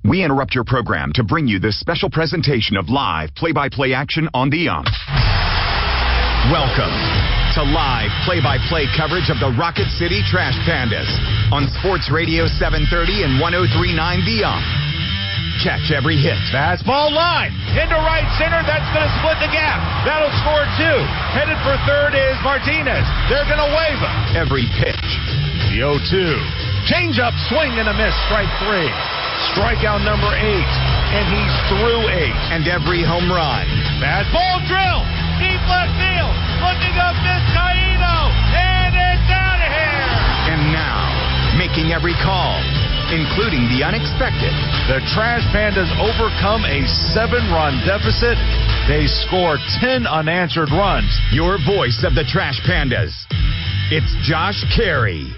We interrupt your program to bring you this special presentation of live play-by-play action on the ump. Welcome to live play-by-play coverage of the Rocket City Trash Pandas on Sports Radio 730 and 103.9 The Ump. Catch every hit. Fastball line into right center. That's going to split the gap. That'll score two. Headed for third is Martinez. They're going to wave him. Every pitch. The 0-2. Change up, swing and a miss. Strike three. Strikeout number 8. And he's through 8. And every home run. Fastball drill. Deep left field. Looking up, miss Caído. And it's out of here. And now, making every call, including the unexpected. The Trash Pandas overcome a 7-run deficit. They score 10 unanswered runs. Your voice of the Trash Pandas. It's Josh Carey.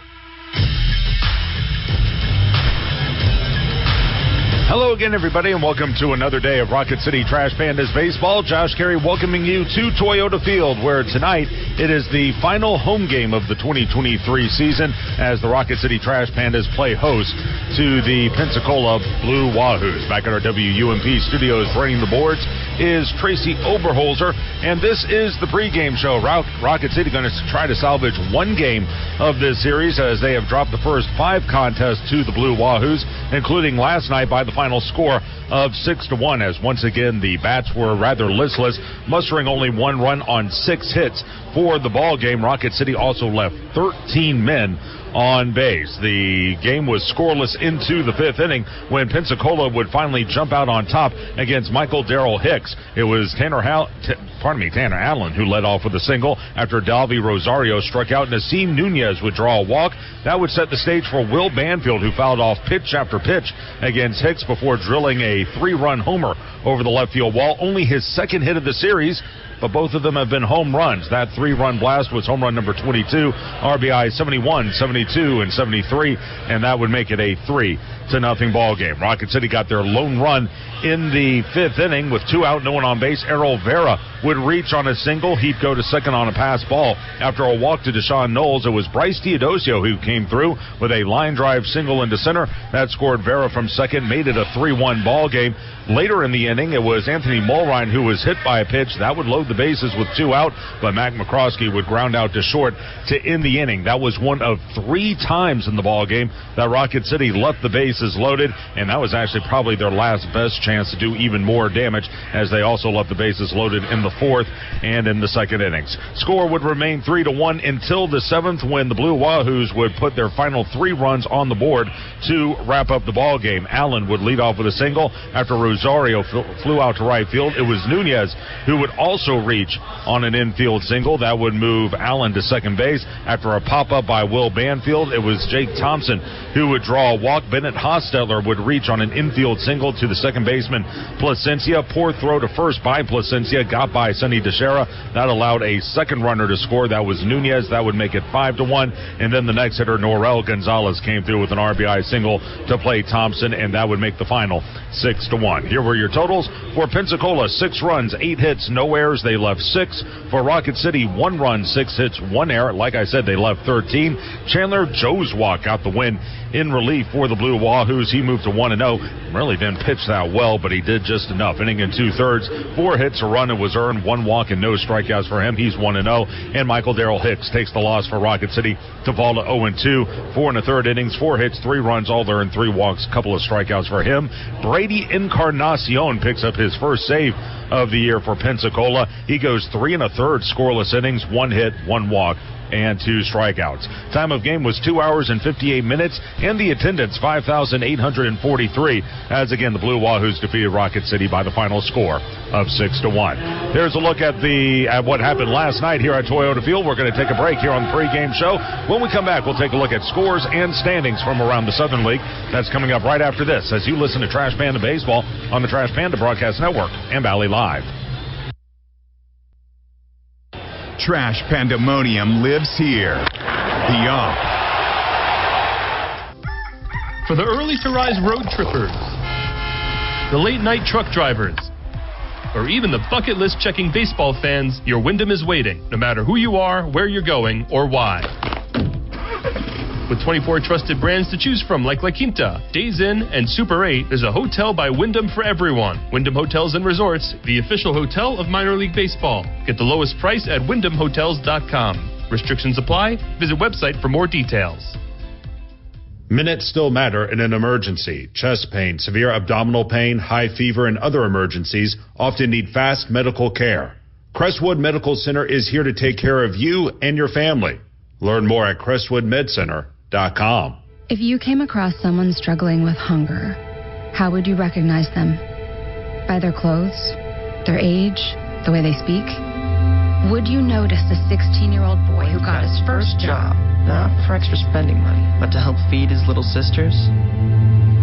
Hello again, everybody, and welcome to another day of Rocket City Trash Pandas baseball. Josh Carey welcoming you to Toyota Field, where tonight it is the final home game of the 2023 season as the Rocket City Trash Pandas play host to the Pensacola Blue Wahoos. Back at our WUMP studios running the boards is Tracy Oberholzer, and this is the pregame show. Rocket City going to try to salvage one game of this series as they have dropped the first 5 contests to the Blue Wahoos, including last night by the final score of 6-1, as once again the bats were rather listless, mustering only 1 run on 6 hits for the ball game. Rocket City also left 13 men on base. The game was scoreless into the 5th inning when Pensacola would finally jump out on top against Michael Darrell Hicks. It was Tanner Allen who led off with a single after Dalvi Rosario struck out. Nasim Nunez would draw a walk. That would set the stage for Will Banfield, who fouled off pitch after pitch against Hicks before drilling a 3-run homer over the left field wall. Only his second hit of the series, but both of them have been home runs. That 3-run blast was home run number 22, RBI 71, 72, and 73, and that would make it a 3-0 ball game. Rocket City got their lone run in the 5th inning with 2 out, no one on base. Errol Vera would reach on a single. He'd go to second on a pass ball. After a walk to Deshaun Knowles, it was Bryce Teodosio who came through with a line drive single into center. That scored Vera from second, made it a 3-1 ball game. Later in the inning, it was Anthony Mulrine who was hit by a pitch. That would load the bases with 2 out, but Mac McCroskey would ground out to short to end the inning. That was one of 3 times in the ball game that Rocket City left the bases loaded, and that was actually probably their last best chance to do even more damage, as they also left the bases loaded in the 4th and in the 2nd innings. Score would remain 3-1 until the 7th, when the Blue Wahoos would put their final 3 runs on the board to wrap up the ball game. Allen would lead off with a single. After Rosario flew out to right field, it was Nunez who would also reach on an infield single. That would move Allen to second base. After a pop-up by Will Banfield, it was Jake Thompson who would draw a walk. Bennett Hostetler would reach on an infield single to the second baseman Placencia. Poor throw to first by Placencia, got by Sonny DeShera. That allowed a second runner to score. That was Nunez. That would make it 5-1. And then the next hitter, Norel Gonzalez, came through with an RBI single to play Thompson, and that would make the final 6-1. Here were your totals for Pensacola: 6 runs, 8 hits, no errors. They left 6. For Rocket City, 1 run, 6 hits, 1 error. Like I said, they left 13. Chandler Joswak got the win in relief for the Blue Wahoos. He moved to 1-0. Really didn't pitch that well, but he did just enough. Inning and 2/3, 4 hits, a run, and was earned, 1 walk and no strikeouts for him. He's 1-0. And Michael Darrell Hicks takes the loss for Rocket City to fall to 0-2. 4 1/3 innings, 4 hits, 3 runs, all earned, 3 walks, a couple of strikeouts for him. Brady Encarnacion picks up his first save of the year for Pensacola. He goes 3 1/3 scoreless innings, 1 hit, 1 walk, and 2 strikeouts. Time of game was 2 hours and 58 minutes, and the attendance 5,843. As again, the Blue Wahoos defeated Rocket City by the final score of 6-1. There's a look at what happened last night here at Toyota Field. We're going to take a break here on the pregame show. When we come back, we'll take a look at scores and standings from around the Southern League. That's coming up right after this, as you listen to Trash Panda Baseball on the Trash Panda Broadcast Network and Valley Live. Trash pandemonium lives here. The Ump. For the early-to-rise road trippers, the late-night truck drivers, or even the bucket list-checking baseball fans, your Wyndham is waiting, no matter who you are, where you're going, or why. With 24 trusted brands to choose from like La Quinta, Days Inn, and Super 8, there's a hotel by Wyndham for everyone. Wyndham Hotels and Resorts, the official hotel of minor league baseball. Get the lowest price at wyndhamhotels.com. Restrictions apply. Visit website for more details. Minutes still matter in an emergency. Chest pain, severe abdominal pain, high fever, and other emergencies often need fast medical care. Crestwood Medical Center is here to take care of you and your family. Learn more at crestwoodmedcenter.com. If you came across someone struggling with hunger, how would you recognize them? By their clothes? Their age? The way they speak? Would you notice the 16-year-old boy who got his first job? Not for extra spending money, but to help feed his little sisters?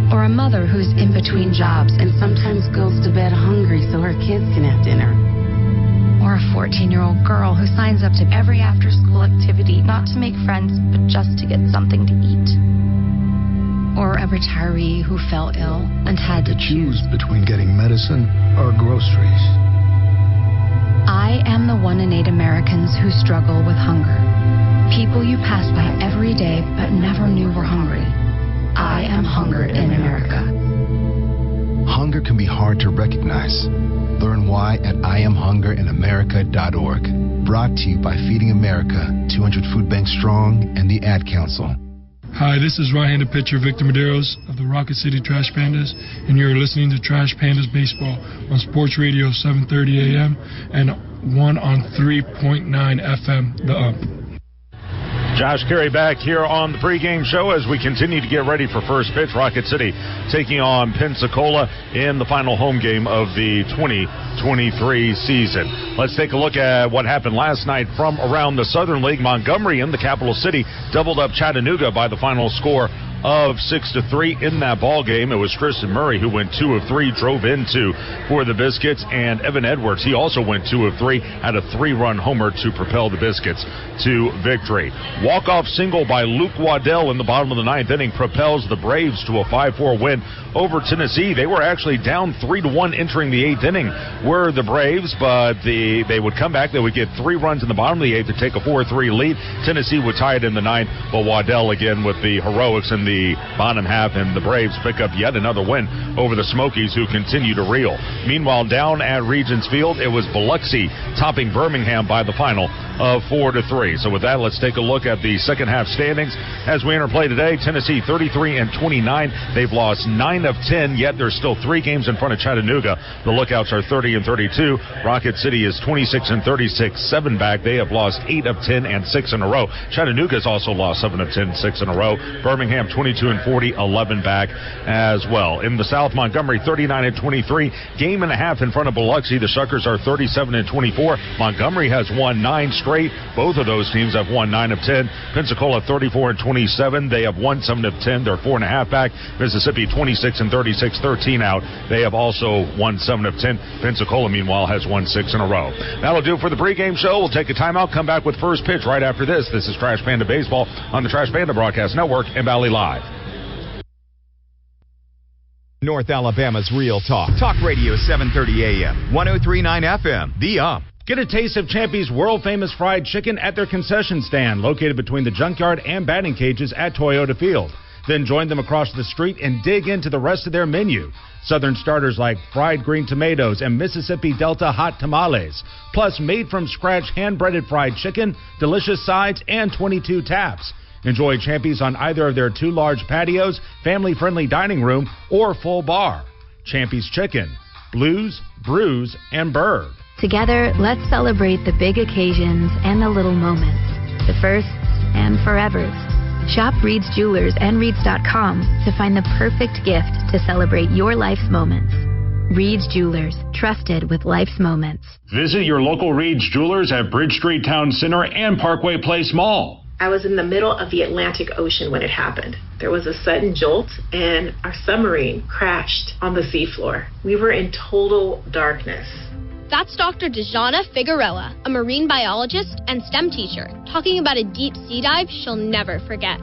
Or a mother who's in between jobs and sometimes goes to bed hungry so her kids can have dinner? Or a 14-year-old girl who signs up to every after-school activity, not to make friends, but just to get something to eat? Or a retiree who fell ill and had to choose between getting medicine or groceries. I am the 1 in 8 Americans who struggle with hunger. People you pass by every day but never knew were hungry. I am hunger in America. Hunger can be hard to recognize. Learn why at IamHungerInAmerica.org. Brought to you by Feeding America, 200 Food Bank Strong, and the Ad Council. Hi, this is right-handed pitcher Victor Medeiros of the Rocket City Trash Pandas, and you're listening to Trash Pandas Baseball on Sports Radio 730 AM and 103.9 FM, The Ump. Josh Carey back here on the pregame show as we continue to get ready for first pitch. Rocket City taking on Pensacola in the final home game of the 2023 season. Let's take a look at what happened last night from around the Southern League. Montgomery in the capital city doubled up Chattanooga by the final score of 6-3 in that ball game. It was Tristan Murray who went 2 of 3, drove into for the Biscuits, and Evan Edwards, he also went 2 of 3, had a 3-run homer to propel the Biscuits to victory. Walk-off single by Luke Waddell in the bottom of the 9th inning propels the Braves to a 5-4 win over Tennessee. They were actually down 3-1 entering the 8th inning, were the Braves, but they would come back. They would get 3 runs in the bottom of the 8th to take a 4-3 lead. Tennessee would tie it in the 9th, but Waddell again with the heroics in the bottom half, and the Braves pick up yet another win over the Smokies, who continue to reel. Meanwhile, down at Regents Field, it was Biloxi topping Birmingham by the final of 4-3. So with that, let's take a look at the second half standings as we enter play today. Tennessee 33-29. They've lost 9 of 10, yet there's still 3 games in front of Chattanooga. The Lookouts are 30-32. Rocket City is 26-36, 7 back. They have lost 8 of 10 and 6 in a row. Chattanooga's also lost 7 of 10, 6 in a row. Birmingham 22-40, 11 back as well. In the South, Montgomery 39-23, game and a half in front of Biloxi. The Shuckers are 37-24. Montgomery has won 9 straight. Both of those teams have won 9 of 10. Pensacola 34-27. They have won 7 of 10. They're 4.5 back. Mississippi 26-36, 13 out. They have also won 7 of 10. Pensacola, meanwhile, has won 6 in a row. That'll do it for the pregame show. We'll take a timeout, come back with first pitch right after this. This is Trash Panda Baseball on the Trash Panda Broadcast Network and Valley Live. North Alabama's Real Talk. Talk Radio 730 AM, 103.9 FM, The Ump. Get a taste of Champy's world-famous fried chicken at their concession stand located between the junkyard and batting cages at Toyota Field. Then join them across the street and dig into the rest of their menu. Southern starters like fried green tomatoes and Mississippi Delta hot tamales, plus made-from-scratch hand-breaded fried chicken, delicious sides, and 22 taps. Enjoy Champy's on either of their 2 large patios, family-friendly dining room, or full bar. Champy's Chicken, Blues, Brews, and Bird. Together, let's celebrate the big occasions and the little moments, the firsts and forevers. Shop Reed's Jewelers and Reeds.com to find the perfect gift to celebrate your life's moments. Reed's Jewelers, trusted with life's moments. Visit your local Reed's Jewelers at Bridge Street Town Center and Parkway Place Mall. I was in the middle of the Atlantic Ocean when it happened. There was a sudden jolt, and our submarine crashed on the seafloor. We were in total darkness. That's Dr. Dejana Figuerella, a marine biologist and STEM teacher, talking about a deep sea dive she'll never forget.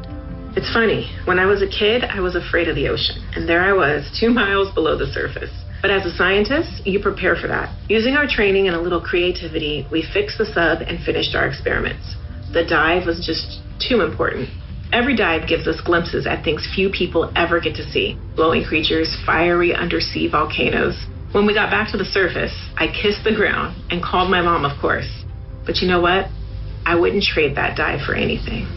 It's funny. When I was a kid, I was afraid of the ocean, and there I was, 2 miles below the surface. But as a scientist, you prepare for that. Using our training and a little creativity, we fixed the sub and finished our experiments. The dive was just too important. Every dive gives us glimpses at things few people ever get to see. Glowing creatures, fiery undersea volcanoes. When we got back to the surface, I kissed the ground and called my mom, of course. But you know what? I wouldn't trade that dive for anything.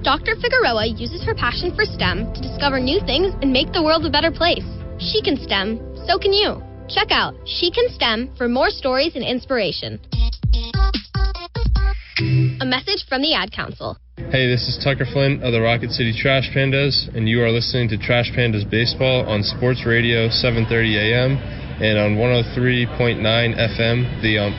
Dr. Figueroa uses her passion for STEM to discover new things and make the world a better place. She can STEM, so can you. Check out She Can STEM for more stories and inspiration. A message from the Ad Council. Hey, this is Tucker Flint of the Rocket City Trash Pandas, and you are listening to Trash Pandas Baseball on Sports Radio 730 AM and on 103.9 FM, The Ump.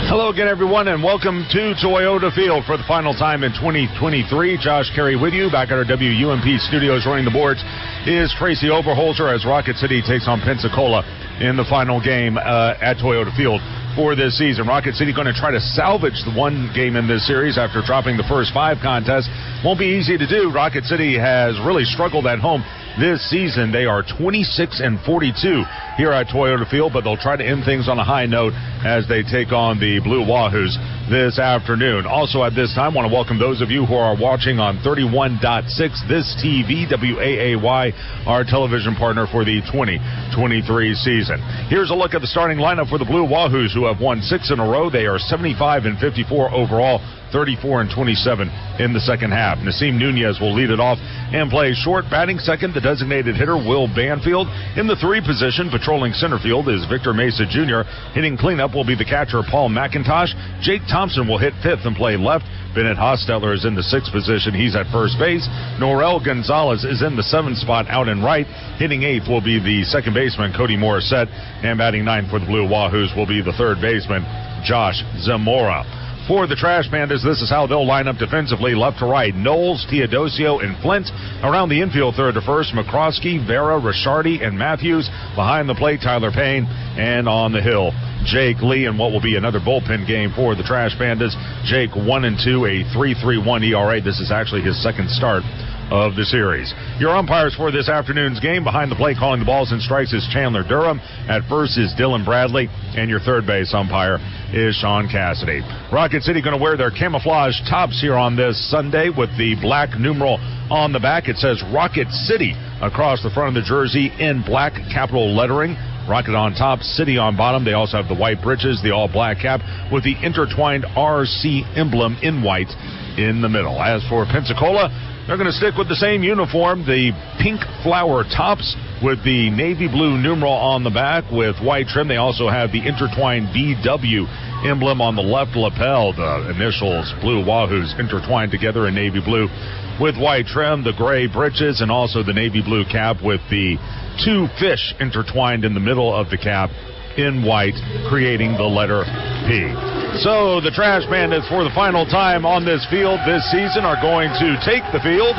Hello again, everyone, and welcome to Toyota Field for the final time in 2023. Josh Carey with you back at our WUMP studios. Running the boards is Tracy Oberholzer as Rocket City takes on Pensacola in the final game at Toyota Field for this season. Rocket City going to try to salvage the one game in this series after dropping the first 5 contests. Won't be easy to do. Rocket City has really struggled at home this season. They are 26-42 here at Toyota Field, but they'll try to end things on a high note as they take on the Blue Wahoos this afternoon. Also at this time, want to welcome those of you who are watching on 31.6 This TV, WAAY, our television partner for the 2023 season. Here's a look at the starting lineup for the Blue Wahoos, who have won 6 in a row. They are 75-54 overall, 34-27 in the second half. Nasim Nunez will lead it off and play short. Batting second, the designated hitter Will Banfield. In the 3 position, patrolling center field is Victor Mesa Jr. Hitting cleanup will be the catcher Paul McIntosh. Jake Thompson will hit 5th and play left. Bennett Hostetler is in the 6th position. He's at first base. Norel Gonzalez is in the 7th spot out and right. Hitting 8th will be the second baseman Cody Morissette. And batting 9th for the Blue Wahoos will be the third baseman Josh Zamora. For the Trash Pandas, this is how they'll line up defensively, left to right. Knowles, Teodosio, and Flint. Around the infield, third to first, McCroskey, Vera, Ricciardi, and Matthews. Behind the plate, Tyler Payne. And on the hill, Jake Lee, in what will be another bullpen game for the Trash Pandas. Jake 1-2, a 3.31 ERA. This is actually his second start of the series. Your umpires for this afternoon's game: behind the plate calling the balls and strikes is Chandler Durham. At first is Dylan Bradley, and your third base umpire is Sean Cassidy. Rocket City going to wear their camouflage tops here on this Sunday with the black numeral on the back. It says Rocket City across the front of the jersey in black capital lettering. Rocket on top, City on bottom. They also have the white breeches, the all-black cap with the intertwined RC emblem in white in the middle. As for Pensacola, they're going to stick with the same uniform, the pink flower tops with the navy blue numeral on the back with white trim. They also have the intertwined BW emblem on the left lapel, the initials Blue Wahoos intertwined together in navy blue with white trim, the gray breeches, and also the navy blue cap with the 2 fish intertwined in the middle of the cap in white, creating the letter P. So the Trash Pandas, for the final time on this field this season, are going to take the field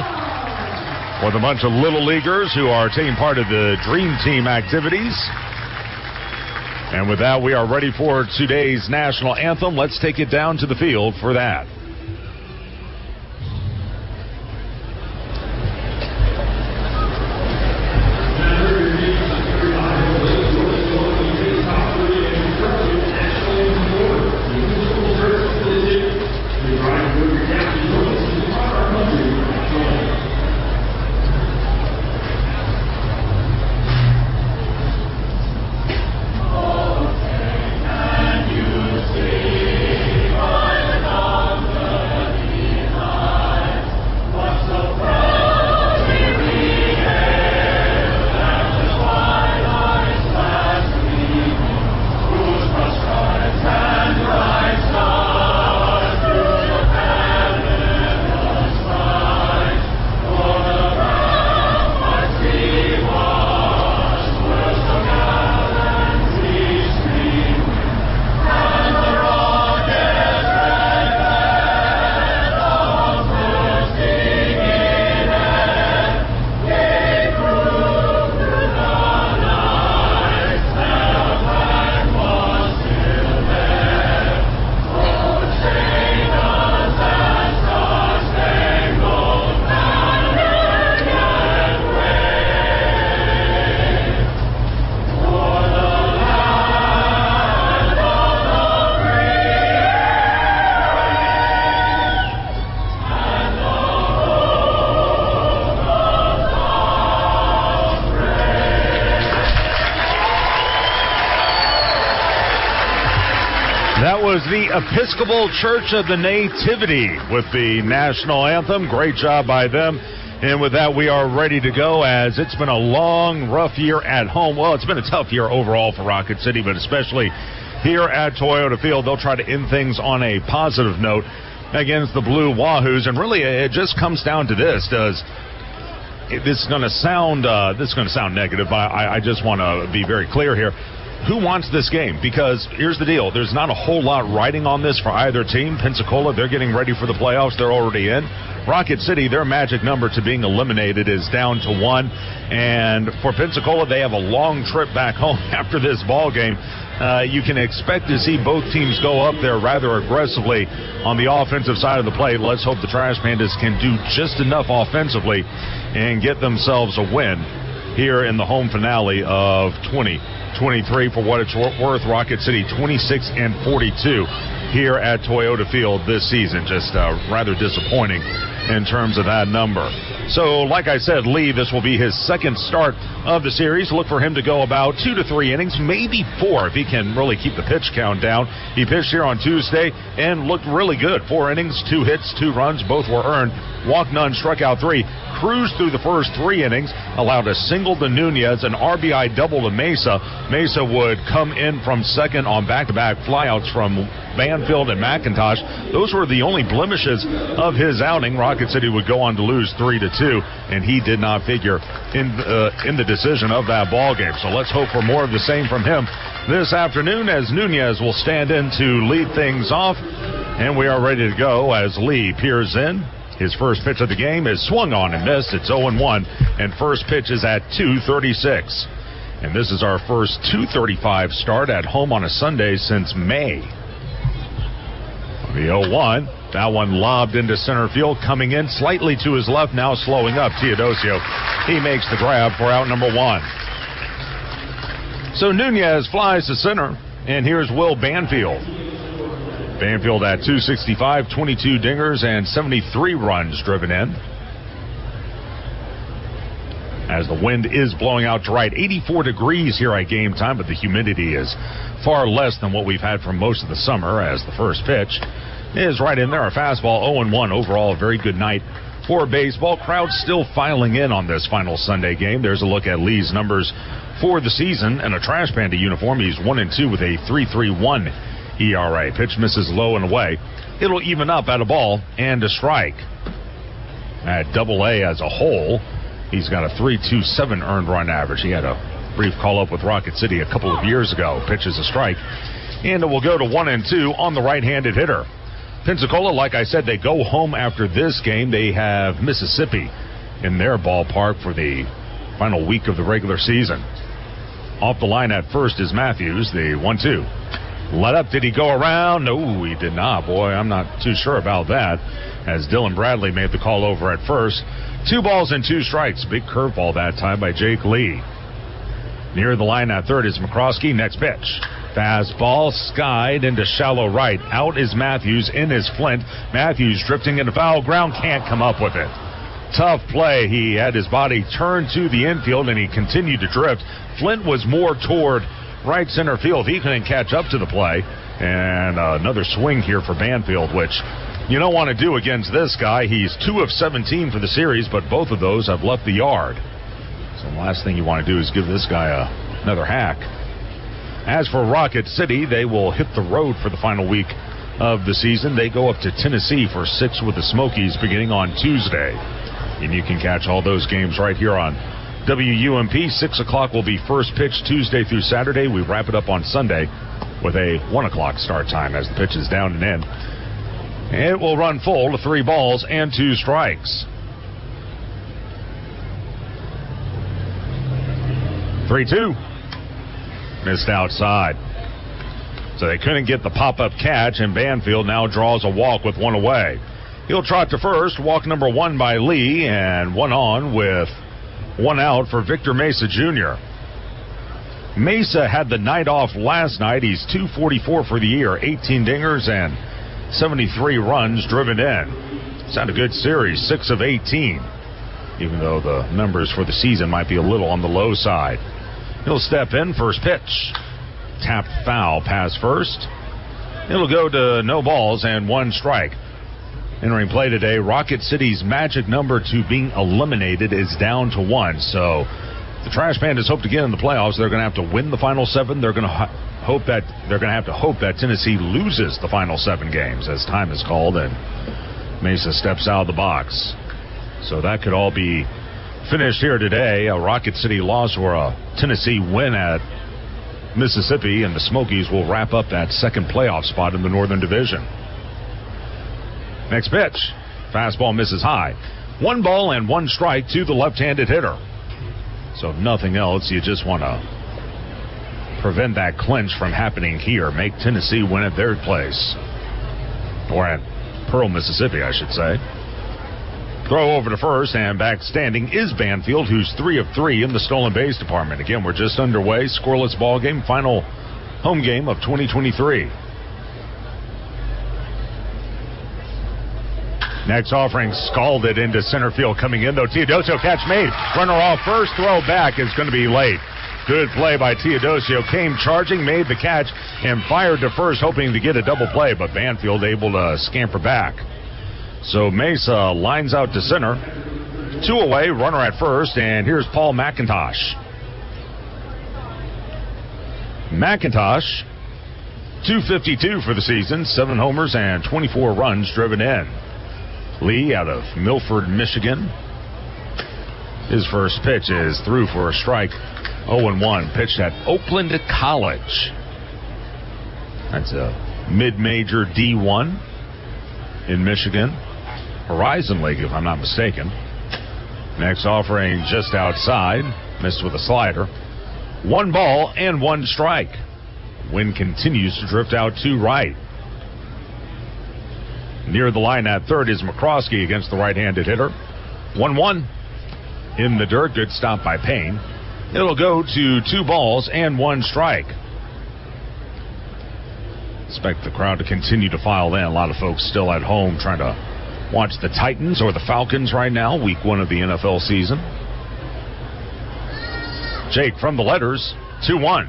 with a bunch of little leaguers who are taking part of the Dream Team activities. And with that, we are ready for today's national anthem. Let's take it down to the field for that. That was the Episcopal Church of the Nativity with the national anthem. Great job by them. And with that, we are ready to go, as it's been a long, rough year at home. Well, it's been a tough year overall for Rocket City, but especially here at Toyota Field. They'll try to end things on a positive note against the Blue Wahoos. And really, it just comes down to this. This is going to sound negative, but I just want to be very clear here. Who wants this game? Because here's the deal. There's not a whole lot riding on this for either team. Pensacola, they're getting ready for the playoffs. They're already in. Rocket City, their magic number to being eliminated is down to 1. And for Pensacola, they have a long trip back home after this ball game. You can expect to see both teams go up there rather aggressively on the offensive side of the plate. Let's hope the Trash Pandas can do just enough offensively and get themselves a win here in the home finale of 2023. For what it's worth, Rocket City 26-42 here at Toyota Field this season. Just rather disappointing in terms of that number. So, like I said, Lee, this will be his second start of the series. Look for him to go about 2 to 3 innings, maybe 4 if he can really keep the pitch count down. He pitched here on Tuesday and looked really good. 4 innings, 2 hits, 2 runs, both were earned. Walked none, struck out 3. Cruised through the first 3 innings, allowed a single to Nunez, an RBI double to Mesa. Mesa would come in from second on back-to-back flyouts from Banfield and McIntosh. Those were the only blemishes of his outing. Rocket City would go on to lose 3-2, and he did not figure in the decision of that ball game. So let's hope for more of the same from him this afternoon, as Nunez will stand in to lead things off. And we are ready to go as Lee peers in. His first pitch of the game is swung on and missed. It's 0-1, and first pitch is at 2:36. And this is our first 2:35 start at home on a Sunday since May. The 0-1, that one lobbed into center field, coming in slightly to his left, now slowing up. Teodosio, he makes the grab for out number 1. So Nunez flies to center, and here's Will Banfield. Banfield at 265, 22 dingers, and 73 runs driven in. As the wind is blowing out to right, 84 degrees here at game time, but the humidity is far less than what we've had for most of the summer, as the first pitch is right in there. A fastball, 0-1. Overall, a very good night for baseball. Crowd still filing in on this final Sunday game. There's a look at Lee's numbers for the season in a Trash Panda uniform. He's 1-2 with a 3.31 ERA. Pitch misses low and away. It'll even up at a ball and a strike. At Double-A as a whole, he's got a 3.27 earned run average. He had a brief call-up with Rocket City a couple of years ago. Pitch is a strike. And it will go to 1-2 on the right-handed hitter. Pensacola, like I said, they go home after this game. They have Mississippi in their ballpark for the final week of the regular season. Off the line at first is Matthews, the 1-2. Let up, did he go around? No, he did not. Boy, I'm not too sure about that, as Dylan Bradley made the call over at first. 2 balls and 2 strikes. Big curveball that time by Jake Lee. Near the line at third is McCroskey. Next pitch. Fastball skied into shallow right. Out is Matthews, in is Flint. Matthews drifting into foul ground, can't come up with it. Tough play. He had his body turned to the infield, and he continued to drift. Flint was more toward right center field. He couldn't catch up to the play. And another swing here for Banfield, which you don't want to do against this guy. He's 2 of 17 for the series, but both of those have left the yard. So the last thing you want to do is give this guy another hack. As for Rocket City, they will hit the road for the final week of the season. They go up to Tennessee for 6 with the Smokies beginning on Tuesday. And you can catch all those games right here on WUMP. 6 o'clock will be first pitch Tuesday through Saturday. We wrap it up on Sunday with a 1 o'clock start time as the pitch is down and in. It will run full to 3 balls and 2 strikes. 3-2. Missed outside. So they couldn't get the pop-up catch, and Banfield now draws a walk with 1 away. He'll trot to first. Walk number 1 by Lee, and 1 on with 1 out for Victor Mesa Jr. Mesa had the night off last night. He's 244 for the year, 18 dingers and 73 runs driven in. It's had a good series, 6 of 18, even though the numbers for the season might be a little on the low side. He'll step in, first pitch. Tapped foul, pass first. It'll go to no balls and 1 strike. Entering play today, Rocket City's magic number to being eliminated is down to 1. So the Trash Pandas hope to get in the playoffs. They're going to have to win the final 7. They're going to have to hope that Tennessee loses the final 7 games as time is called and Mesa steps out of the box. So that could all be finished here today. A Rocket City loss or a Tennessee win at Mississippi, and the Smokies will wrap up that second playoff spot in the Northern Division. Next pitch. Fastball misses high. 1 ball and 1 strike to the left-handed hitter. So if nothing else, you just want to prevent that clinch from happening here. Make Tennessee win at their place. Or at Pearl, Mississippi, I should say. Throw over to first, and back standing is Banfield, who's 3 of 3 in the stolen base department. Again, we're just underway. Scoreless ball game, final home game of 2023. Next offering scalded into center field. Coming in, though, Teodosio, catch made. Runner off first, throw back is going to be late. Good play by Teodosio. Came charging, made the catch, and fired to first, hoping to get a double play, but Banfield able to scamper back. So Mesa lines out to center. 2 away, runner at first, and here's Paul McIntosh. McIntosh, 252 for the season, 7 homers and 24 runs driven in. Lee out of Milford, Michigan. His first pitch is through for a strike. 0-1, pitched at Oakland College. That's a mid-major D1 in Michigan. Horizon League, if I'm not mistaken. Next offering just outside. Missed with a slider. 1 ball and 1 strike. Wind continues to drift out to right. Near the line at third is McCroskey against the right-handed hitter. 1-1 in the dirt. Good stop by Payne. It'll go to 2 balls and 1 strike. Expect the crowd to continue to file in. A lot of folks still at home trying to watch the Titans or the Falcons right now, week 1 of the NFL season. Jake from the letters, 2-1.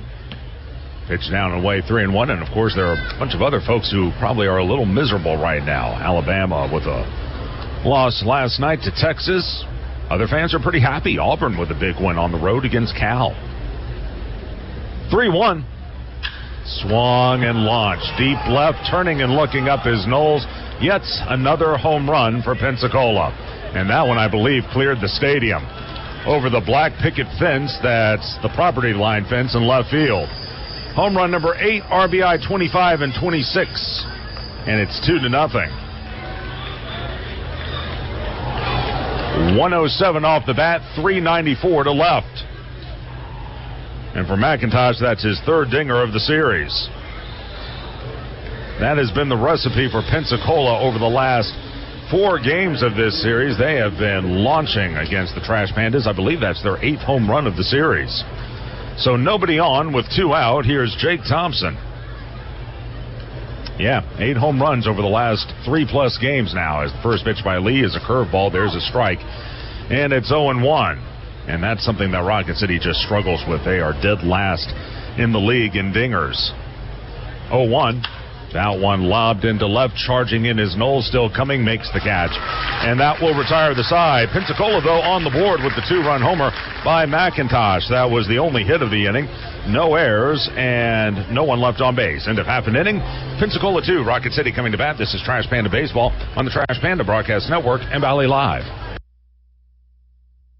Pitch down and away, 3-1. And, of course, there are a bunch of other folks who probably are a little miserable right now. Alabama with a loss last night to Texas. Other fans are pretty happy. Auburn with a big win on the road against Cal. 3-1. Swung and launched. Deep left, turning and looking up his Knowles. Yet another home run for Pensacola. And that one, I believe, cleared the stadium. Over the black picket fence, that's the property line fence in left field. Home run number 8, RBI 25 and 26. And it's 2-0. 107 off the bat, 394 to left. And for McIntosh, that's his 3rd dinger of the series. That has been the recipe for Pensacola over the last 4 games of this series. They have been launching against the Trash Pandas. I believe that's their 8th home run of the series. So nobody on with 2 out. Here's Jake Thompson. Yeah, 8 home runs over the last 3+ games now. As the first pitch by Lee is a curveball. There's a strike. And it's 0-1. And that's something that Rocket City just struggles with. They are dead last in the league in dingers. 0-1. That one lobbed into left, charging in his Knowles, still coming, makes the catch. And that will retire the side. Pensacola, though, on the board with the 2-run homer by McIntosh. That was the only hit of the inning. No errors and no one left on base. End of half an inning. Pensacola 2, Rocket City coming to bat. This is Trash Panda Baseball on the Trash Panda Broadcast Network and Valley Live.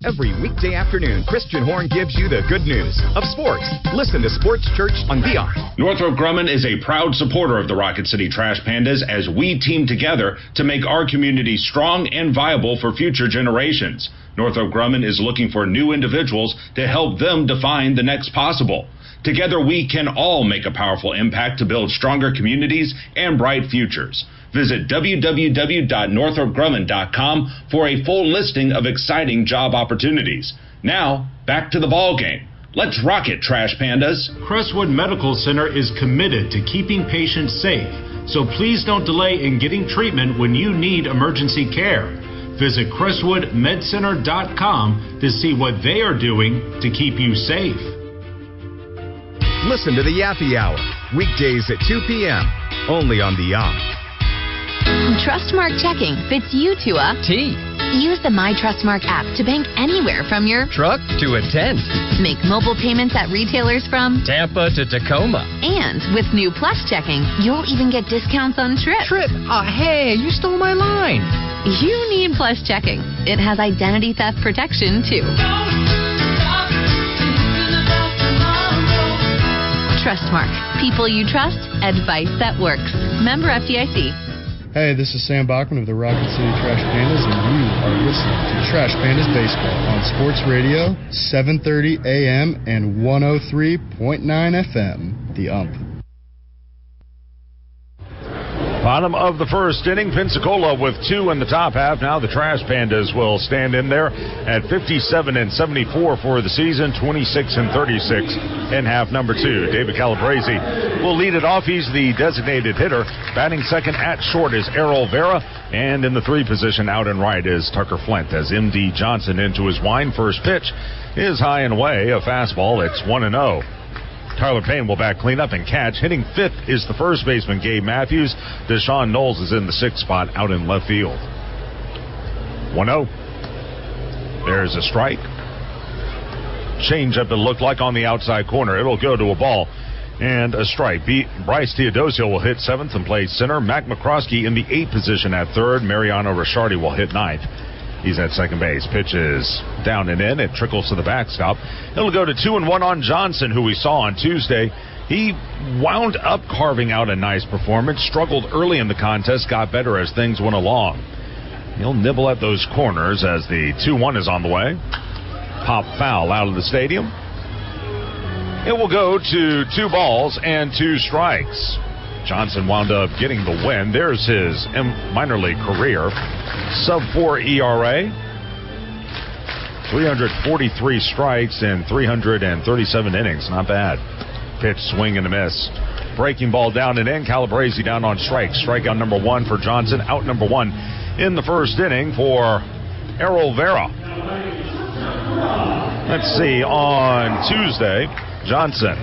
Every weekday afternoon, Christian Horn gives you the good news of sports. Listen to Sports Church on VR. Northrop Grumman is a proud supporter of the Rocket City Trash Pandas as we team together to make our community strong and viable for future generations. Northrop Grumman is looking for new individuals to help them define the next possible. Together, we can all make a powerful impact to build stronger communities and bright futures. Visit www.northropgrumman.com for a full listing of exciting job opportunities. Now, back to the ball game. Let's rock it, Trash Pandas. Crestwood Medical Center is committed to keeping patients safe, so please don't delay in getting treatment when you need emergency care. Visit crestwoodmedcenter.com to see what they are doing to keep you safe. Listen to the Yappy Hour, weekdays at 2 p.m. only on the Trustmark checking fits you to a T. Use the My Trustmark app to bank anywhere from your truck to a tent. Make mobile payments at retailers from Tampa to Tacoma. And with new Plus checking, you'll even get discounts on trips. Hey, you stole my line. You need Plus checking. It has identity theft protection, too. Trustmark. People you trust. Advice that works. Member FDIC. Hey, this is Sam Bachman of the Rocket City Trash Pandas, and you are listening to Trash Pandas Baseball on Sports Radio, 7:30 a.m. and 103.9 FM. The Ump. Bottom of the first inning, Pensacola with 2 in the top half. Now the Trash Pandas will stand in there at 57-74 for the season, 26-36 in half number 2. David Calabrese will lead it off. He's the designated hitter. Batting second at short is Errol Vera, and in the 3 position out and right is Tucker Flint as M.D. Johnson into his wind. First pitch is high and away, a fastball. It's 1-0. Tyler Payne will back cleanup and catch. Hitting 5th is the first baseman, Gabe Matthews. Deshaun Knowles is in the 6th spot out in left field. 1-0. There's a strike. Change up it looked like on the outside corner. It'll go to a ball and a strike. Bryce Teodosio will hit 7th and play center. Mac McCroskey in the 8th position at 3rd. Mariano Ricciardi will hit 9th. He's at second base. Pitch is down and in. It trickles to the backstop. It'll go to 2-1 on Johnson, who we saw on Tuesday. He wound up carving out a nice performance. Struggled early in the contest. Got better as things went along. He'll nibble at those corners as the 2-1 is on the way. Pop foul out of the stadium. It will go to 2 balls and 2 strikes. Johnson wound up getting the win. There's his minor league career. Sub-4 ERA. 343 strikes in 337 innings. Not bad. Pitch, swing, and a miss. Breaking ball down and in. Calabrese down on strikes. Strikeout number 1 for Johnson. Out number 1 in the first inning for Errol Vera. Let's see. On Tuesday, Johnson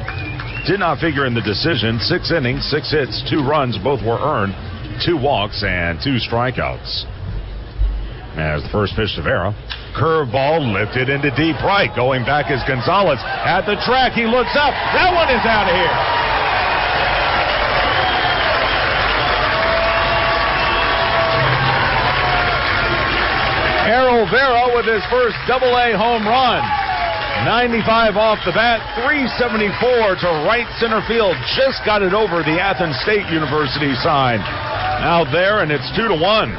did not figure in the decision. 6 innings, 6 hits, 2 runs. Both were earned. 2 walks and 2 strikeouts. As the first pitch to Vera. Curveball lifted into deep right. Going back is Gonzalez at the track. He looks up. That one is out of here. Errol Vera with his first Double-A home run. 95 off the bat, 374 to right center field. Just got it over the Athens State University sign. Out there, and it's 2-1.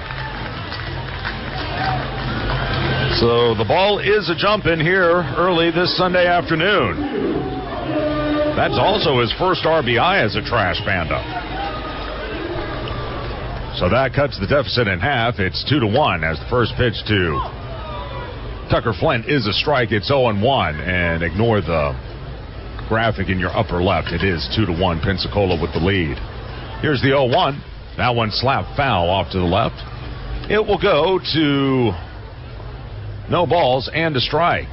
So the ball is a jump in here early this Sunday afternoon. That's also his first RBI as a Trash Panda. So that cuts the deficit in half. It's 2-1 as the first pitch to Tucker Flint is a strike. It's 0-1, and ignore the graphic in your upper left. It is 2-1, Pensacola with the lead. Here's the 0-1. That one slapped foul off to the left. It will go to no balls and a strike.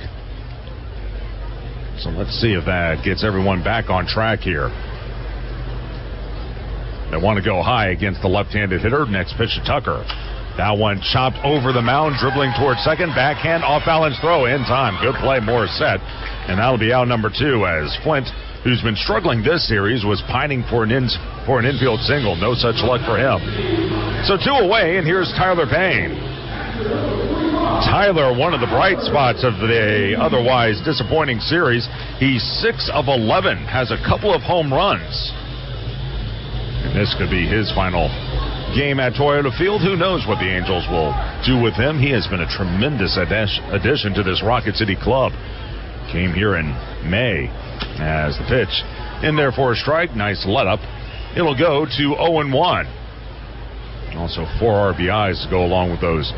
So let's see if that gets everyone back on track here. They want to go high against the left-handed hitter. Next pitch to Tucker. That one chopped over the mound, dribbling towards second. Backhand, off-balance throw in time. Good play, Morissette. And that'll be out number 2 as Flint, who's been struggling this series, was pining for an infield single. No such luck for him. So 2 away, and here's Tyler Payne. Tyler, one of the bright spots of the otherwise disappointing series. He's 6 of 11, has a couple of home runs. And this could be his final game at Toyota Field. Who knows what the Angels will do with him. He has been a tremendous addition to this Rocket City club. Came here in May as the pitch in there for a strike. Nice let up. It'll go to 0-1. Also 4 RBIs to go along with those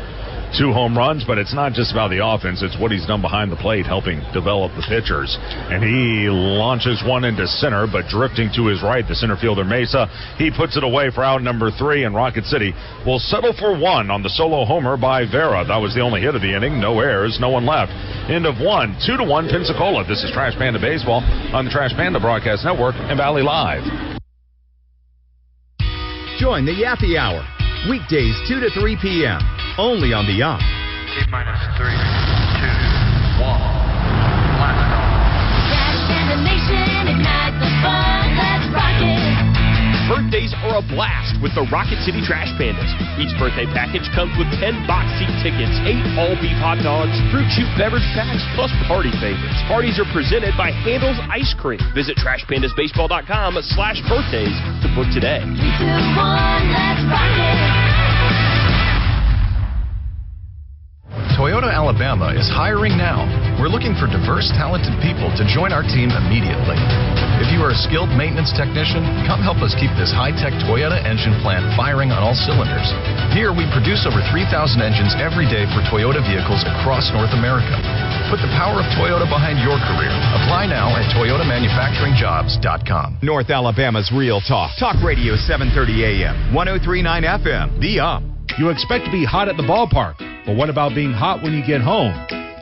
2 home runs, but it's not just about the offense. It's what he's done behind the plate, helping develop the pitchers. And he launches one into center, but drifting to his right, the center fielder Mesa. He puts it away for out number 3, and Rocket City will settle for 1 on the solo homer by Vera. That was the only hit of the inning. No errors, no one left. End of 1, 2-1 Pensacola. This is Trash Panda Baseball on the Trash Panda Broadcast Network and Valley Live. Join the Yappy Hour. Weekdays 2 to 3 p.m. Only on the UMP. T-minus 3, 2, 1. Blast off. Trash Panda Nation, ignite the fun. Let's rock it. Birthdays are a blast with the Rocket City Trash Pandas. Each birthday package comes with 10 box seat tickets, 8 all-beef hot dogs, fruit shoot beverage packs, plus party favorites. Parties are presented by Handel's Ice Cream. Visit trashpandasbaseball.com/birthdays to book today. 3, 2, 1, let's rock it. Toyota Alabama is hiring now. We're looking for diverse, talented people to join our team immediately. If you are a skilled maintenance technician, come help us keep this high-tech Toyota engine plant firing on all cylinders. Here, we produce over 3,000 engines every day for Toyota vehicles across North America. Put the power of Toyota behind your career. Apply now at ToyotaManufacturingJobs.com. North Alabama's Real Talk. Talk Radio 730 AM, 103.9 FM. The UMP. You expect to be hot at the ballpark, but what about being hot when you get home?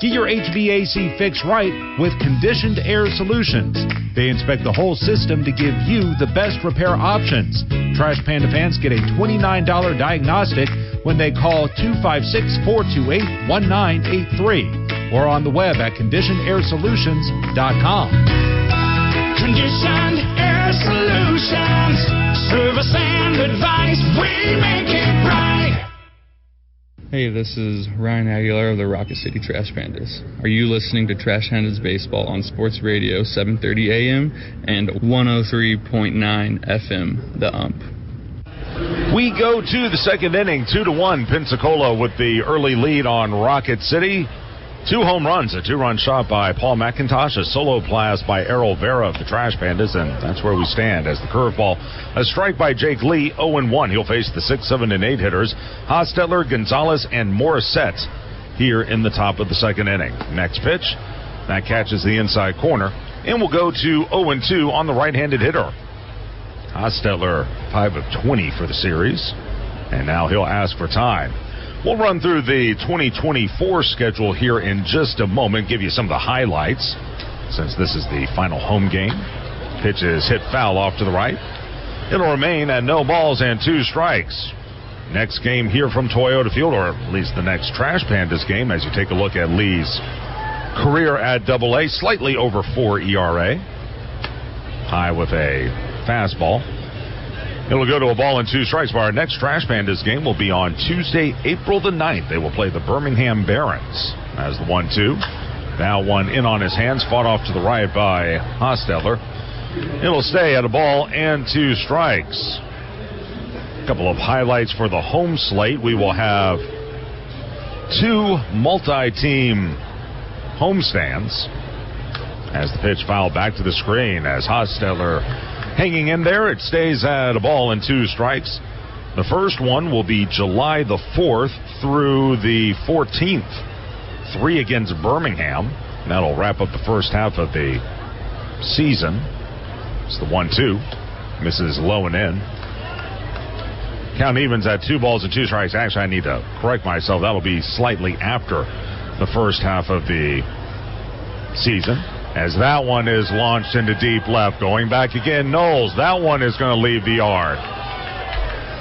Get your HVAC fixed right with Conditioned Air Solutions. They inspect the whole system to give you the best repair options. Trash Panda fans get a $29 diagnostic when they call 256-428-1983 or on the web at conditionedairsolutions.com. Conditioned Air Solutions. Service and advice, we make it right. Hey, this is Ryan Aguilar of the Rocket City Trash Pandas. Are you listening to Trash Pandas Baseball on Sports Radio 730 AM and 103.9 FM, The UMP? We go to the second inning, 2-1. Pensacola with the early lead on Rocket City. 2 home runs, a 2-run shot by Paul McIntosh, a solo blast by Errol Vera of the Trash Pandas, and that's where we stand as the curveball. A strike by Jake Lee, 0-1. He'll face the 6, 7, and 8 hitters, Hostetler, Gonzalez, and Morissette here in the top of the second inning. Next pitch, that catches the inside corner, and we'll go to 0-2 on the right-handed hitter. Hostetler, 5 of 20 for the series, and now he'll ask for time. We'll run through the 2024 schedule here in just a moment, give you some of the highlights, since this is the final home game. Pitch is hit foul off to the right. It'll remain at 0 balls and 2 strikes. Next game here from Toyota Field, or at least the next Trash Pandas game, as you take a look at Lee's career at AA, slightly over 4 ERA. High with a fastball. It'll go to a ball and 2 strikes. But our next Trash Pandas game will be on Tuesday, April the 9th. They will play the Birmingham Barons as the 1-2. Now one in on his hands, fought off to the right by Hostetler. It'll stay at a ball and 2 strikes. A couple of highlights for the home slate. We will have 2 multi-team homestands as the pitch fouled back to the screen as Hostetler hanging in there. It stays at a ball and 2 strikes. The first one will be July the 4th through the 14th. 3 against Birmingham. That'll wrap up the first half of the season. It's the 1-2. Misses low and in. Count evens at 2 balls and 2 strikes. Actually, I need to correct myself. That'll be slightly after the first half of the season, as that one is launched into deep left. Going back again, Knowles. That one is going to leave the yard.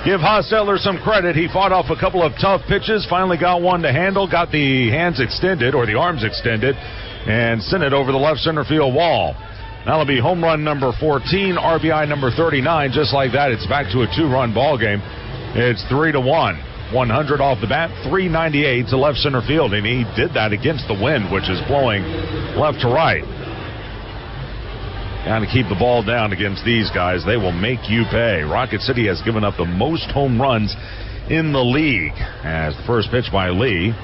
Give Hostetler some credit. He fought off a couple of tough pitches, finally got one to handle, got the hands extended, or the arms extended, and sent it over the left center field wall. That'll be home run number 14, RBI number 39. Just like that, it's back to a 2-run ball game. It's 3-1. 100 off the bat, 398 to left center field, and he did that against the wind, which is blowing left to right. Got to keep the ball down against these guys. They will make you pay. Rocket City has given up the most home runs in the league, as the first pitch by Lee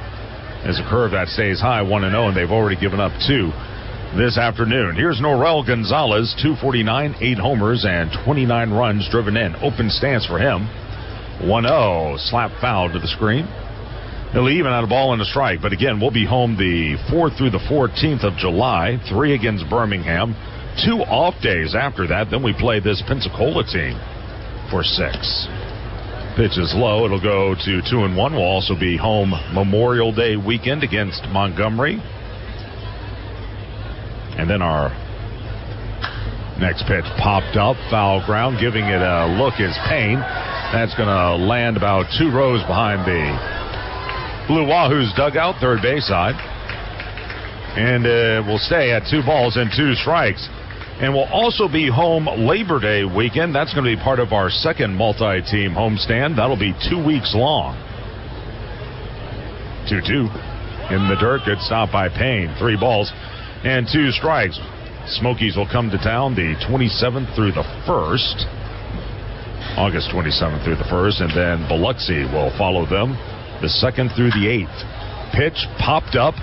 is a curve that stays high, 1-0, and they've already given up 2 this afternoon. Here's Norel Gonzalez, 249, 8 homers, and 29 runs driven in. Open stance for him. 1-0, slap foul to the screen. He'll even out a ball and a strike, but again, we'll be home the 4th through the 14th of July, 3 against Birmingham, 2 off days after that. Then we play this Pensacola team for 6. Pitch is low. It'll go to 2-1. We'll also be home Memorial Day weekend against Montgomery. And then our next pitch popped up, foul ground, giving it a look is Payne. That's going to land about 2 rows behind the Blue Wahoos dugout, third base side. And will stay at 2 balls and 2 strikes. And will also be home Labor Day weekend. That's going to be part of our second multi-team homestand. That'll be 2 weeks long. 2-2 in the dirt. Good stop by Payne. 3 balls and 2 strikes. Smokies will come to town the 27th through the 1st. August 27th through the 1st. And then Biloxi will follow them the 2nd through the 8th. Pitch popped up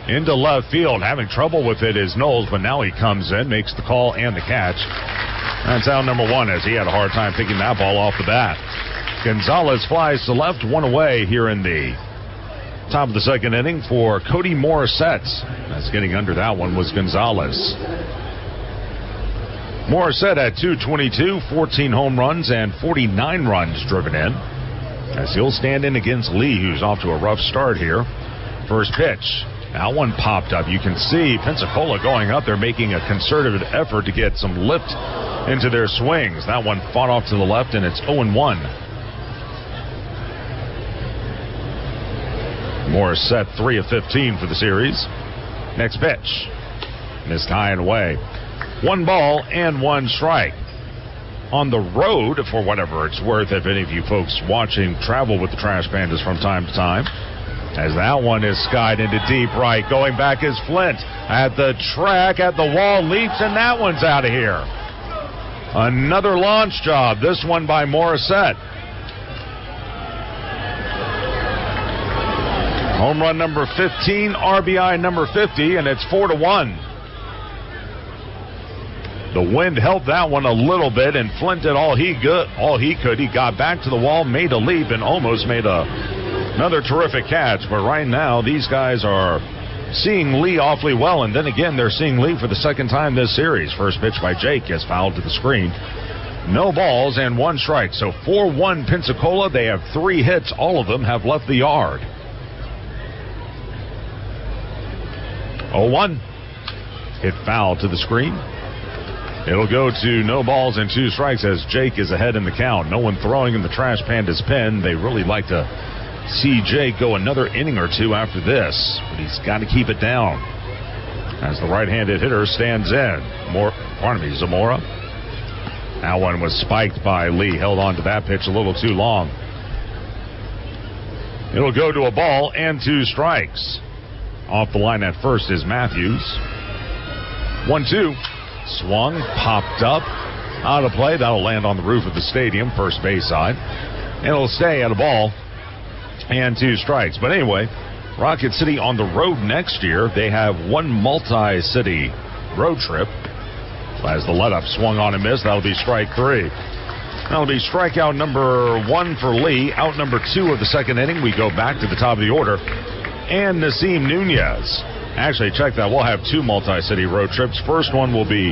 into left field. Having trouble with it is Knowles, but now he comes in, makes the call and the catch. That's out number 1, as he had a hard time picking that ball off the bat. Gonzalez flies to left, 1 away here in the top of the 2nd inning for Cody Morissette. That's getting under that one was Gonzalez. Morissette at .222, 14 home runs and 49 runs driven in, as he'll stand in against Lee, who's off to a rough start here. First pitch. That one popped up. You can see Pensacola going up there making a concerted effort to get some lift into their swings. That one fought off to the left, and it's 0-1. Morissette 3 of 15 for the series. Next pitch. Missed high and away. 1 ball and 1 strike. On the road, for whatever it's worth, if any of you folks watching travel with the Trash Pandas from time to time, as that one is skied into deep right. Going back is Flint at the track, at the wall, leaps, and that one's out of here. Another launch job, this one by Morissette. Home run number 15, RBI number 50, and it's 4-1. The wind helped that one a little bit, and Flint did all he could. He got back to the wall, made a leap, and almost made another terrific catch. But right now, these guys are seeing Lee awfully well, and then again, they're seeing Lee for the 2nd time this series. First pitch by Jake is fouled to the screen. No balls and 1 strike. So 4-1 Pensacola. They have 3 hits. All of them have left the yard. 0-1. Hit foul to the screen. It'll go to no balls and 2 strikes as Jake is ahead in the count. No one throwing in the Trash Pandas pen. They really like to see Jake go another inning or 2 after this, but he's got to keep it down as the right-handed hitter stands in. Zamora. That one was spiked by Lee. Held on to that pitch a little too long. It'll go to a ball and 2 strikes. Off the line at first is Matthews. 1-2. Swung, popped up, out of play. That'll land on the roof of the stadium, first base side. And it'll stay at a ball and 2 strikes. But anyway, Rocket City on the road next year. They have 1 multi-city road trip. As the let-up swung on and missed, that'll be strike 3. That'll be strikeout number 1 for Lee. Out number 2 of the 2nd inning. We go back to the top of the order. And Nasim Nunez. Actually, check that. We'll have 2 multi-city road trips. First one will be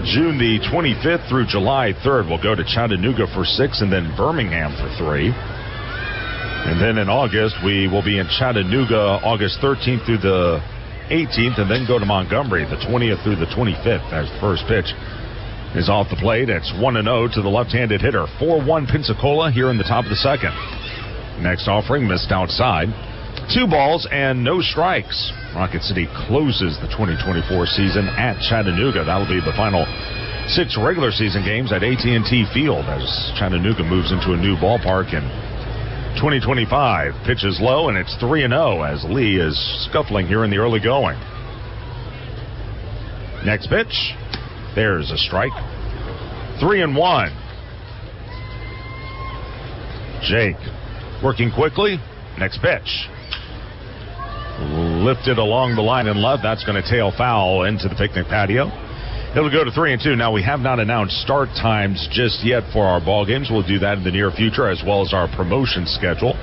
June the 25th through July 3rd. We'll go to Chattanooga for 6 and then Birmingham for 3. And then in August, we will be in Chattanooga August 13th through the 18th, and then go to Montgomery the 20th through the 25th. As the first pitch is off the plate. It's 1-0 to the left-handed hitter. 4-1 Pensacola here in the top of the 2nd. Next offering missed outside. 2 balls and no strikes. Rocket City closes the 2024 season at Chattanooga. That'll be the final 6 regular season games at AT&T Field as Chattanooga moves into a new ballpark in 2025. Pitches low, and it's 3-0 as Lee is scuffling here in the early going. Next pitch. There's a strike. 3-1. Jake working quickly. Next pitch. Lifted along the line and left. That's going to tail foul into the picnic patio. It'll go to 3-2. Now, we have not announced start times just yet for our ball games. We'll do that in the near future, as well as our promotion schedule.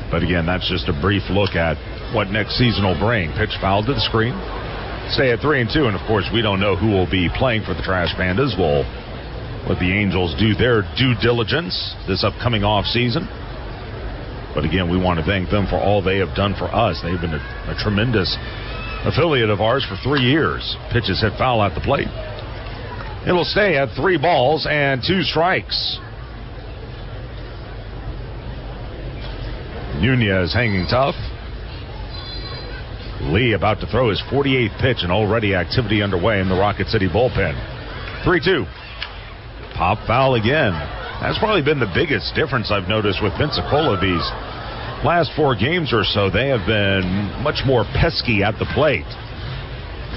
But again, that's just a brief look at what next season will bring. Pitch foul to the screen. Stay at 3-2, and of course, we don't know who will be playing for the Trash Pandas. We'll let the Angels do their due diligence this upcoming off season. But again, we want to thank them for all they have done for us. They've been a tremendous affiliate of ours for 3 years. Pitches hit foul at the plate. It'll stay at 3 balls and 2 strikes. Nunez hanging tough. Lee about to throw his 48th pitch, and already activity underway in the Rocket City bullpen. 3-2. Pop foul again. That's probably been the biggest difference I've noticed with Pensacola these last 4 games or so. They have been much more pesky at the plate,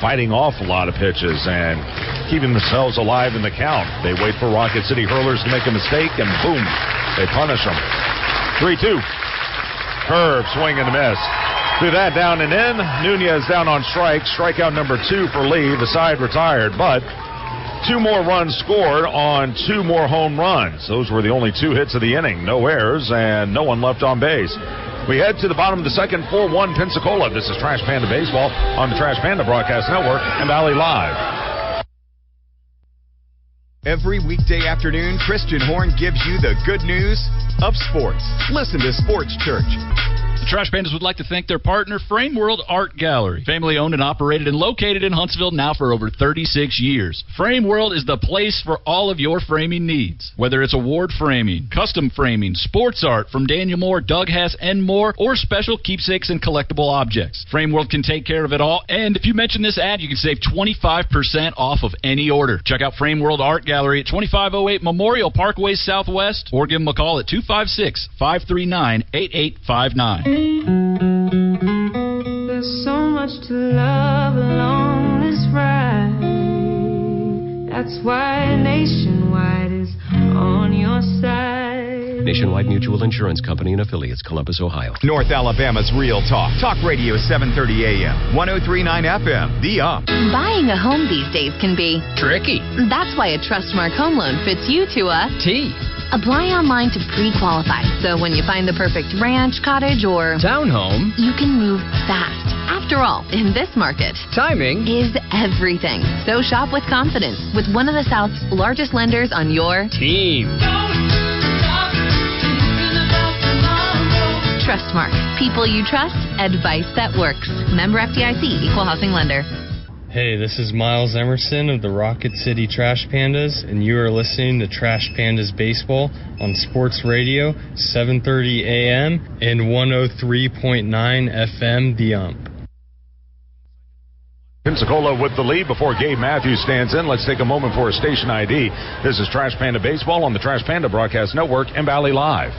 fighting off a lot of pitches and keeping themselves alive in the count. They wait for Rocket City hurlers to make a mistake, and boom, they punish them. 3-2. Curve, swing and a miss. Through that, down and in. Nunez down on strike. Strikeout number 2 for Lee. The side retired, but 2 more runs scored on 2 more home runs. Those were the only 2 hits of the inning. No errors and no one left on base. We head to the bottom of the second, 4-1 Pensacola. This is Trash Panda Baseball on the Trash Panda Broadcast Network and Valley Live. Every weekday afternoon, Christian Horn gives you the good news of sports. Listen to Sports Church. The Trash Pandas would like to thank their partner, Frame World Art Gallery. Family owned and operated and located in Huntsville now for over 36 years. Frame World is the place for all of your framing needs. Whether it's award framing, custom framing, sports art from Daniel Moore, Doug Hess, and more, or special keepsakes and collectible objects. Frame World can take care of it all, and if you mention this ad, you can save 25% off of any order. Check out Frame World Art Gallery at 2508 Memorial Parkway Southwest, or give them a call at 256-539-8859. There's so much to love along this ride. That's why Nationwide is on your side. Nationwide Mutual Insurance Company and affiliates, Columbus, Ohio. North Alabama's Real Talk. Talk Radio 730 AM, 103.9 FM. The Up. Buying a home these days can be tricky. That's why a Trustmark home loan fits you to a T. Apply online to pre-qualify, so when you find the perfect ranch, cottage, or townhome, you can move fast. After all, in this market, timing is everything. So shop with confidence with one of the South's largest lenders on your team. Trustmark. People you trust. Advice that works. Member FDIC. Equal housing lender. Hey, this is Miles Emerson of the Rocket City Trash Pandas, and you are listening to Trash Pandas Baseball on Sports Radio, 730 AM and 103.9 FM, The Ump. Pensacola with the lead before Gabe Matthews stands in. Let's take a moment for a station ID. This is Trash Panda Baseball on the Trash Panda Broadcast Network and Valley Live.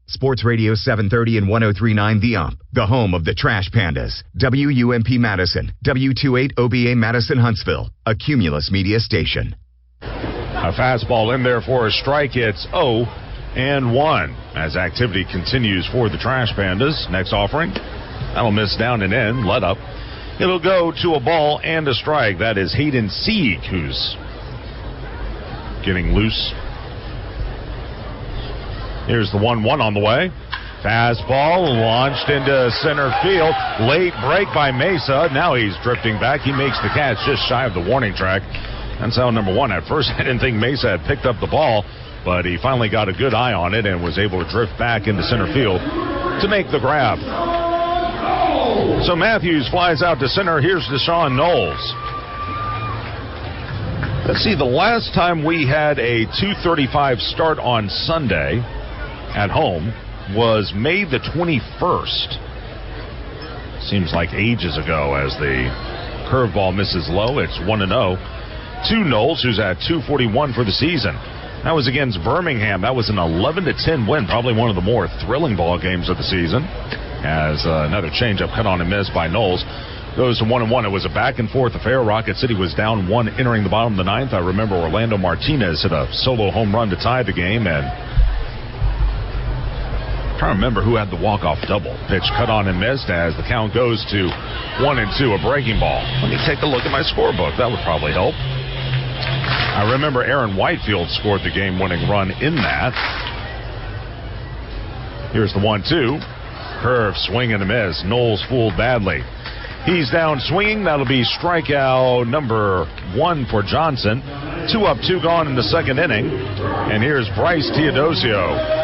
Sports Radio 730 and 103.9 The Ump, the home of the Trash Pandas. WUMP Madison, W28OBA Madison Huntsville, a Cumulus Media station. A fastball in there for a strike. It's 0-1 as activity continues for the Trash Pandas. Next offering, that'll miss down and in, let up. It'll go to a ball and a strike. That is Hayden Sieg, who's getting loose. Here's the 1-1 on the way. Fastball launched into center field. Late break by Mesa. Now he's drifting back. He makes the catch just shy of the warning track. That's out number 1. At first, I didn't think Mesa had picked up the ball, but he finally got a good eye on it and was able to drift back into center field to make the grab. So Matthews flies out to center. Here's Deshaun Knowles. Let's see, the last time we had a 2:35 start on Sunday at home was May the 21st. Seems like ages ago as the curveball misses low. It's 1-0 to Knowles, who's at 241 for the season. That was against Birmingham. That was an 11-10 win, probably one of the more thrilling ball games of the season. As another changeup cut on and miss by Knowles. Goes to 1-1. It was a back-and-forth affair. Rocket City was down 1 entering the bottom of the 9th. I remember Orlando Martinez hit a solo home run to tie the game, and I'm trying to remember who had the walk-off double. Pitch cut on and missed as the count goes to 1-2, a breaking ball. Let me take a look at my scorebook. That would probably help. I remember Aaron Whitefield scored the game-winning run in that. Here's the 1-2. Curve, swing and a miss. Knowles fooled badly. He's down swinging. That'll be strikeout number 1 for Johnson. 2 up, 2 gone in the second inning. And here's Bryce Teodosio.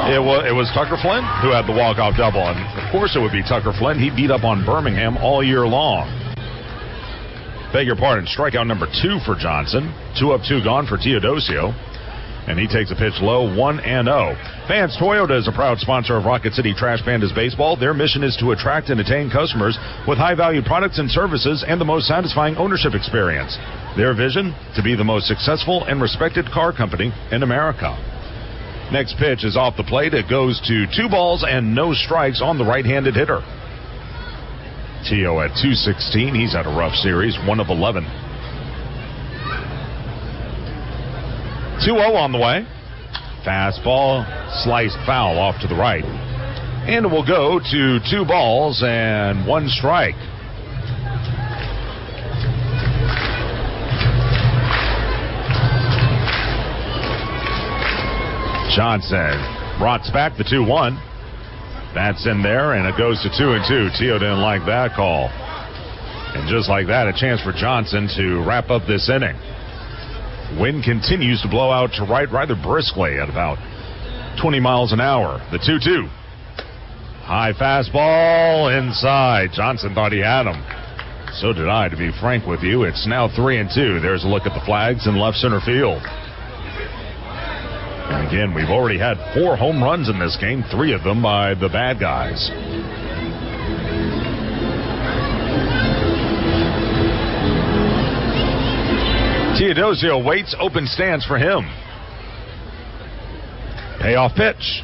It was Tucker Flynn who had the walk-off double. And, of course, it would be Tucker Flynn. He beat up on Birmingham all year long. Beg your pardon. Strikeout number 2 for Johnson. 2 up, 2 gone for Teodosio. And he takes a pitch low, 1-0. Vance Toyota is a proud sponsor of Rocket City Trash Pandas Baseball. Their mission is to attract and attain customers with high-value products and services and the most satisfying ownership experience. Their vision, to be the most successful and respected car company in America. Next pitch is off the plate. It goes to 2 balls and no strikes on the right-handed hitter. Tio at 216. He's had a rough series, 1 of 11. 2-0 on the way. Fastball, sliced foul off to the right. And it will go to 2 balls and 1 strike. Johnson rots back the 2-1. That's in there, and it goes to 2-2. Tio didn't like that call. And just like that, a chance for Johnson to wrap up this inning. Wind continues to blow out to right rather briskly at about 20 miles an hour. The 2-2. High fastball inside. Johnson thought he had him. So did I, to be frank with you. It's now 3-2. There's a look at the flags in left center field. And again, we've already had 4 home runs in this game, 3 of them by the bad guys. Teodosio waits, open stance for him. Payoff pitch.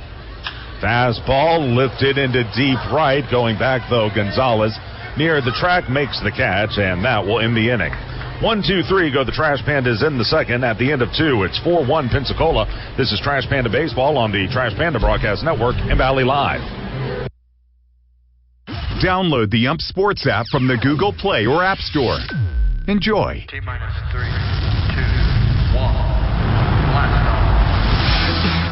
Fastball lifted into deep right. Going back, though, Gonzalez near the track makes the catch, and that will end the inning. 1-2-3 go the Trash Pandas in the second. At the end of 2, it's 4-1 Pensacola. This is Trash Panda Baseball on the Trash Panda Broadcast Network and Valley Live. Download the Ump Sports app from the Google Play or App Store. Enjoy. T-minus 3, 2, 1.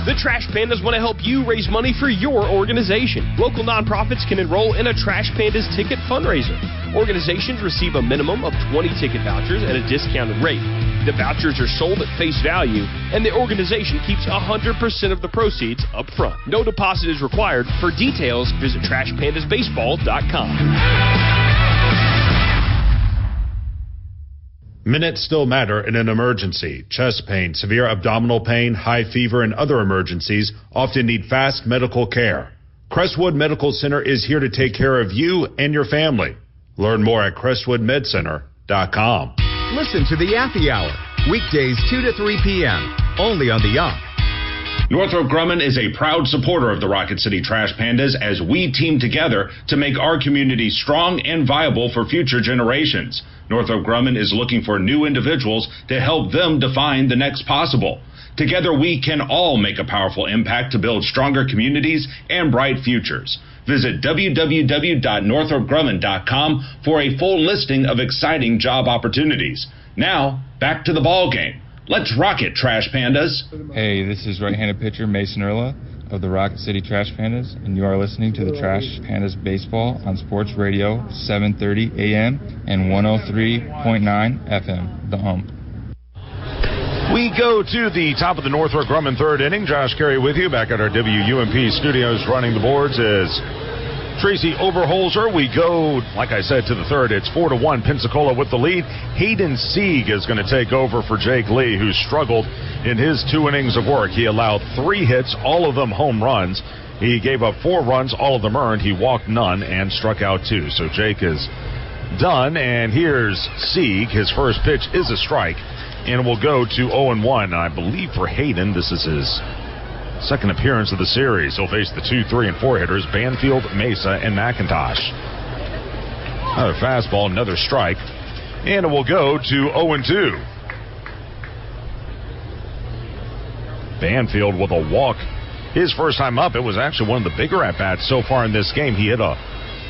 The Trash Pandas want to help you raise money for your organization. Local nonprofits can enroll in a Trash Pandas ticket fundraiser. Organizations receive a minimum of 20 ticket vouchers at a discounted rate. The vouchers are sold at face value, and the organization keeps 100% of the proceeds up front. No deposit is required. For details, visit TrashPandasBaseball.com. Minutes still matter in an emergency. Chest pain, severe abdominal pain, high fever, and other emergencies often need fast medical care. Crestwood Medical Center is here to take care of you and your family. Learn more at CrestwoodMedCenter.com. Listen to the Appy Hour, weekdays 2 to 3 p.m., only on the Ump. Northrop Grumman is a proud supporter of the Rocket City Trash Pandas as we team together to make our community strong and viable for future generations. Northrop Grumman is looking for new individuals to help them define the next possible. Together we can all make a powerful impact to build stronger communities and bright futures. Visit www.northropgrumman.com for a full listing of exciting job opportunities. Now, back to the ball game. Let's rock it, Trash Pandas. Hey, this is right-handed pitcher Mason Erla of the Rocket City Trash Pandas, and you are listening to the Trash Pandas Baseball on Sports Radio 730 AM and 103.9 FM, The Ump. We go to the top of the Northrop Grumman third inning. Josh Carey with you back at our WUMP studios. Running the boards is Tracy Oberholzer. We go, like I said, to the third. It's 4-1 Pensacola with the lead. Hayden Sieg is going to take over for Jake Lee, who struggled in his 2 innings of work. He allowed 3 hits, all of them home runs. He gave up 4 runs, all of them earned. He walked none and struck out 2. So Jake is done, and here's Sieg. His first pitch is a strike, and will go to 0-1. I believe for Hayden, this is his second appearance of the series. He'll face the 2, 3, and 4 hitters, Banfield, Mesa, and McIntosh. Another fastball, another strike, and it will go to 0-2. Banfield with a walk. His first time up, it was actually one of the bigger at-bats so far in this game. He hit a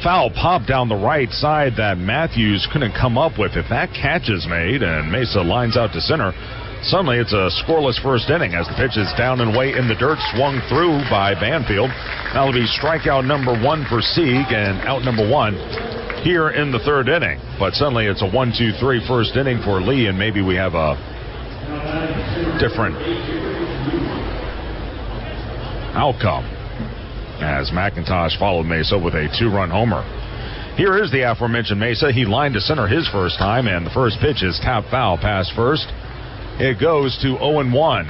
foul pop down the right side that Matthews couldn't come up with. If that catch is made and Mesa lines out to center, suddenly it's a scoreless first inning as the pitch is down and away in the dirt, swung through by Banfield. That'll be strikeout number 1 for Sieg and out number 1 here in the third inning. But suddenly it's a 1-2-3 first inning for Lee, and maybe we have a different outcome as McIntosh followed Mesa with a 2-run homer. Here is the aforementioned Mesa. He lined to center his first time, and the first pitch is tap foul past first. It goes to 0-1.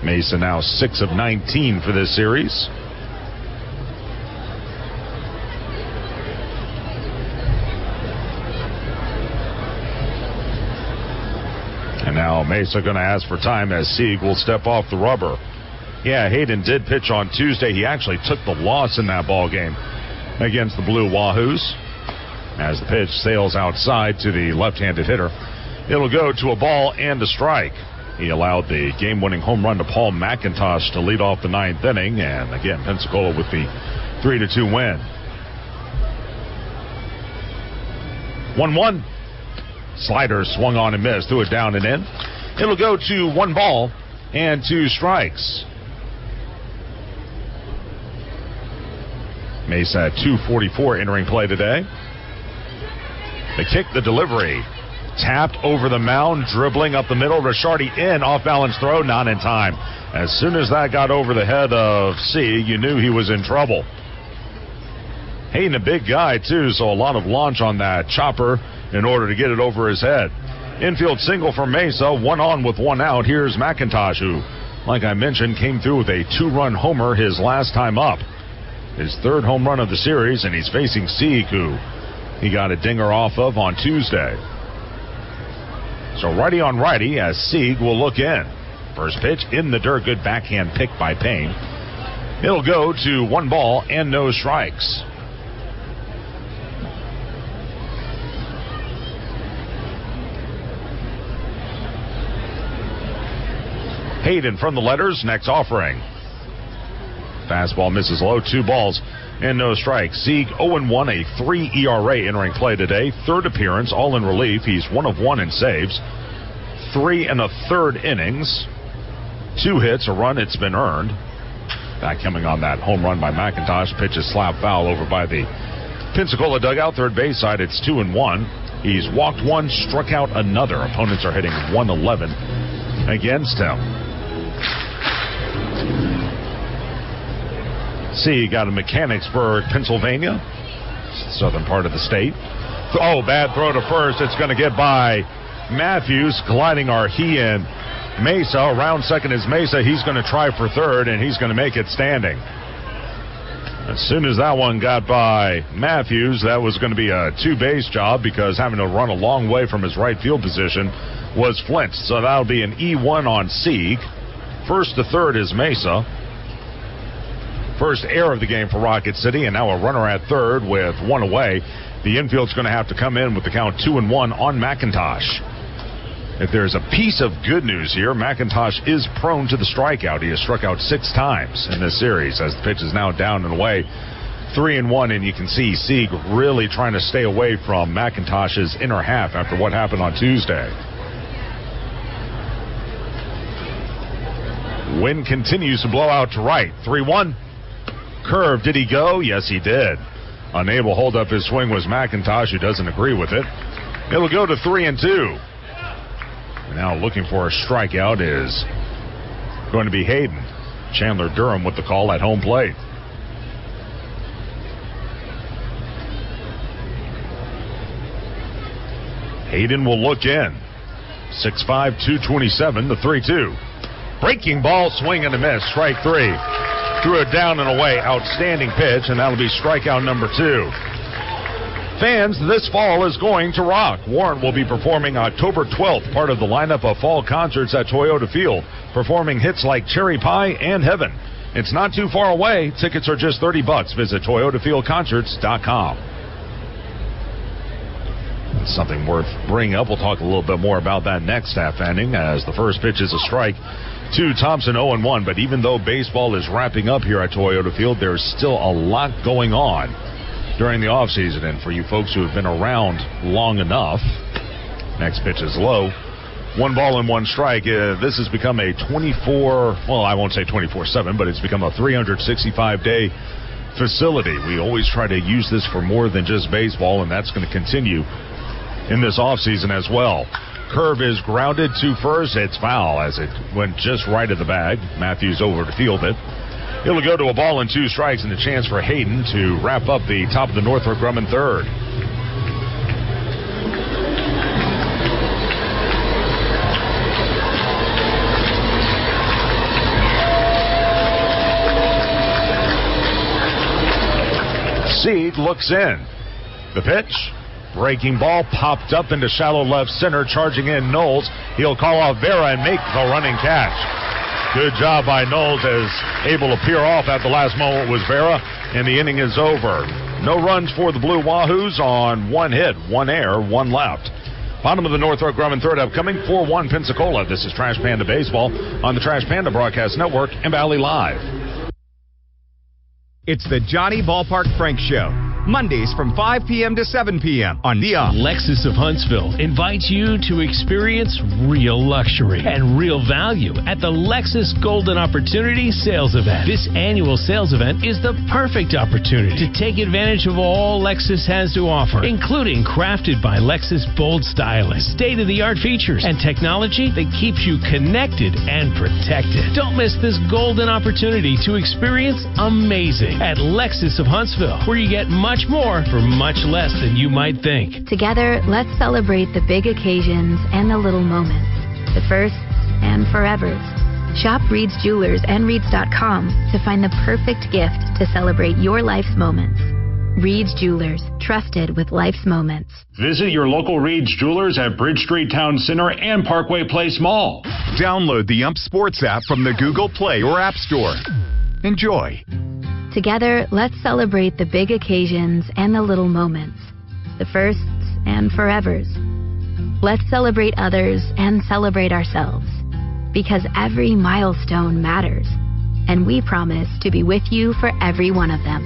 Mesa now 6 of 19 for this series. And now Mesa going to ask for time as Sieg will step off the rubber. Yeah, Hayden did pitch on Tuesday. He actually took the loss in that ball game against the Blue Wahoos. As the pitch sails outside to the left-handed hitter, it'll go to a ball and a strike. He allowed the game-winning home run to Paul McIntosh to lead off the 9th inning. And again, Pensacola with the 3-2 win. 1-1. Slider swung on and missed. Threw it down and in. It'll go to 1 ball and 2 strikes. Mesa at 2:44 entering play today. The kick, the delivery. Tapped over the mound, dribbling up the middle. Ricciardi in, off-balance throw, not in time. As soon as that got over the head of Sieg, you knew he was in trouble. Hayden, a big guy, too, so a lot of launch on that chopper in order to get it over his head. Infield single for Mesa, 1 on with 1 out. Here's McIntosh, who, like I mentioned, came through with a 2-run homer his last time up. His 3rd home run of the series, and he's facing Sieg, who he got a dinger off of on Tuesday. So righty on righty as Sieg will look in. First pitch in the dirt, good backhand pick by Payne. It'll go to 1 ball and no strikes. Hayden from the letters, next offering. Fastball misses low, 2 balls and no strikes. Sieg 0-1, a 3 ERA entering play today. 3rd appearance, all in relief. He's 1 of 1 in saves. 3 1/3 innings. 2 hits, a run, it's been earned. That coming on that home run by McIntosh. Pitch is slap foul over by the Pensacola dugout. Third base side, it's 2-1. He's walked 1, struck out another. Opponents are hitting 111 against him. Sieg out of Mechanicsburg, Pennsylvania, southern part of the state. Oh, bad throw to first. It's going to get by Matthews. Gliding are he and Mesa. Around second is Mesa. He's going to try for third, and he's going to make it standing. As soon as that one got by Matthews, that was going to be a 2-base job because having to run a long way from his right field position was flinched. So that'll be an E1 on Sieg. First to third is Mesa. First error of the game for Rocket City, and now a runner at third with 1 away. The infield's going to have to come in with the count 2-1 on McIntosh. If there's a piece of good news here, McIntosh is prone to the strikeout. He has struck out 6 times in this series as the pitch is now down and away. 3-1, and you can see Sieg really trying to stay away from McIntosh's inner half after what happened on Tuesday. Wind continues to blow out to right. 3-1. Curve, did he go? Yes, he did. Unable to hold up his swing was McIntosh, who doesn't agree with it. It'll go to 3-2. Now looking for a strikeout is going to be Hayden. Chandler Durham with the call at home plate. Hayden will look in. 6'5", 227, the 3-2. Breaking ball, swing and a miss, strike 3. Threw it down and away. Outstanding pitch, and that'll be strikeout number 2. Fans, this fall is going to rock. Warren will be performing October 12th, part of the lineup of fall concerts at Toyota Field, performing hits like Cherry Pie and Heaven. It's not too far away. Tickets are just $30. Visit ToyotaFieldConcerts.com. That's something worth bringing up. We'll talk a little bit more about that next half inning as the first pitch is a strike to Thompson, 0-1. But even though baseball is wrapping up here at Toyota Field, there's still a lot going on during the offseason. And for you folks who have been around long enough, next pitch is low. 1 ball and 1 strike. This has become a I won't say 24/7, but it's become a 365-day facility. We always try to use this for more than just baseball, and that's going to continue in this offseason as well. Curve is grounded to first. It's foul as it went just right of the bag. Matthews over to field it. It'll go to a ball and 2 strikes, and a chance for Hayden to wrap up the top of the Northrop Grumman third. Seed looks in. The pitch. Breaking ball popped up into shallow left center. Charging in Knowles. He'll call out Vera and make the running catch. Good job by Knowles, as able to peer off at the last moment was Vera, and the inning is over. No runs for the Blue Wahoos on one hit, one error, one left. Bottom of the Northrop Grumman third upcoming, 4-1 Pensacola. This is Trash Panda Baseball on the Trash Panda Broadcast Network and Valley Live. It's the Johnny Ballpark Frank Show. Mondays from 5 p.m. to 7 p.m. on Neon. Lexus of Huntsville invites you to experience real luxury and real value at the Lexus Golden Opportunity Sales Event. This annual sales event is the perfect opportunity to take advantage of all Lexus has to offer, including crafted by Lexus bold styling, state-of-the-art features, and technology that keeps you connected and protected. Don't miss this golden opportunity to experience amazing at Lexus of Huntsville, where you get much more for much less than you might think. Together, let's celebrate the big occasions and the little moments, the firsts and forevers. Shop Reed's Jewelers and Reeds.com to find the perfect gift to celebrate your life's moments. Reed's Jewelers, trusted with life's moments. Visit your local Reed's Jewelers at Bridge Street Town Center and Parkway Place Mall. Download the Ump Sports app from the Google Play or App Store. Enjoy. Together, let's celebrate the big occasions and the little moments, the firsts and forevers. Let's celebrate others and celebrate ourselves, because every milestone matters, and we promise to be with you for every one of them.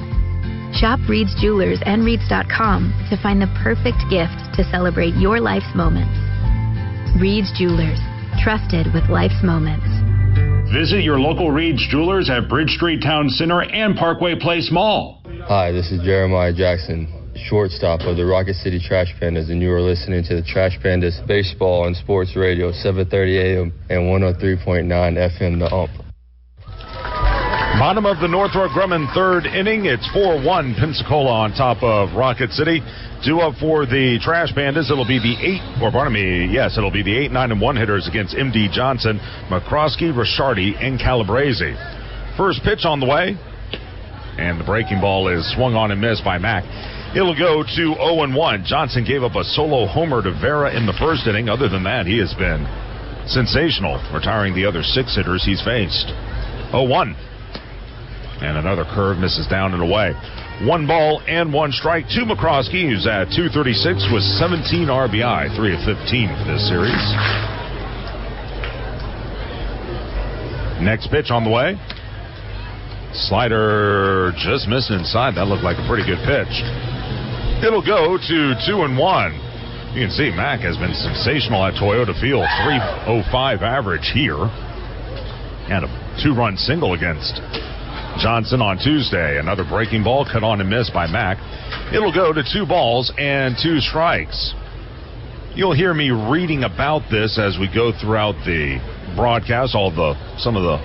Shop Reed's Jewelers and Reeds.com to find the perfect gift to celebrate your life's moments. Reed's Jewelers, trusted with life's moments. Visit your local Reed's Jewelers at Bridge Street Town Center and Parkway Place Mall. Hi, this is Jeremiah Jackson, shortstop of the Rocket City Trash Pandas, and you are listening to the Trash Pandas Baseball on Sports Radio, 7:30 a.m. and 103.9 FM, The Ump. Bottom of the Northrop Grumman third inning. It's 4-1 Pensacola on top of Rocket City. Due up for the Trash Pandas, it'll be the 8, 9, and 1 hitters against M.D. Johnson, McCroskey, Ricciardi, and Calabrese. First pitch on the way, and the breaking ball is swung on and missed by Mack. It'll go to 0-1. Johnson gave up a solo homer to Vera in the first inning. Other than that, he has been sensational, retiring the other 6 hitters he's faced. 0-1. And another curve misses down and away. 1 ball and 1 strike to McCroskey, who's at 236 with 17 RBI, 3 of 15 for this series. Next pitch on the way. Slider just missed inside. That looked like a pretty good pitch. It'll go to 2-1. You can see Mack has been sensational at Toyota Field. 305 average here. And a 2-run single against Johnson on Tuesday. Another breaking ball cut on and missed by Mack. It'll go to 2 balls and 2 strikes. You'll hear me reading about this as we go throughout the broadcast, some of the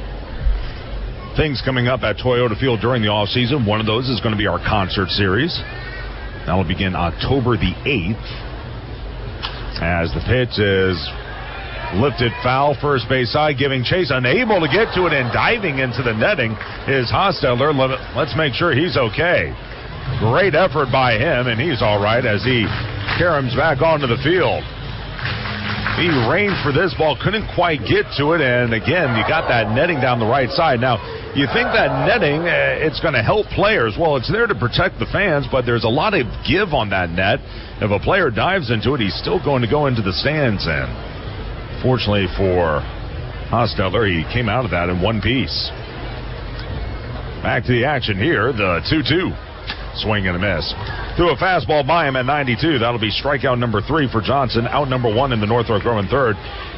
things coming up at Toyota Field during the offseason. One of those is going to be our concert series. That'll begin October the 8th. As the pitch is lifted foul, first base side, giving chase, unable to get to it, and diving into the netting is Hostetler. Let's make sure he's okay. Great effort by him, and he's all right as he caroms back onto the field. He ranged for this ball, couldn't quite get to it, and again, you got that netting down the right side. Now, you think that netting, it's going to help players. Well, it's there to protect the fans, but there's a lot of give on that net. If a player dives into it, he's still going to go into the stands, and fortunately for Hostetler, he came out of that in one piece. Back to the action here, the 2-2. Swing and a miss. Threw a fastball by him at 92. That'll be strikeout number 3 for Johnson. Out number 1 in the Northrop Grumman third.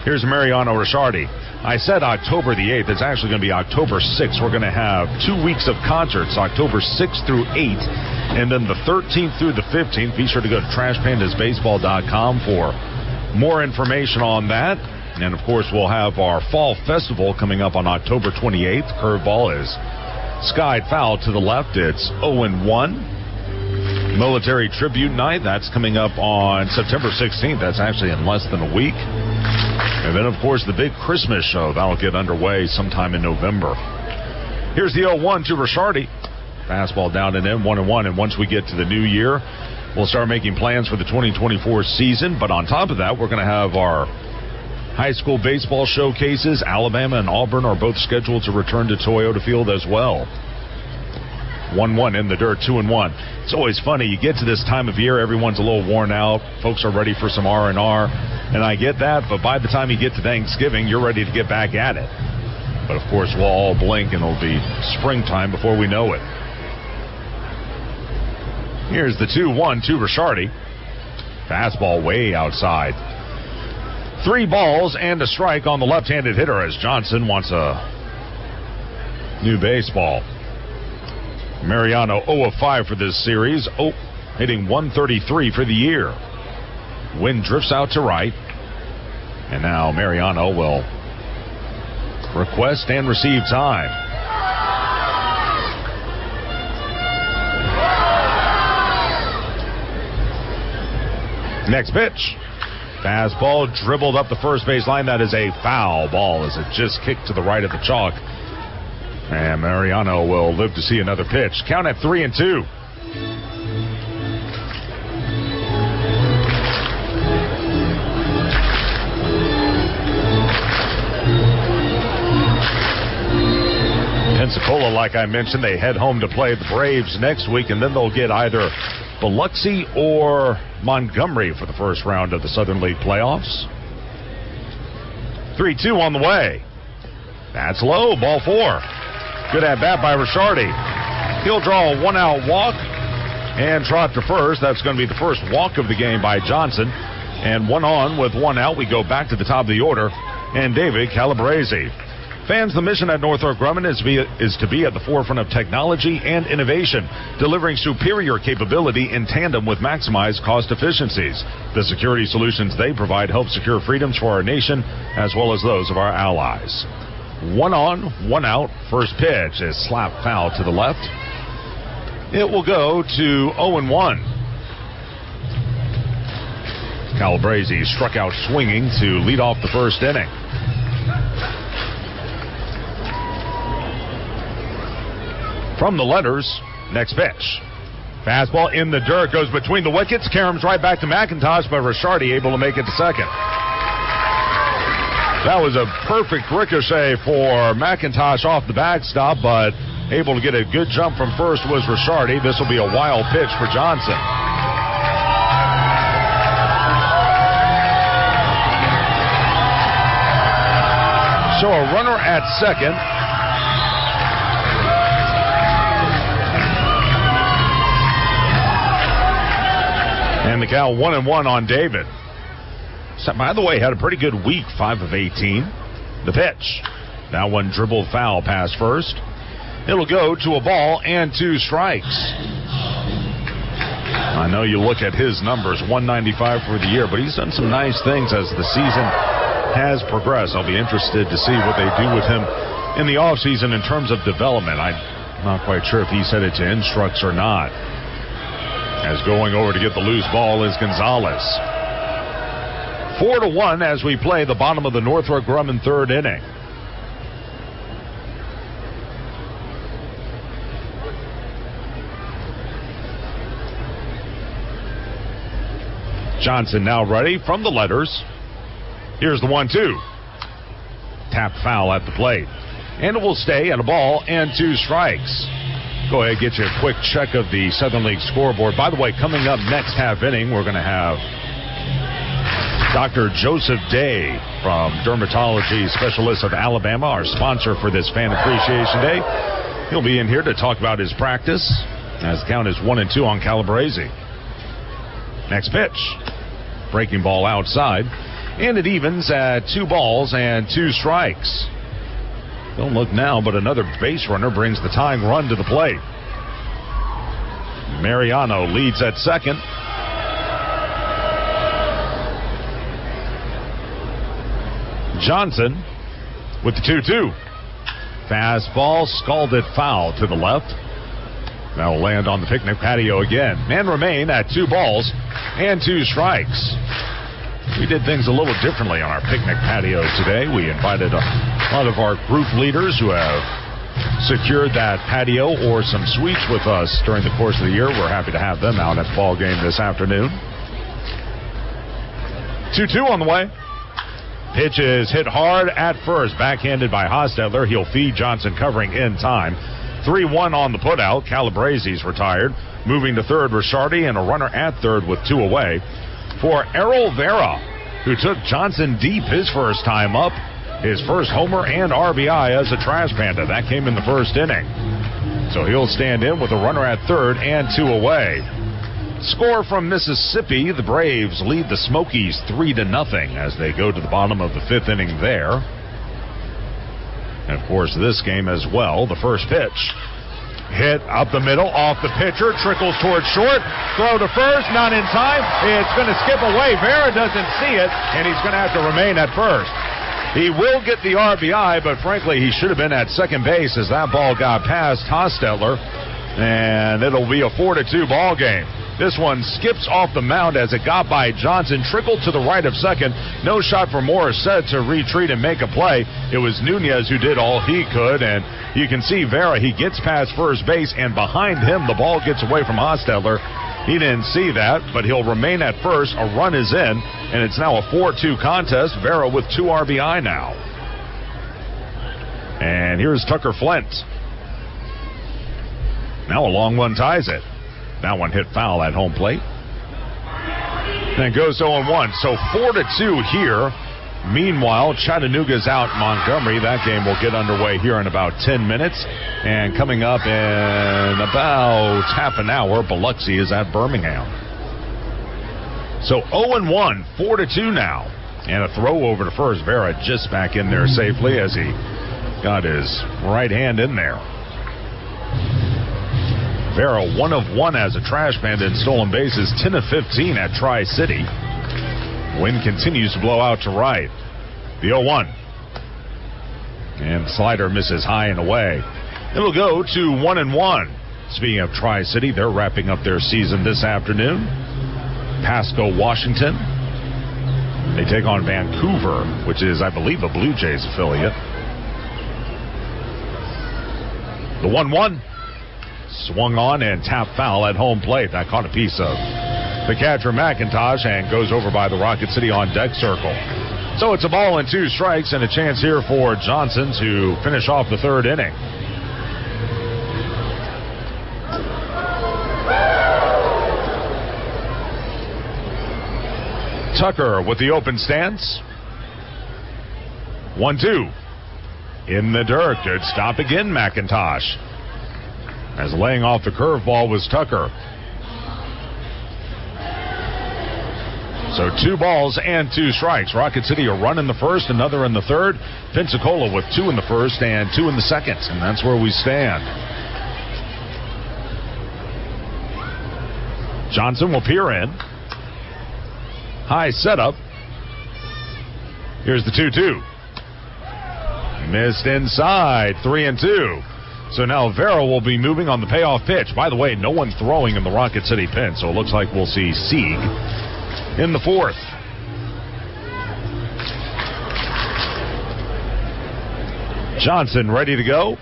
Here's Mariano Ricciardi. I said October the 8th. It's actually going to be October 6th. We're going to have 2 weeks of concerts, October 6th through 8th. And then the 13th through the 15th. Be sure to go to trashpandasbaseball.com for more information on that. And, of course, we'll have our Fall Festival coming up on October 28th. Curveball is skied foul to the left. It's 0-1. Military Tribute Night, that's coming up on September 16th. That's actually in less than a week. And then, of course, the big Christmas show. That'll get underway sometime in November. Here's the 0-1 to Ricciardi. Fastball down and in, 1-1. And once we get to the new year, we'll start making plans for the 2024 season. But on top of that, we're going to have our high school baseball showcases. Alabama and Auburn are both scheduled to return to Toyota Field as well. 1-1 in the dirt, 2-1. It's always funny. You get to this time of year, everyone's a little worn out. Folks are ready for some R&R, and I get that. But by the time you get to Thanksgiving, you're ready to get back at it. But, of course, we'll all blink, and it'll be springtime before we know it. Here's the 2-1 to Ricciardi. Fastball way outside. 3 balls and a strike on the left-handed hitter as Johnson wants a new baseball. Mariano 0 of 5 for this series. Hitting 133 for the year. Wind drifts out to right. And now Mariano will request and receive time. Next pitch. Fastball dribbled up the first base line. That is a foul ball as it just kicked to the right of the chalk. And Mariano will live to see another pitch. Count at 3-2. Pensacola, like I mentioned, they head home to play the Braves next week, and then they'll get either Biloxi or Montgomery for the first round of the Southern League playoffs. 3-2 on the way. That's low, ball 4. Good at bat by Ricciardi. He'll draw a 1-out walk and trot to first. That's going to be the first walk of the game by Johnson. And 1 on with 1 out. We go back to the top of the order. And David Calabrese. Fans, the mission at Northrop Grumman is to be at the forefront of technology and innovation, delivering superior capability in tandem with maximized cost efficiencies. The security solutions they provide help secure freedoms for our nation as well as those of our allies. 1 on, 1 out. First pitch is slap foul to the left. It will go to 0-1. Calabrese struck out swinging to lead off the first inning. From the letters, next pitch. Fastball in the dirt, goes between the wickets. Karams right back to McIntosh, but Ricciardi able to make it to second. That was a perfect ricochet for McIntosh off the backstop, but able to get a good jump from first was Ricciardi. This will be a wild pitch for Johnson. So a runner at second. And the count 1-1 on David. So, by the way, had a pretty good week, 5 of 18. The pitch. That one dribbled foul past first. It'll go to a ball and 2 strikes. I know you look at his numbers, 195 for the year, but he's done some nice things as the season has progressed. I'll be interested to see what they do with him in the offseason in terms of development. I'm not quite sure if he's headed to Instructs or not. As going over to get the loose ball is Gonzalez. 4-1 as we play the bottom of the Northrop Grumman third inning. Johnson now ready from the letters. Here's the 1-2. Tap foul at the plate. And it will stay at a ball and 2 strikes. Go ahead, get you a quick check of the Southern League scoreboard. By the way, coming up next half inning, we're going to have Dr. Joseph Day from Dermatology Specialists of Alabama, our sponsor for this Fan Appreciation Day. He'll be in here to talk about his practice as the count is 1-2 on Calabrese. Next pitch. Breaking ball outside. And it evens at 2 balls and 2 strikes. Don't look now, but another base runner brings the tying run to the plate. Mariano leads at second. Johnson with the 2-2. Fastball scalded foul to the left. That will land on the picnic patio again. And remain at 2 balls and 2 strikes. We did things a little differently on our picnic patio today. We invited a lot of our group leaders who have secured that patio or some suites with us during the course of the year, we're happy to have them out at the ball game this afternoon. 2-2 on the way. Pitch is hit hard at first, backhanded by Hostetler. He'll feed Johnson covering in time. 3-1 on the putout. Calabresi's retired. Moving to third, Ricciardi, and a runner at third with 2 away. For Errol Vera, who took Johnson deep his first time up. His first homer and RBI as a Trash Panda. That came in the first inning. So he'll stand in with a runner at third and 2 away. Score from Mississippi. The Braves lead the Smokies 3-0 as they go to the bottom of the 5th inning there. And, of course, this game as well. The first pitch. Hit up the middle, off the pitcher, trickles towards short. Throw to first, not in time. It's going to skip away. Vera doesn't see it, and he's going to have to remain at first. He will get the RBI, but frankly, he should have been at second base as that ball got past Hostetler, and it'll be a 4-2 ball game. This one skips off the mound as it got by Johnson, trickled to the right of second. No shot for Morissette to retreat and make a play. It was Nunez who did all he could, and you can see Vera, he gets past first base, and behind him, the ball gets away from Hostetler. He didn't see that, but he'll remain at first. A run is in, and it's now a 4-2 contest. Vera with 2 RBI now. And here's Tucker Flint. Now a long one ties it. That one hit foul at home plate. And it goes 0-1. So 4-2 here. Meanwhile, Chattanooga's out Montgomery. That game will get underway here in about 10 minutes. And coming up in about half an hour, Biloxi is at Birmingham. So 0-1, 4-2 now. And a throw over to first. Vera just back in there safely as he got his right hand in there. Vera 1 of 1 as a Trash Panda in stolen bases, 10 of 15 at Tri-City. Wind continues to blow out to right. The 0-1. And the slider misses high and away. It'll go to 1-1. Speaking of Tri-City, they're wrapping up their season this afternoon. Pasco, Washington. They take on Vancouver, which is, I believe, a Blue Jays affiliate. The 1-1. Swung on and tapped foul at home plate. That caught a piece of the catcher McIntosh and goes over by the Rocket City on deck circle. So it's a ball and 2 strikes and a chance here for Johnson to finish off the 3rd inning. Tucker with the open stance. 1-2. In the dirt. Good stop again, McIntosh. As laying off the curveball was Tucker. So 2 balls and 2 strikes. Rocket City a run in the first, another in the third. Pensacola with 2 in the first and 2 in the second. And that's where we stand. Johnson will peer in. High setup. Here's the 2-2. Missed inside. 3-2. So now Vera will be moving on the payoff pitch. By the way, no one throwing in the Rocket City pen, so it looks like we'll see Sieg in the 4th. Johnson ready to go.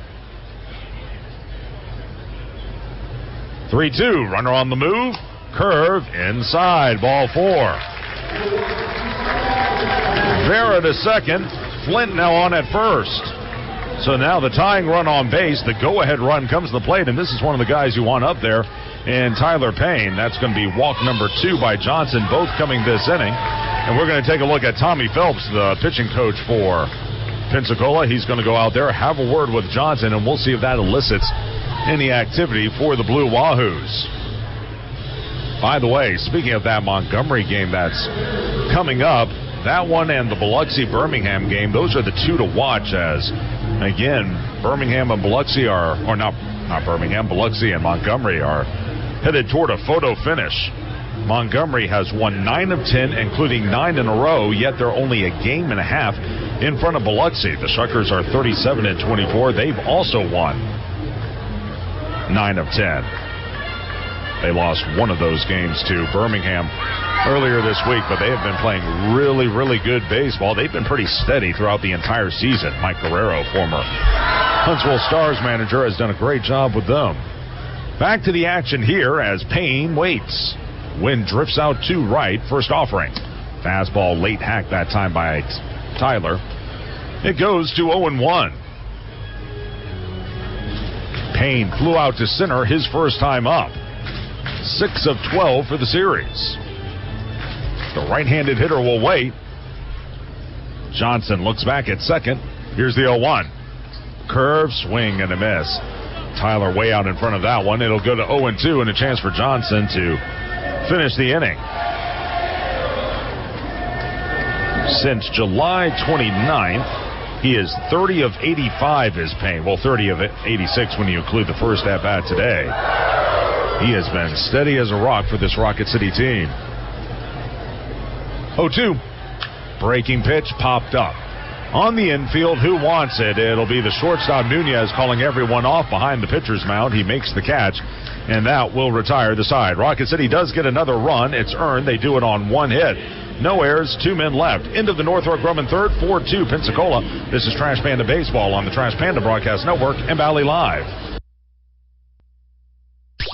3-2. Runner on the move. Curve inside. Ball 4. Vera to second. Flint now on at first. So now the tying run on base, the go-ahead run comes to the plate, and this is one of the guys you want up there, and Tyler Payne. That's going to be walk number 2 by Johnson, both coming this inning. And we're going to take a look at Tommy Phelps, the pitching coach for Pensacola. He's going to go out there, have a word with Johnson, and we'll see if that elicits any activity for the Blue Wahoos. By the way, speaking of that Montgomery game that's coming up, that one and the Biloxi-Birmingham game, those are the 2 to watch as, again, Birmingham and Biloxi are, or not Birmingham, Biloxi and Montgomery are headed toward a photo finish. Montgomery has won 9 of 10, including 9 in a row, yet they're only a game and a half in front of Biloxi. The Shuckers are 37-24. They've also won 9 of 10. They lost one of those games to Birmingham earlier this week, but they have been playing really, really good baseball. They've been pretty steady throughout the entire season. Mike Guerrero, former Huntsville Stars manager has done a great job with them. Back to the action here as Payne waits. Wind drifts out to right, first offering. Fastball late hack that time by Tyler. It goes to 0-1. Payne flew out to center his first time up. 6 of 12 for the series. The right-handed hitter will wait. Johnson looks back at second. Here's the 0-1. Curve, swing, and a miss. Tyler way out in front of that one. It'll go to 0-2 and a chance for Johnson to finish the inning. Since July 29th, he is 30 of 85 is Payne. Well, 30 of 86 when you include the first at-bat today. He has been steady as a rock for this Rocket City team. 0-2. Breaking pitch popped up. On the infield, who wants it? It'll be the shortstop Nunez calling everyone off behind the pitcher's mound. He makes the catch, and that will retire the side. Rocket City does get another run. It's earned. They do it on one hit. No errors, 2 men left. Into the Northrop Grumman third, 4-2 Pensacola. This is Trash Panda Baseball on the Trash Panda Broadcast Network and Valley Live.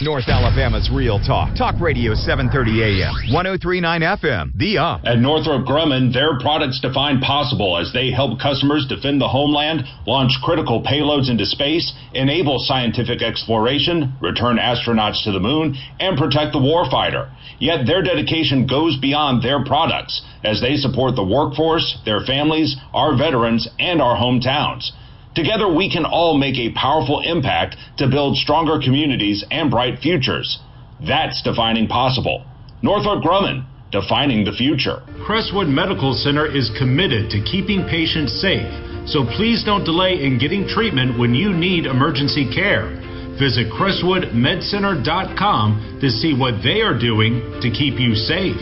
North Alabama's Real Talk. Talk Radio 730 AM, 103.9 FM. The Up. At Northrop Grumman, their products define possible as they help customers defend the homeland, launch critical payloads into space, enable scientific exploration, return astronauts to the moon, and protect the warfighter. Yet their dedication goes beyond their products as they support the workforce, their families, our veterans, and our hometowns. Together, we can all make a powerful impact to build stronger communities and bright futures. That's defining possible. Northrop Grumman, defining the future. Crestwood Medical Center is committed to keeping patients safe, so please don't delay in getting treatment when you need emergency care. Visit crestwoodmedcenter.com to see what they are doing to keep you safe.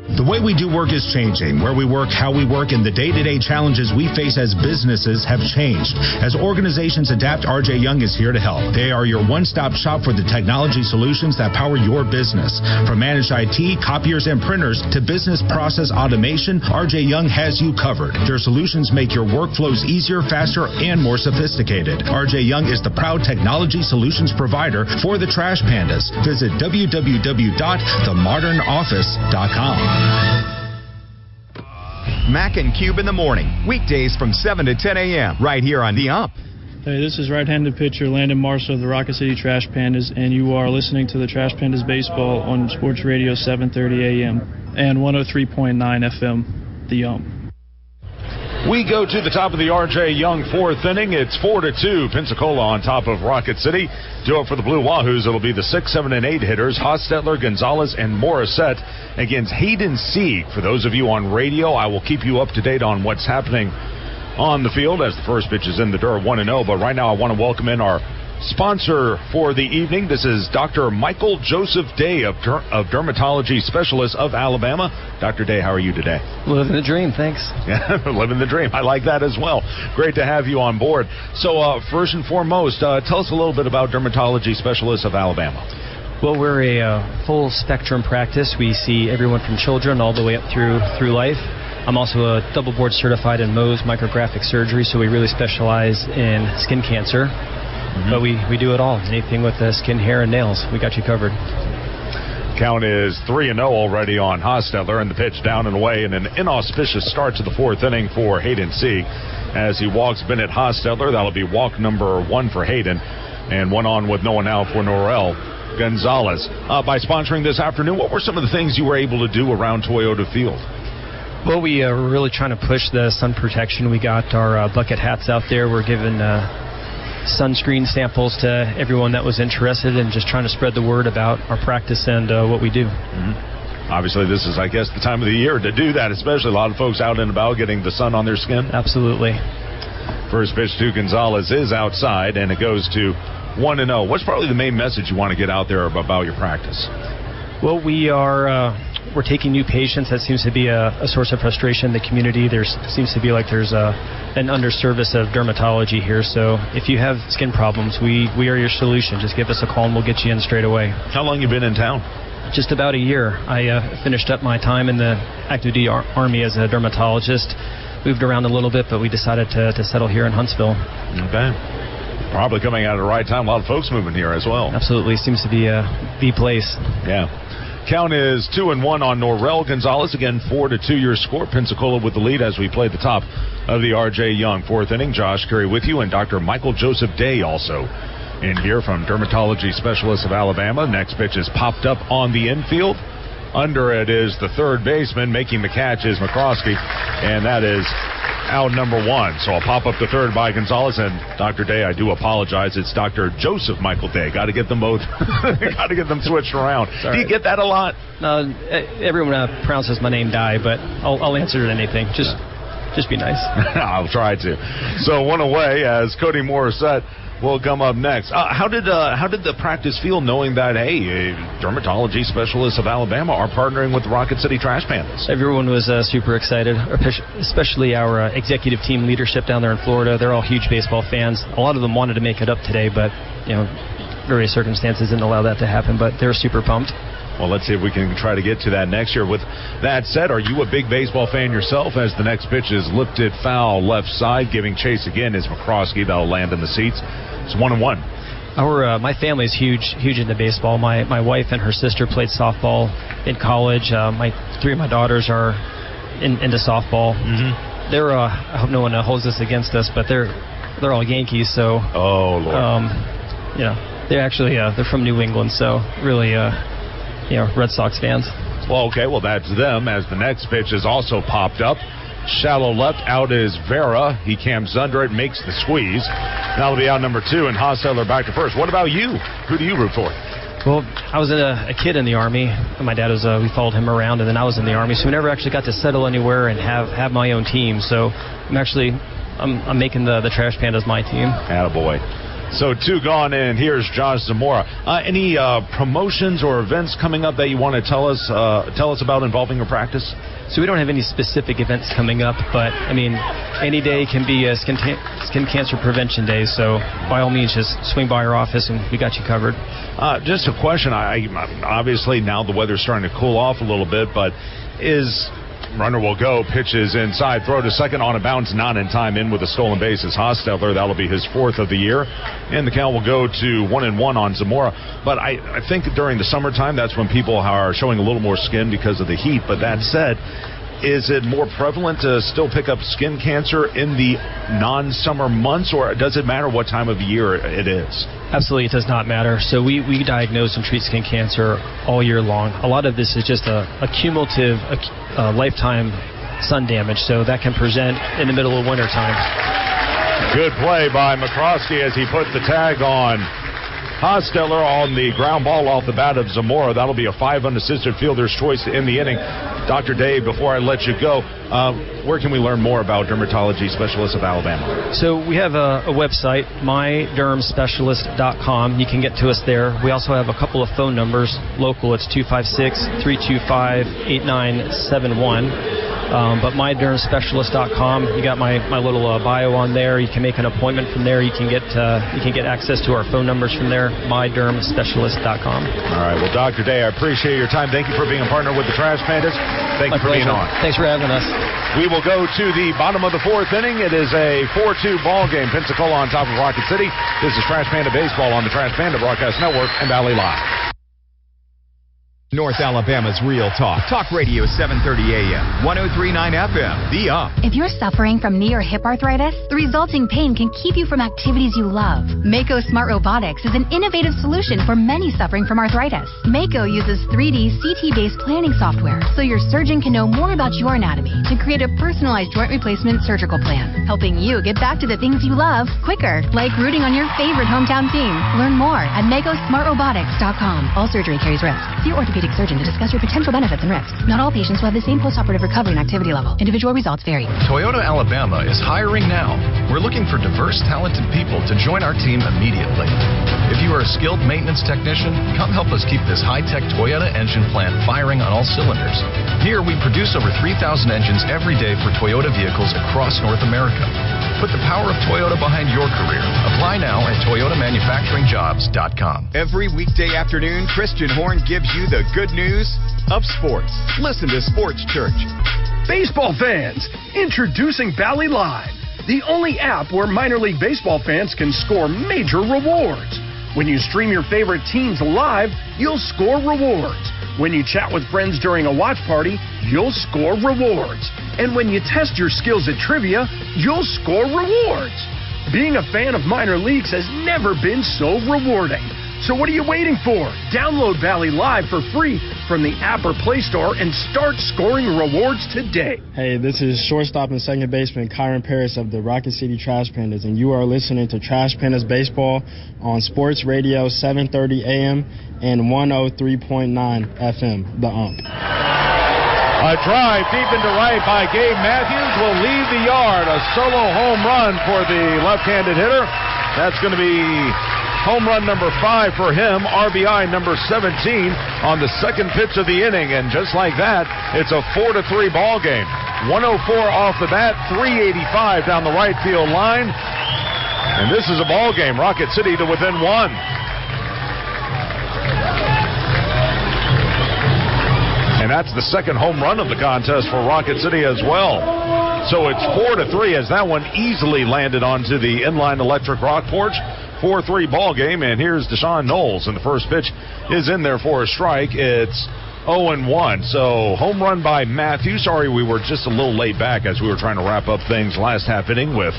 The way we do work is changing. Where we work, how we work, and the day-to-day challenges we face as businesses have changed. As organizations adapt, RJ Young is here to help. They are your one-stop shop for the technology solutions that power your business. From managed IT, copiers, and printers to business process automation, RJ Young has you covered. Their solutions make your workflows easier, faster, and more sophisticated. RJ Young is the proud technology solutions provider for the Trash Pandas. Visit www.themodernoffice.com. Mac and Cube in the morning, weekdays from 7 to 10 a.m. right here on The Up. Hey, this is right-handed pitcher Landon Marshall of the Rocket City Trash Pandas, and you are listening to the Trash Pandas Baseball on Sports Radio 730 a.m. and 103.9 FM, The Up. We go to the top of the RJ Young fourth inning. It's 4-2. Pensacola on top of Rocket City. Do it for the Blue Wahoos. It'll be the 6, 7, and 8 hitters. Hostetler, Gonzalez, and Morissette against Hayden Sieg. For those of you on radio, I will keep you up to date on what's happening on the field as the first pitch is in the dirt, 1-0. But right now I want to welcome in our sponsor for the evening. This is Dr. Michael Joseph Day of Dermatology Specialist of Alabama. Dr. Day, how are you today? Living the dream, thanks. Yeah, living the dream. I like that as well. Great to have you on board. So first and foremost, tell us a little bit about Dermatology Specialist of Alabama. Well, we're a full spectrum practice. We see everyone from children all the way up through life. I'm also a double board certified in Mohs micrographic surgery, so we really specialize in skin cancer. But we do it all. Anything with skin, hair, and nails, we got you covered. Count is 3-0 already on Hostetler, and the pitch down and away, and an inauspicious start to the fourth inning for Hayden Sieg. As he walks Bennett Hostetler, that'll be walk number 1 for Hayden, and one on with no one out for Norel Gonzalez. By sponsoring this afternoon, what were some of the things you were able to do around Toyota Field? Well, we were really trying to push the sun protection. We got our bucket hats out there. We're giving sunscreen samples to everyone that was interested, and just trying to spread the word about our practice and what we do. Obviously, this is, I guess, the time of the year to do that, especially a lot of folks out and about getting the sun on their skin. Absolutely. First pitch to Gonzalez is outside, and it goes to 1-0. What's probably the main message you want to get out there about your practice? Well, we're taking new patients. That seems to be a source of frustration in the community. There seems to be like there's an underservice of dermatology here. So if you have skin problems, we are your solution. Just give us a call and we'll get you in straight away. How long you been in town? Just about a year. I finished up my time in the active duty Army as a dermatologist. moved around a little bit, but we decided to settle here in Huntsville. Okay. Probably coming out at the right time. A lot of folks moving here as well. Absolutely. Seems to be the place. Yeah. Count is 2-1 on Norrell Gonzalez. Again, 4-2 your score. Pensacola with the lead as we play the top of the R.J. Young fourth inning. Josh Carey with you, and Dr. Michael Joseph Day also in here from Dermatology Specialist of Alabama. Next pitch is popped up on the infield. Under it is the third baseman. Making the catch is McCroskey, and that is out number one. So I'll pop up the third by Gonzalez, and Dr. Day, I do apologize. It's Dr. Joseph Michael Day. Got to get them both. Got to get them switched around. Do you get that a lot? No, everyone pronounces my name Day, but I'll answer to anything. Just be nice. I'll try to. So one away as Cody Morissette will come up next. How did the practice feel knowing that, hey, Dermatology Specialists of Alabama are partnering with the Rocket City Trash Pandas? Everyone was super excited, especially our executive team leadership down there in Florida. They're all huge baseball fans. A lot of them wanted to make it up today, but various circumstances didn't allow that to happen, but they're super pumped. Well, let's see if we can try to get to that next year. With that said, are you a big baseball fan yourself as the next pitch is lifted foul left side? Giving chase again is McCroskey. That'll land in the seats. It's 1-1. My family is huge into baseball. My wife and her sister played softball in college. Three of my daughters are into softball. Mm-hmm. They're I hope no one holds this against us, but they're all Yankees. So oh Lord, they're actually they're from New England. So really Red Sox fans. Well, okay, that's them as the next pitch is also popped up. Shallow left, out is Vera. He camps under it, makes the squeeze. That'll be out number two, and Hostetler back to first. What about you? Who do you root for? Well, I was a kid in the Army. My dad was, we followed him around, and then I was in the Army, so we never actually got to settle anywhere and have my own team. So I'm making the Trash Pandas my team. Attaboy. So two gone, and here's Josh Zamora. Any promotions or events coming up that you want to tell us about involving your practice? So we don't have any specific events coming up, but any day can be a skin cancer prevention day. So by all means, just swing by our office, and we got you covered. Just a question. Obviously now the weather's starting to cool off a little bit, but runner will go, pitches inside, throw to second on a bounce, not in time, in with a stolen base is Hostetler. That'll be his fourth of the year, and the count will go to 1-1 on Zamora. But I think during the summertime, that's when people are showing a little more skin because of the heat. But that said, is it more prevalent to still pick up skin cancer in the non-summer months, or does it matter what time of year it is? Absolutely, it does not matter. So we diagnose and treat skin cancer all year long. A lot of this is just a cumulative lifetime sun damage, so that can present in the middle of winter time. Good play by McCroskey as he put the tag on Hostetler on the ground ball off the bat of Zamora. That'll be a 5 unassisted fielder's choice in the inning. Dr. Dave, before I let you go, where can we learn more about Dermatology Specialists of Alabama? So we have a website, mydermspecialist.com. You can get to us there. We also have a couple of phone numbers. Local, it's 256-325-8971. But mydermspecialist.com, you got my little bio on there. You can make an appointment from there. You can get access to our phone numbers from there, mydermspecialist.com. All right. Well, Dr. Day, I appreciate your time. Thank you for being a partner with the Trash Pandas. Thank you for being on. Thanks for having us. We will go to the bottom of the fourth inning. It is a 4-2 ball game. Pensacola on top of Rocket City. This is Trash Panda Baseball on the Trash Panda Broadcast Network and Valley Live. North Alabama's Real Talk. Talk Radio 730 AM, 103.9 FM, The Ump. If you're suffering from knee or hip arthritis, the resulting pain can keep you from activities you love. Mako Smart Robotics is an innovative solution for many suffering from arthritis. Mako uses 3D CT-based planning software, so your surgeon can know more about your anatomy to create a personalized joint replacement surgical plan, helping you get back to the things you love quicker, like rooting on your favorite hometown team. Learn more at MakoSmartRobotics.com. All surgery carries risk. See your orthopedic surgeon to discuss your potential benefits and risks. Not all patients will have the same postoperative recovery and activity level. Individual results vary. Toyota Alabama is hiring now. We're looking for diverse, talented people to join our team immediately. If you are a skilled maintenance technician, come help us keep this high-tech Toyota engine plant firing on all cylinders. Here, we produce over 3,000 engines every day for Toyota vehicles across North America. Put the power of Toyota behind your career. Apply now at ToyotaManufacturingJobs.com. Every weekday afternoon, Christian Horn gives you the good news of sports. Listen to Sports Church. Baseball fans, introducing Bally Live, the only app where minor league baseball fans can score major rewards. When you stream your favorite teams live, you'll score rewards. When you chat with friends during a watch party, you'll score rewards. And when you test your skills at trivia, you'll score rewards. Being a fan of minor leagues has never been so rewarding. So what are you waiting for? Download Bally Live for free from the app or Play Store and start scoring rewards today. Hey, this is shortstop and second baseman Kyron Paris of the Rocket City Trash Pandas, and you are listening to Trash Pandas Baseball on Sports Radio 730 AM and 103.9 FM, The Ump. A drive deep into right by Gabe Matthews will leave the yard. A solo home run for the left-handed hitter. That's going to be home run number 5 for him, RBI number 17 on the second pitch of the inning. And just like that, it's a 4-3 ball game. 104 off the bat, 385 down the right field line. And this is a ball game. Rocket City to within 1. And that's the second home run of the contest for Rocket City as well. So it's 4-3 as that one easily landed onto the inline electric rock porch. 4-3 ball game, and here's Deshaun Knowles, and the first pitch is in there for a strike. It's 0-1. So home run by Matthew. Sorry, we were just a little late back as we were trying to wrap up things last half inning with,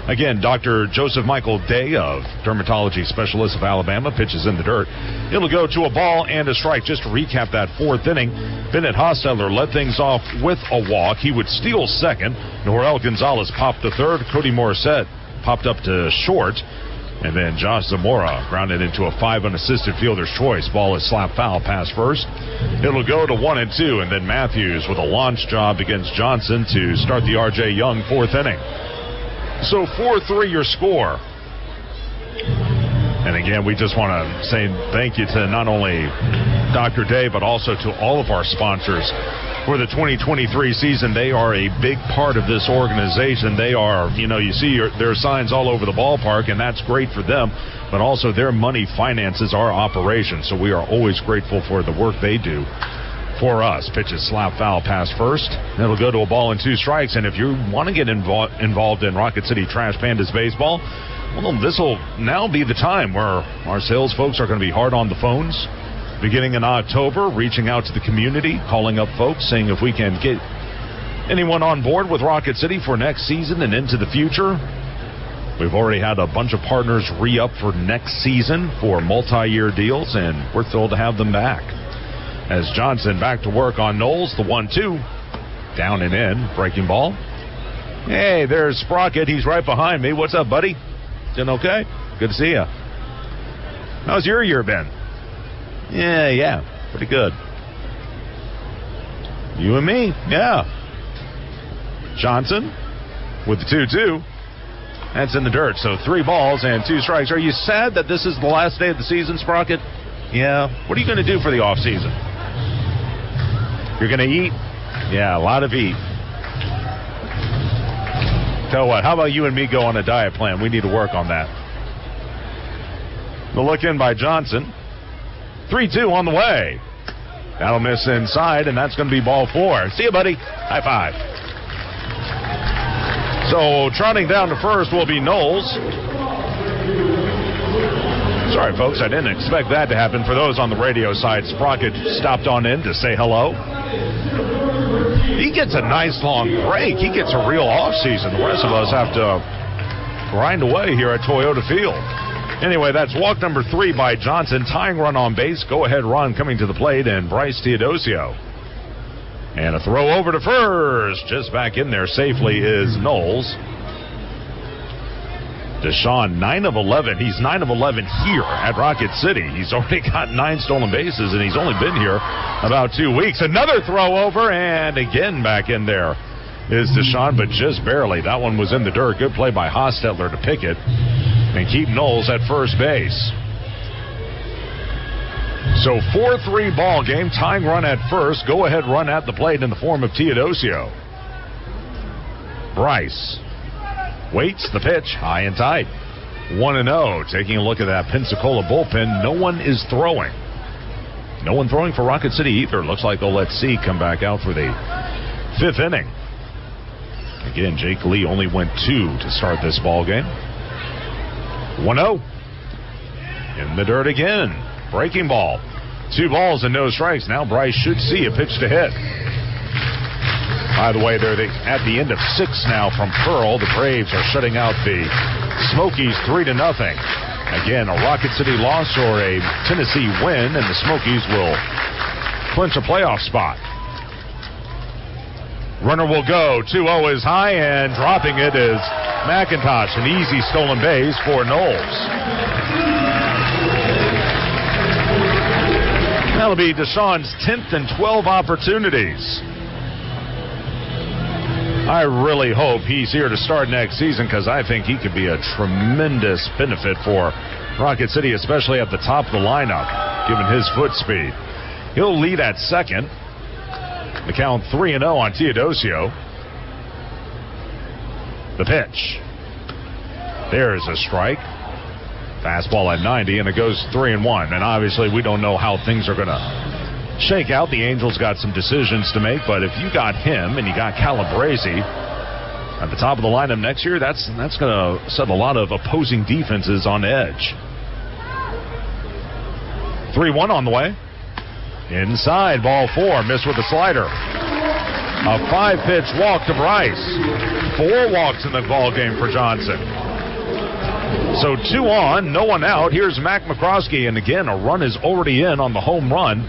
again, Dr. Joseph Michael Day of Dermatology Specialist of Alabama pitches in the dirt. It'll go to a ball and a strike. Just to recap that fourth inning, Bennett Hostetler led things off with a walk. He would steal second. Norel Gonzalez popped the third. Cody Morissette popped up to short. And then Josh Zamora grounded into a 5 unassisted fielder's choice. Ball is slapped foul past first. It'll go to 1-2, and then Matthews with a launch job against Johnson to start the R.J. Young fourth inning. So 4-3 your score. And again, we just want to say thank you to not only Dr. Day, but also to all of our sponsors for the 2023 season. They are a big part of this organization. They are, you see their signs all over the ballpark, and that's great for them, but also their money finances our operation. So we are always grateful for the work they do for us. Pitches slap foul past first. It'll go to a ball and 2 strikes. And if you want to get involved in Rocket City Trash Pandas baseball, well, this will now be the time where our sales folks are going to be hard on the phones. Beginning in October, reaching out to the community, calling up folks, saying if we can get anyone on board with Rocket City for next season and into the future. We've already had a bunch of partners re-up for next season for multi-year deals, and we're thrilled to have them back. As Johnson back to work on Knowles, the 1-2. Down and in, breaking ball. Hey, there's Sprocket. He's right behind me. What's up, buddy? Doing okay? Good to see you. How's your year been? Yeah, pretty good. You and me, yeah. Johnson with the 2-2. That's in the dirt, so 3 balls and 2 strikes. Are you sad that this is the last day of the season, Sprocket? Yeah. What are you going to do for the off season? You're going to eat? Yeah, a lot of eat. Tell what, how about you and me go on a diet plan? We need to work on that. The look in by Johnson. 3-2 on the way. That'll miss inside, and that's going to be ball 4. See you, buddy. High five. So trotting down to first will be Knowles. Sorry, folks, I didn't expect that to happen. For those on the radio side, Sprocket stopped on in to say hello. He gets a nice long break. He gets a real offseason. The rest of us have to grind away here at Toyota Field. Anyway, that's walk number 3 by Johnson. Tying run on base. Go-ahead run coming to the plate, and Bryce Teodosio. And a throw over to first. Just back in there safely is Knowles. Deshaun, 9 of 11. He's 9 of 11 here at Rocket City. He's already got 9 stolen bases, and he's only been here about 2 weeks. Another throw over, and again back in there is Deshaun, but just barely. That one was in the dirt. Good play by Hostetler to pick it and keep Knowles at first base. So 4-3 ball game. Tying run at first. Go-ahead run at the plate in the form of Teodosio. Bryce waits the pitch, high and tight. 1-0. Taking a look at that Pensacola bullpen, no one is throwing. No one throwing for Rocket City either. Looks like they'll let C come back out for the fifth inning. Again, Jake Lee only went 2 to start this ball game. 1-0. In the dirt again. Breaking ball. 2 balls and no strikes. Now Bryce should see a pitch to hit. By the way, they're at the end of 6 now from Pearl. The Braves are shutting out the Smokies 3-0. Again, a Rocket City loss or a Tennessee win, and the Smokies will clinch a playoff spot. Runner will go. 2-0 is high, and dropping it is McIntosh. An easy stolen base for Knowles. That'll be Deshaun's 10th and 12 opportunities. I really hope he's here to start next season because I think he could be a tremendous benefit for Rocket City, especially at the top of the lineup, given his foot speed. He'll lead at second. The count 3-0 on Teodosio. The pitch. There's a strike. Fastball at 90, and it goes 3-1. And obviously we don't know how things are going to shake out. The Angels got some decisions to make, but if you got him and you got Calabrese at the top of the lineup next year, that's going to set a lot of opposing defenses on edge. 3-1 on the way. Inside, ball 4, missed with a slider. A 5-pitch walk to Bryce. 4 walks in the ball game for Johnson. So 2 on, no one out. Here's Mac McCroskey, and again, a run is already in on the home run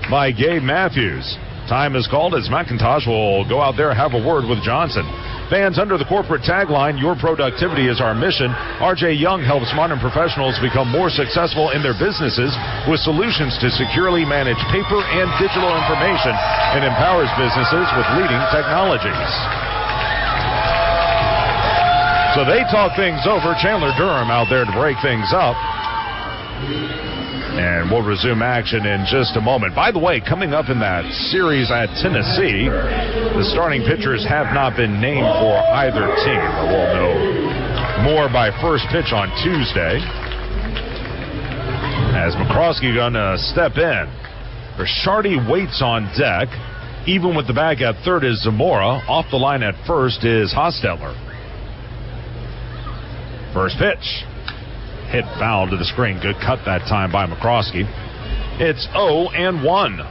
by Gabe Matthews. Time is called as McIntosh will go out there and have a word with Johnson. Fans, under the corporate tagline, "Your productivity is our mission," RJ Young helps modern professionals become more successful in their businesses with solutions to securely manage paper and digital information, and empowers businesses with leading technologies. So they talk things over. Chandler Durham out there to break things up. And we'll resume action in just a moment. By the way, coming up in that series at Tennessee, the starting pitchers have not been named for either team. We'll know more by first pitch on Tuesday. As McCroskey gonna step in. Ricciardi waits on deck. Even with the bag at third is Zamora. Off the line at first is Hostetler. First pitch. Hit foul to the screen. Good cut that time by McCroskey. It's 0-1.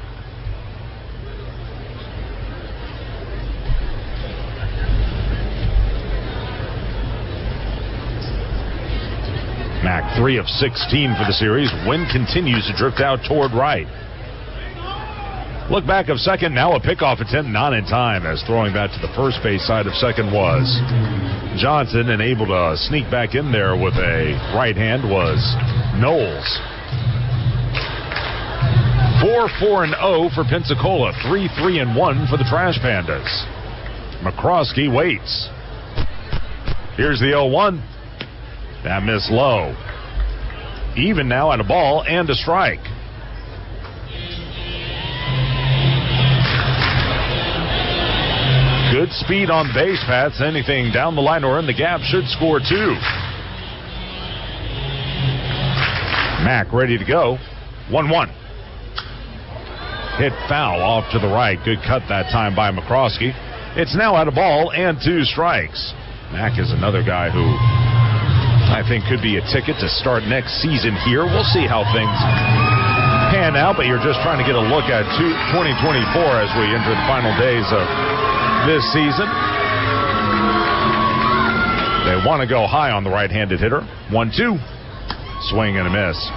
Mac 3 of 16 for the series. Wind continues to drift out toward right. Look back of second. Now a pickoff attempt not in time, as throwing that to the first base side of second was Johnson, and able to sneak back in there with a right hand was Knowles. 4-4-0 for Pensacola. 3-3-1 for the Trash Pandas. McCroskey waits. Here's the 0-1. That missed low. Even now at a ball and a strike. Good speed on base paths. Anything down the line or in the gap should score 2. Mac ready to go. 1-1. Hit foul off to the right. Good cut that time by McCroskey. It's now at a ball and 2 strikes. Mac is another guy who I think could be a ticket to start next season here. We'll see how things pan out, but you're just trying to get a look at 2024 as we enter the final days of this season. They want to go high on the right-handed hitter. 1-2. Swing and a miss.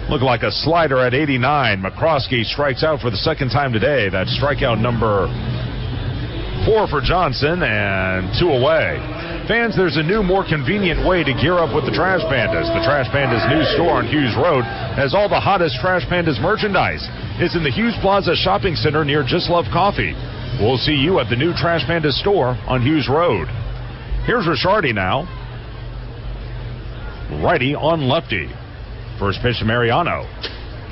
Look like a slider at 89. McCroskey strikes out for the second time today. That's strikeout number 4 for Johnson, and 2 away. Fans, there's a new, more convenient way to gear up with the Trash Pandas. The Trash Pandas new store on Hughes Road has all the hottest Trash Pandas merchandise. It's in the Hughes Plaza Shopping Center near Just Love Coffee. We'll see you at the new Trash Pandas store on Hughes Road. Here's Ricciardi now. Righty on lefty. First pitch to Mariano.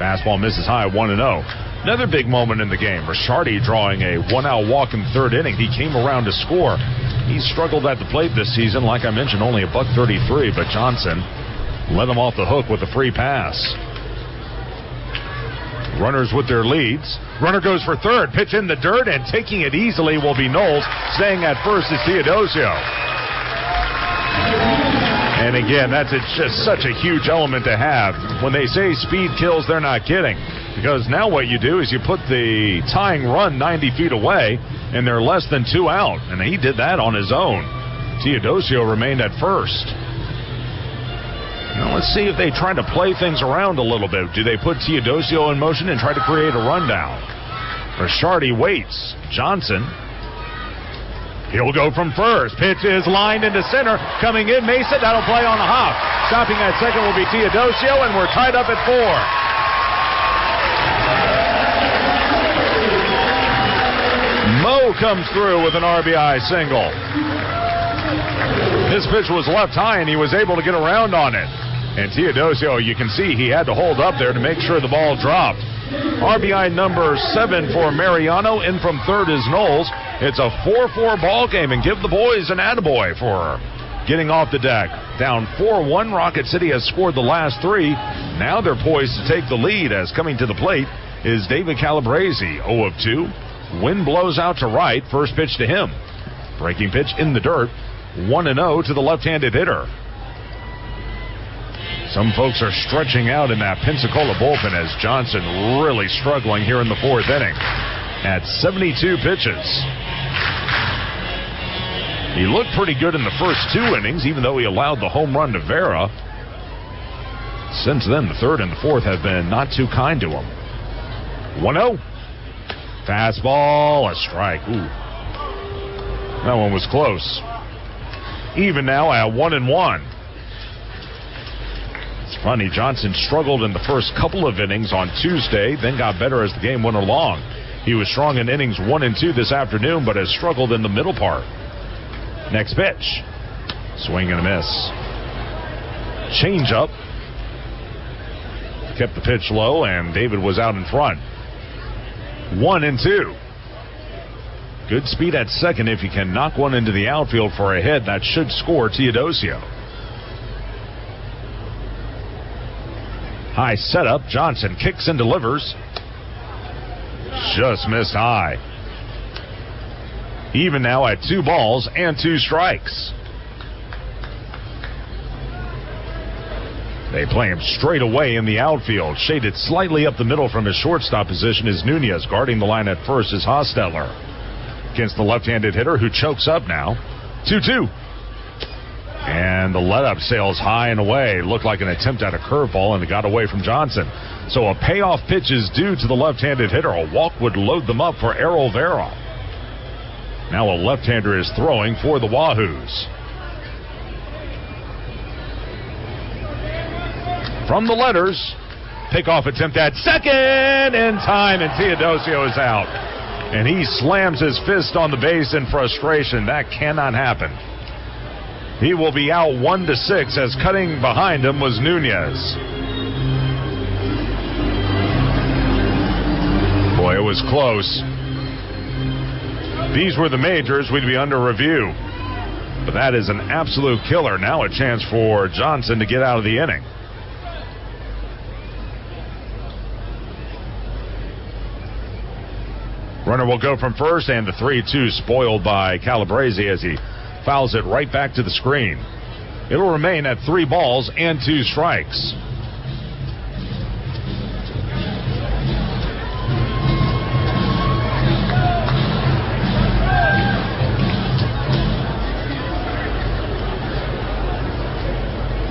Fastball misses high, 1-0. Another big moment in the game. Ricciardi drawing a 1-out walk in the third inning. He came around to score. He struggled at the plate this season. Like I mentioned, only $133, but Johnson let him off the hook with a free pass. Runners with their leads. Runner goes for third. Pitch in the dirt, and taking it easily will be Knowles. Staying at first is Teodosio. And again, that's just such a huge element to have. When they say speed kills, they're not kidding. Because now what you do is you put the tying run 90 feet away, and they're less than 2 out. And he did that on his own. Teodosio remained at first. Now let's see if they try to play things around a little bit. Do they put Teodosio in motion and try to create a rundown? Ricciardi waits. Johnson. He'll go from first. Pitch is lined into center. Coming in, Mesa. That'll play on the hop. Stopping at second will be Teodosio, and we're tied up at 4. Mo comes through with an RBI single. His pitch was left high, and he was able to get around on it. And Teodosio, you can see he had to hold up there to make sure the ball dropped. RBI number 7 for Mariano. In from third is Knowles. It's a 4-4 ball game, and give the boys an attaboy for getting off the deck. Down 4-1, Rocket City has scored the last 3. Now they're poised to take the lead, as coming to the plate is David Calabrese, 0 of 2. Wind blows out to right. First pitch to him. Breaking pitch in the dirt. 1-0 to the left-handed hitter. Some folks are stretching out in that Pensacola bullpen as Johnson really struggling here in the 4th inning. At 72 pitches. He looked pretty good in the first 2 innings, even though he allowed the home run to Vera. Since then, the 3rd and the 4th have been not too kind to him. 1-0. Fastball, a strike. Ooh. That one was close. Even now at 1-1. It's funny, Johnson struggled in the first couple of innings on Tuesday, then got better as the game went along. He was strong in innings 1 and 2 this afternoon, but has struggled in the middle part. Next pitch. Swing and a miss. Change up. Kept the pitch low, and David was out in front. 1-2. Good speed at second. If you can knock one into the outfield for a hit, that should score Teodosio. High setup. Johnson kicks and delivers. Just missed high. Even now at 2 balls and 2 strikes. They play him straight away in the outfield. Shaded slightly up the middle from his shortstop position is Nunez. Guarding the line at first is Hostetler. Against the left-handed hitter who chokes up now. 2-2. And the let-up sails high and away. Looked like an attempt at a curveball, and it got away from Johnson. So a payoff pitch is due to the left-handed hitter. A walk would load them up for Errol Vera. Now a left-hander is throwing for the Wahoos. From the letters, pickoff attempt at second in time, and Teodosio is out. And he slams his fist on the base in frustration. That cannot happen. He will be out 1-6 as cutting behind him was Nunez. Boy, it was close. These were the majors. We'd be under review. But that is an absolute killer. Now a chance for Johnson to get out of the inning. Runner will go from first, and the 3-2 spoiled by Calabrese as he fouls it right back to the screen. It'll remain at 3 balls and 2 strikes.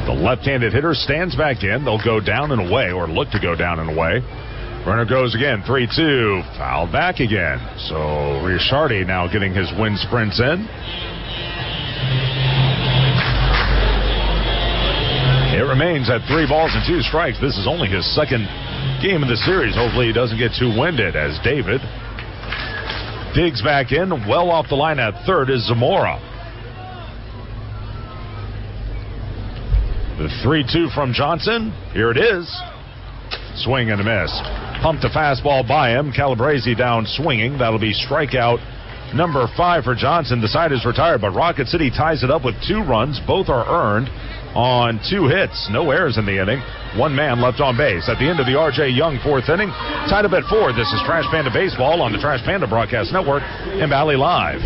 The left-handed hitter stands back in. They'll go down and away, or look to go down and away. Runner goes again, 3-2, fouled back again. So Ricciardi now getting his wind sprints in. It remains at 3 balls and 2 strikes. This is only his second game of the series. Hopefully he doesn't get too winded as David digs back in. Well off the line at third is Zamora. The 3-2 from Johnson. Here it is. Swing and a miss. Pumped a fastball by him. Calabrese down swinging. That'll be strikeout number 5 for Johnson. The side is retired, but Rocket City ties it up with 2 runs. Both are earned on 2 hits. No errors in the inning. 1 man left on base. At the end of the R.J. Young 4th inning, tied up at 4. This is Trash Panda Baseball on the Trash Panda Broadcast Network and Valley Live.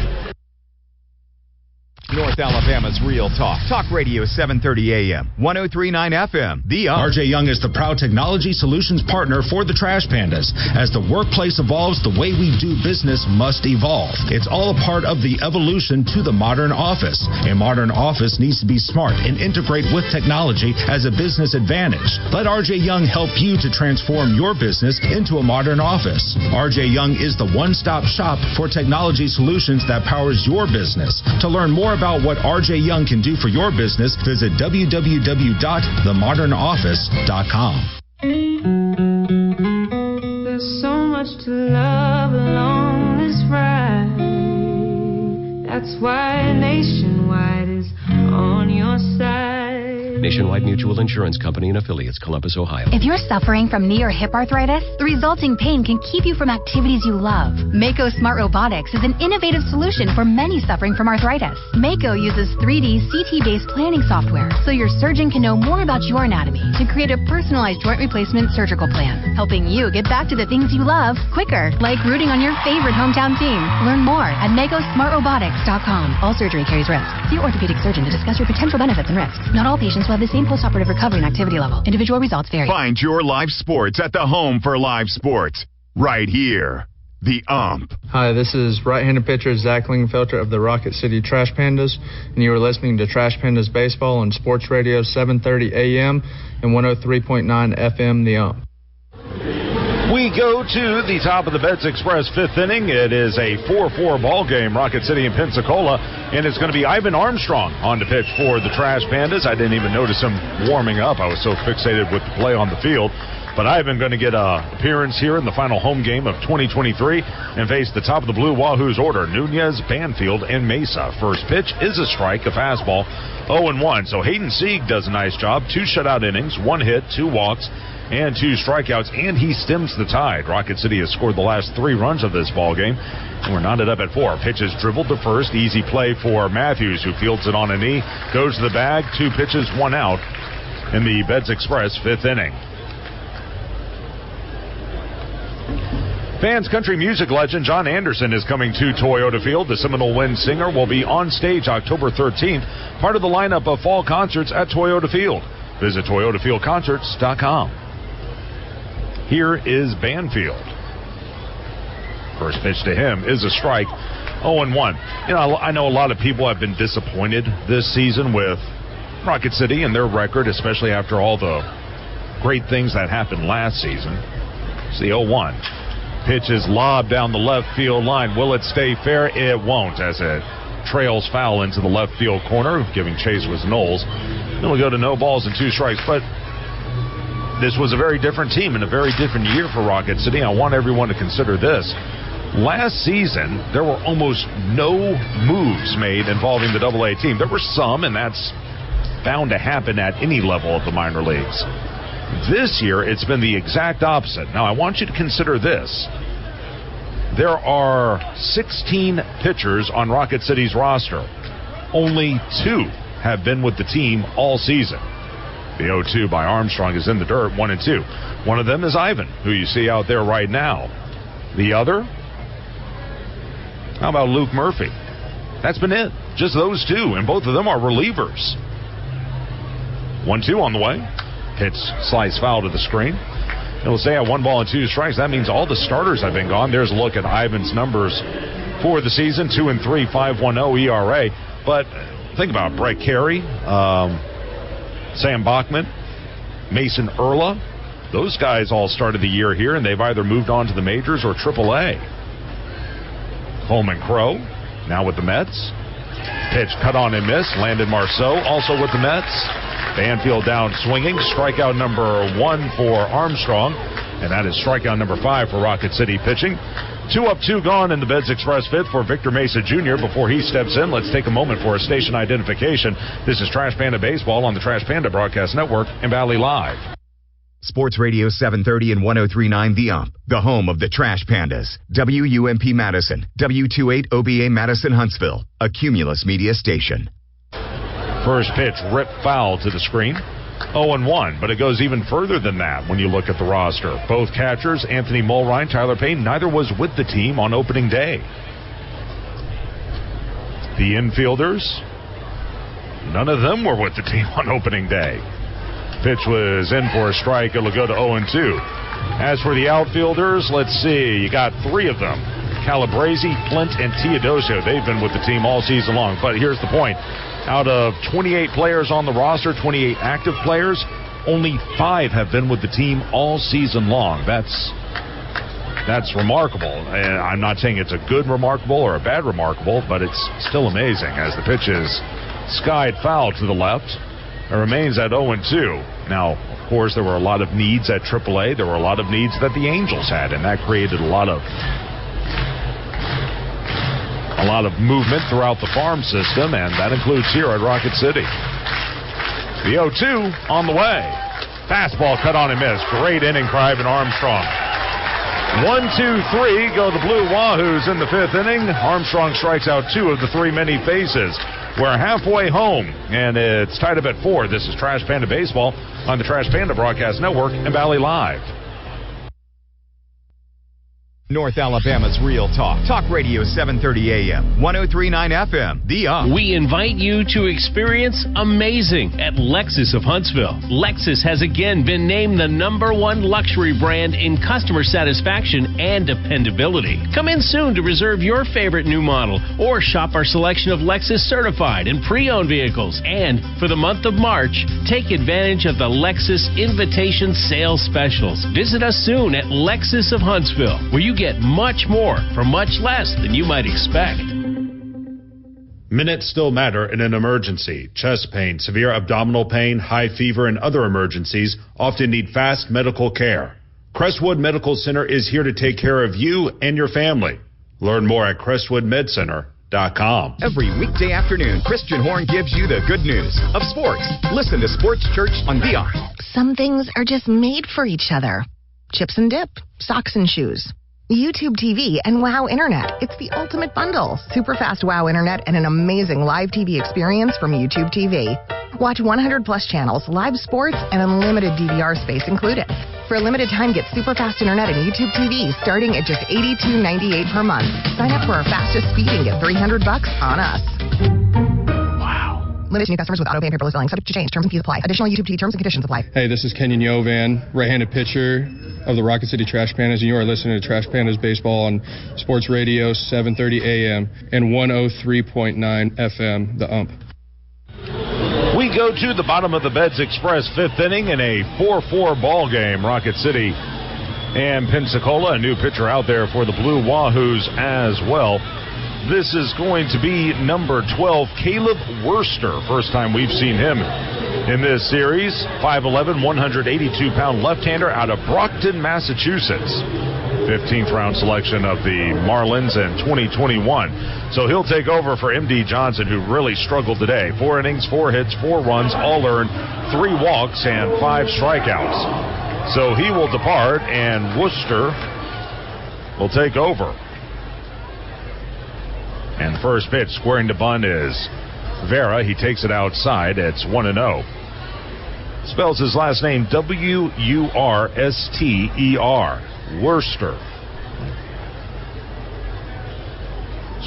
North Alabama's Real Talk. Talk Radio 730 AM, 103.9 FM. The RJ Young is the proud technology solutions partner for the Trash Pandas. As the workplace evolves, the way we do business must evolve. It's all a part of the evolution to the modern office. A modern office needs to be smart and integrate with technology as a business advantage. Let RJ Young help you to transform your business into a modern office. RJ Young is the one-stop shop for technology solutions that powers your business. To learn more about what RJ Young can do for your business, visit www.themodernoffice.com. There's so much to love along this ride. That's why Nationwide is on your side. Nationwide Mutual Insurance Company and Affiliates, Columbus, Ohio. If you're suffering from knee or hip arthritis, the resulting pain can keep you from activities you love. Mako Smart Robotics is an innovative solution for many suffering from arthritis. Mako uses 3D CT-based planning software, so your surgeon can know more about your anatomy to create a personalized joint replacement surgical plan, helping you get back to the things you love quicker, like rooting on your favorite hometown team. Learn more at MakoSmartRobotics.com. All surgery carries risk. See your orthopedic surgeon to discuss your potential benefits and risks. Not all patients will have the same postoperative recovery and activity level. Individual results vary. Find your live sports at the home for live sports. Right here. The Ump. Hi, this is right-handed pitcher Zach Lingenfelter of the Rocket City Trash Pandas, and you are listening to Trash Pandas Baseball on Sports Radio 730 AM and 103.9 FM, The Ump. We go to the top of the Beds Express 5th inning. It is a 4-4 ball game, Rocket City and Pensacola, and it's going to be Ivan Armstrong on the pitch for the Trash Pandas. I didn't even notice him warming up. I was so fixated with the play on the field. But Ivan going to get an appearance here in the final home game of 2023 and face the top of the Blue Wahoos order, Nunez, Banfield, and Mesa. First pitch is a strike, a fastball, 0-1. So Hayden Sieg does a nice job. 2 shutout innings, 1 hit, 2 walks, and 2 strikeouts, and he stems the tide. Rocket City has scored the last 3 runs of this ball game, and we're knotted up at 4. Pitches dribbled to first. Easy play for Matthews, who fields it on a knee. Goes to the bag. 2 pitches, 1 out in the Beds Express 5th inning. Fans country music legend John Anderson is coming to Toyota Field. The Seminole Wind singer will be on stage October 13th, part of the lineup of fall concerts at Toyota Field. Visit ToyotaFieldConcerts.com. Here is Banfield. First pitch to him is a strike, 0-1. You know, I know a lot of people have been disappointed this season with Rocket City and their record, especially after all the great things that happened last season. It's the 0-1. Pitch is lobbed down the left field line. Will it stay fair? It won't, as it trails foul into the left field corner. Giving chase was Knowles. Then we'll go to no balls and 2 strikes. But this was a very different team and a very different year for Rocket City. I want everyone to consider this. Last season, there were almost no moves made involving the AA team. There were some, and that's bound to happen at any level of the minor leagues. This year, it's been the exact opposite. Now, I want you to consider this. There are 16 pitchers on Rocket City's roster. Only 2 have been with the team all season. The 0-2 by Armstrong is in the dirt, 1-2. One of them is Ivan, who you see out there right now. The other? How about Luke Murphy? That's been it. Just those 2, and both of them are relievers. 1-2 on the way. Pitch slice foul to the screen. And we'll say at 1 ball and 2 strikes. That means all the starters have been gone. There's a look at Ivan's numbers for the season: 2-3, 5.10 ERA. But think about it. Brett Carey, Sam Bachman, Mason Erla. Those guys all started the year here, and they've either moved on to the majors or AAA. Coleman Crow, now with the Mets. Pitch cut on and missed. Landon Marceau, also with the Mets. Banfield down swinging. Strikeout number 1 for Armstrong. And that is strikeout number 5 for Rocket City pitching. 2 up, 2 gone in the Beds Express 5th for Victor Mesa Jr. Before he steps in, let's take a moment for a station identification. This is Trash Panda Baseball on the Trash Panda Broadcast Network and Valley Live. Sports Radio 730 and 103.9 The Ump, the home of the Trash Pandas. WUMP Madison, W28OBA Madison Huntsville, a Cumulus Media station. First pitch, rip foul to the screen. 0-1, but it goes even further than that when you look at the roster. Both catchers, Anthony Mulrine, Tyler Payne, neither was with the team on opening day. The infielders, none of them were with the team on opening day. Pitch was in for a strike. It'll go to 0-2. As for the outfielders, let's see. You got 3 of them. Calabrese, Flint, and Teodosio. They've been with the team all season long. But here's the point. Out of 28 players on the roster, 28 active players, only 5 have been with the team all season long. That's remarkable. And I'm not saying it's a good remarkable or a bad remarkable, but it's still amazing as the pitch is skied foul to the left. It remains at 0-2. Now, of course, there were a lot of needs at AAA. There were a lot of needs that the Angels had, and that created a lot of movement throughout the farm system, and that includes here at Rocket City. The 0-2 on the way. Fastball cut on and missed. Great inning for Ivan Armstrong. 1-2-3 go the Blue Wahoos in the 5th inning. Armstrong strikes out 2 of the 3 many faces. We're halfway home, and it's tied up at 4. This is Trash Panda Baseball on the Trash Panda Broadcast Network and Valley Live. North Alabama's Real Talk. Talk Radio 730 AM, 103.9 FM. The We invite you to experience amazing at Lexus of Huntsville. Lexus has again been named the #1 luxury brand in customer satisfaction and dependability. Come in soon to reserve your favorite new model or shop our selection of Lexus certified and pre-owned vehicles. And for the month of March, take advantage of the Lexus Invitation Sales Specials. Visit us soon at Lexus of Huntsville, where you get much more for much less than you might expect. Minutes still matter in an emergency. Chest pain, severe abdominal pain, high fever, and other emergencies often need fast medical care. Crestwood Medical Center is here to take care of you and your family. Learn more at crestwoodmedcenter.com. Every weekday afternoon, Christian Horn gives you the good news of sports. Listen to Sports Church on Dion. Some things are just made for each other. Chips and dip, socks and shoes. YouTube TV and WOW Internet. It's the ultimate bundle. Super fast WOW Internet and an amazing live TV experience from YouTube TV. Watch 100+ channels, live sports, and unlimited DVR space included. For a limited time, get super fast internet and YouTube TV starting at just $82.98 per month. Sign up for our fastest speed and get $300 on us. Limited to new customers with auto pay and paperless billing. Subject to change. Terms and fees apply. Additional YouTube TV terms and conditions apply. Hey, this is Kenyon Yovan, right-handed pitcher of the Rocket City Trash Pandas, and you are listening to Trash Pandas Baseball on Sports Radio 730 AM and 103.9 FM, The Ump. We go to the bottom of the Beds Express 5th inning in a 4-4 ball game. Rocket City and Pensacola, a new pitcher out there for the Blue Wahoos as well. This is going to be number 12, Caleb Worster. First time we've seen him in this series. 5'11", 182-pound left-hander out of Brockton, Massachusetts. 15th round selection of the Marlins in 2021. So he'll take over for M.D. Johnson, who really struggled today. 4 innings, 4 hits, 4 runs, all earned, 3 walks, and 5 strikeouts. So he will depart, and Worcester will take over. And the first pitch, squaring to bunt, is Vera. He takes it outside. It's 1-0. Spells his last name W-U-R-S-T-E-R. Worcester.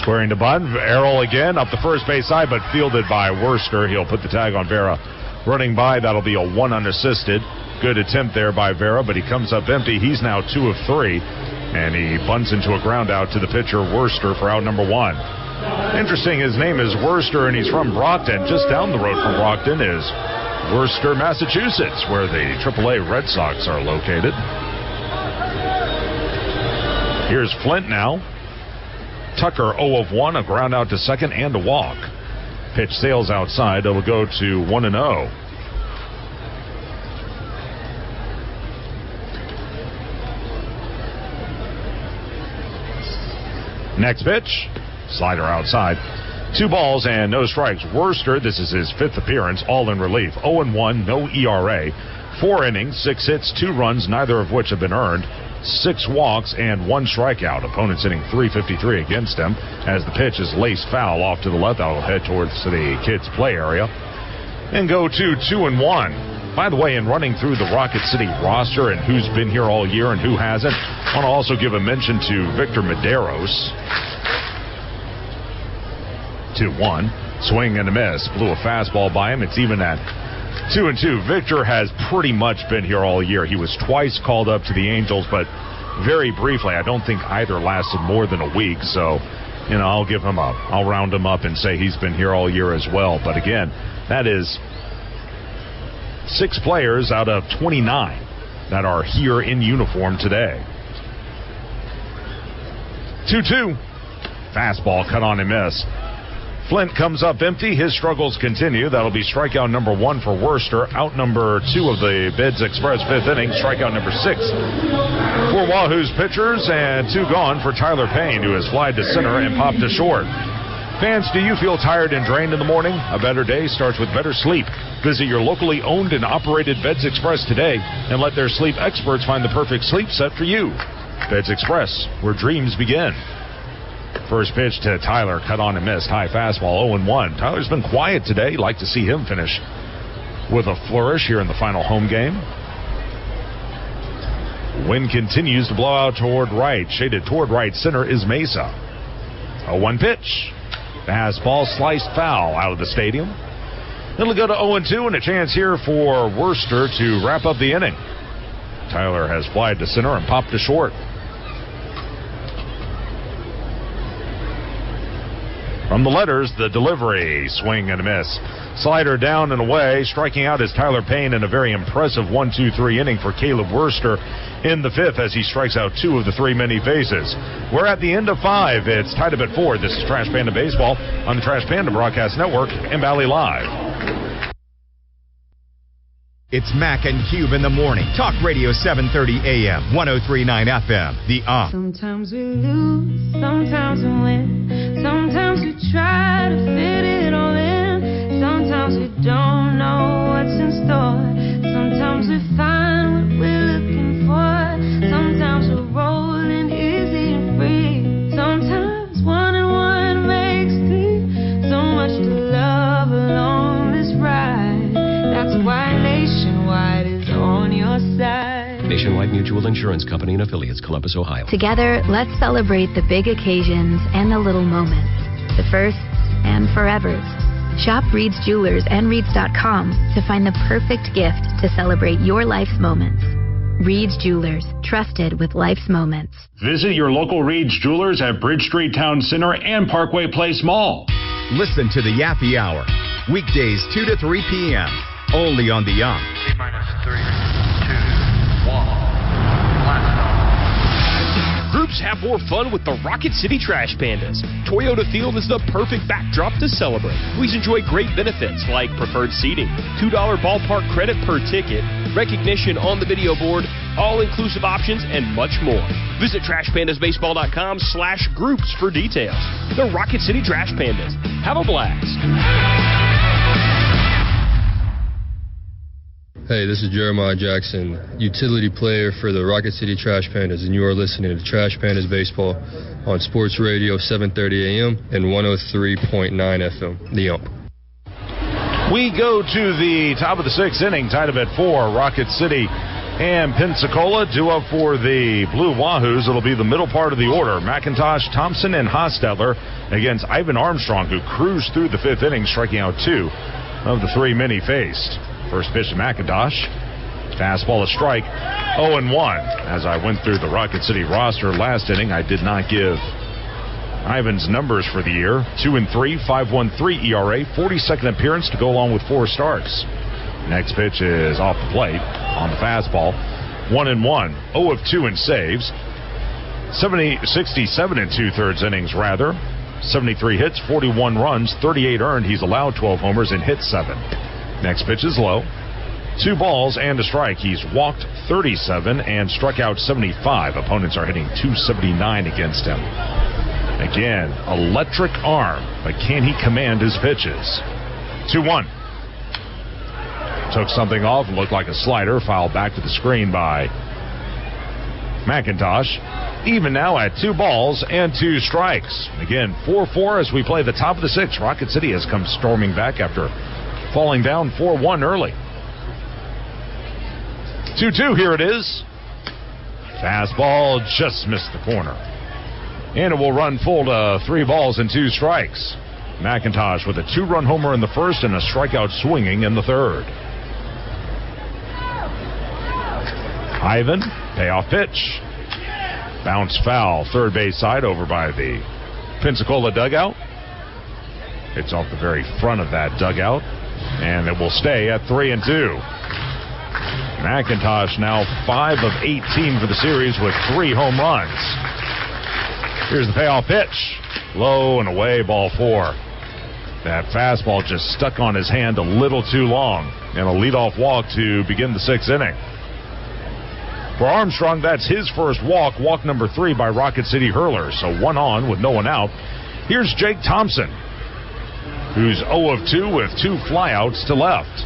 Squaring to bunt. Errol again up the first base side, but fielded by Worcester. He'll put the tag on Vera. Running by, that'll be a 1 unassisted. Good attempt there by Vera, but he comes up empty. He's now 2 of 3. And he bunts into a ground out to the pitcher, Worcester, for out number 1. Interesting, his name is Worcester, and he's from Brockton. Just down the road from Brockton is Worcester, Massachusetts, where the AAA Red Sox are located. Here's Flint now. Tucker 0 of 1, a ground out to second and a walk. Pitch sails outside. It'll go to 1-0. Next pitch, slider outside. 2 balls and no strikes. Worcester, this is his 5th appearance, all in relief. 0-1, no ERA. 4 innings, 6 hits, 2 runs, neither of which have been earned. 6 walks and 1 strikeout. Opponents hitting .353 against him as the pitch is laced foul off to the left. That'll head towards the kids' play area. and go to 2-1. By the way, in running through the Rocket City roster and who's been here all year and who hasn't, I want to also give a mention to Victor Medeiros. 2-1. Swing and a miss. Blew a fastball by him. It's even at 2-2. Victor has pretty much been here all year. He was twice called up to the Angels, but very briefly. I don't think either lasted more than a week. So, I'll give him up. I'll round him up and say he's been here all year as well. But again, that is 6 players out of 29 that are here in uniform today. 2-2. Fastball cut on and miss. Flint comes up empty. His struggles continue. That'll be strikeout number 1 for Worcester. Out number 2 of the Bids Express 5th inning. Strikeout number 6 for Wahoos pitchers. And 2 gone for Tyler Payne, who has flied to center and popped to short. Fans, do you feel tired and drained in the morning? A better day starts with better sleep. Visit your locally owned and operated Beds Express today and let their sleep experts find the perfect sleep set for you. Beds Express, where dreams begin. First pitch to Tyler, cut on and missed. High fastball, 0-1. Tyler's been quiet today. Like to see him finish with a flourish here in the final home game. Wind continues to blow out toward right. Shaded toward right center is Mesa. 0-1 pitch. Fastball sliced foul out of the stadium. It'll go to 0-2 and a chance here for Worcester to wrap up the inning. Tyler has flied to center and popped to short. From the letters, the delivery, swing and a miss. Slider down and away. Striking out is Tyler Payne in a very impressive 1-2-3 inning for Caleb Worcester in the 5th as he strikes out 2 of the 3 many faces. We're at the end of 5. It's tied up at 4. This is Trash Panda Baseball on the Trash Panda Broadcast Network and Valley Live. It's Mac and Cube in the morning. Talk Radio 730 AM, 103.9 FM. The Sometimes we lose, sometimes we win. Sometimes we try to fit it all in. Sometimes we don't know what's in store. Sometimes we find what we're looking for. Sometimes we're rolling easy and free. Sometimes 1 and 1 makes 3. So much to love along this ride. That's why Nationwide is on your side. Nationwide Mutual Insurance Company and Affiliates, Columbus, Ohio. Together, let's celebrate the big occasions and the little moments, the firsts and forevers. Shop Reed's Jewelers and Reeds.com to find the perfect gift to celebrate your life's moments. Reed's Jewelers, trusted with life's moments. Visit your local Reed's Jewelers at Bridge Street Town Center and Parkway Place Mall. Listen to the Yappy Hour, weekdays 2 to 3 p.m. Only on the Young. T-3, 2, 1. Groups have more fun with the Rocket City Trash Pandas. Toyota Field is the perfect backdrop to celebrate. Please enjoy great benefits like preferred seating, $2 ballpark credit per ticket, recognition on the video board, all-inclusive options, and much more. Visit TrashPandasBaseball.com/groups for details. The Rocket City Trash Pandas. Have a blast. Hey, this is Jeremiah Jackson, utility player for the Rocket City Trash Pandas, and you are listening to Trash Pandas Baseball on Sports Radio 730 AM and 103.9 FM, The Ump. We go to the top of the 6th inning, tied up at 4. Rocket City and Pensacola due up for the Blue Wahoos. It'll be the middle part of the order. McIntosh, Thompson, and Hostetler against Ivan Armstrong, who cruised through the 5th inning, striking out 2 of the 3 men he faced. First pitch to McIntosh. Fastball, a strike, 0-1. As I went through the Rocket City roster last inning, I did not give Ivan's numbers for the year. 2-3, 5.13 ERA, 42nd appearance to go along with 4 starts. Next pitch is off the plate on the fastball. 1-1, 0-2 in saves. 67 and 2/3 innings, rather. 73 hits, 41 runs, 38 earned. He's allowed 12 homers and hit 7. Next pitch is low. 2 balls and a strike. He's walked 37 and struck out 75. Opponents are hitting .279 against him. Again, electric arm, but can he command his pitches? 2-1. Took something off, looked like a slider, fouled back to the screen by McIntosh. Even now at 2 balls and 2 strikes. Again, 4-4 as we play the top of the 6th. Rocket City has come storming back after falling down 4-1 early. 2-2, here it is. Fastball just missed the corner. And it will run full to 3 balls and 2 strikes. McIntosh with a 2-run homer in the first and a strikeout swinging in the third. Ivan, payoff pitch. Bounce foul, third base side over by the Pensacola dugout. It's off the very front of that dugout. And it will stay at 3-2. McIntosh now 5 of 18 for the series with 3 home runs. Here's the payoff pitch. Low and away, ball 4. That fastball just stuck on his hand a little too long. And a leadoff walk to begin the 6th inning. For Armstrong, that's his first walk number 3 by Rocket City Hurlers. So 1 on with no one out. Here's Jake Thompson, who's 0 of 2 with 2 flyouts to left.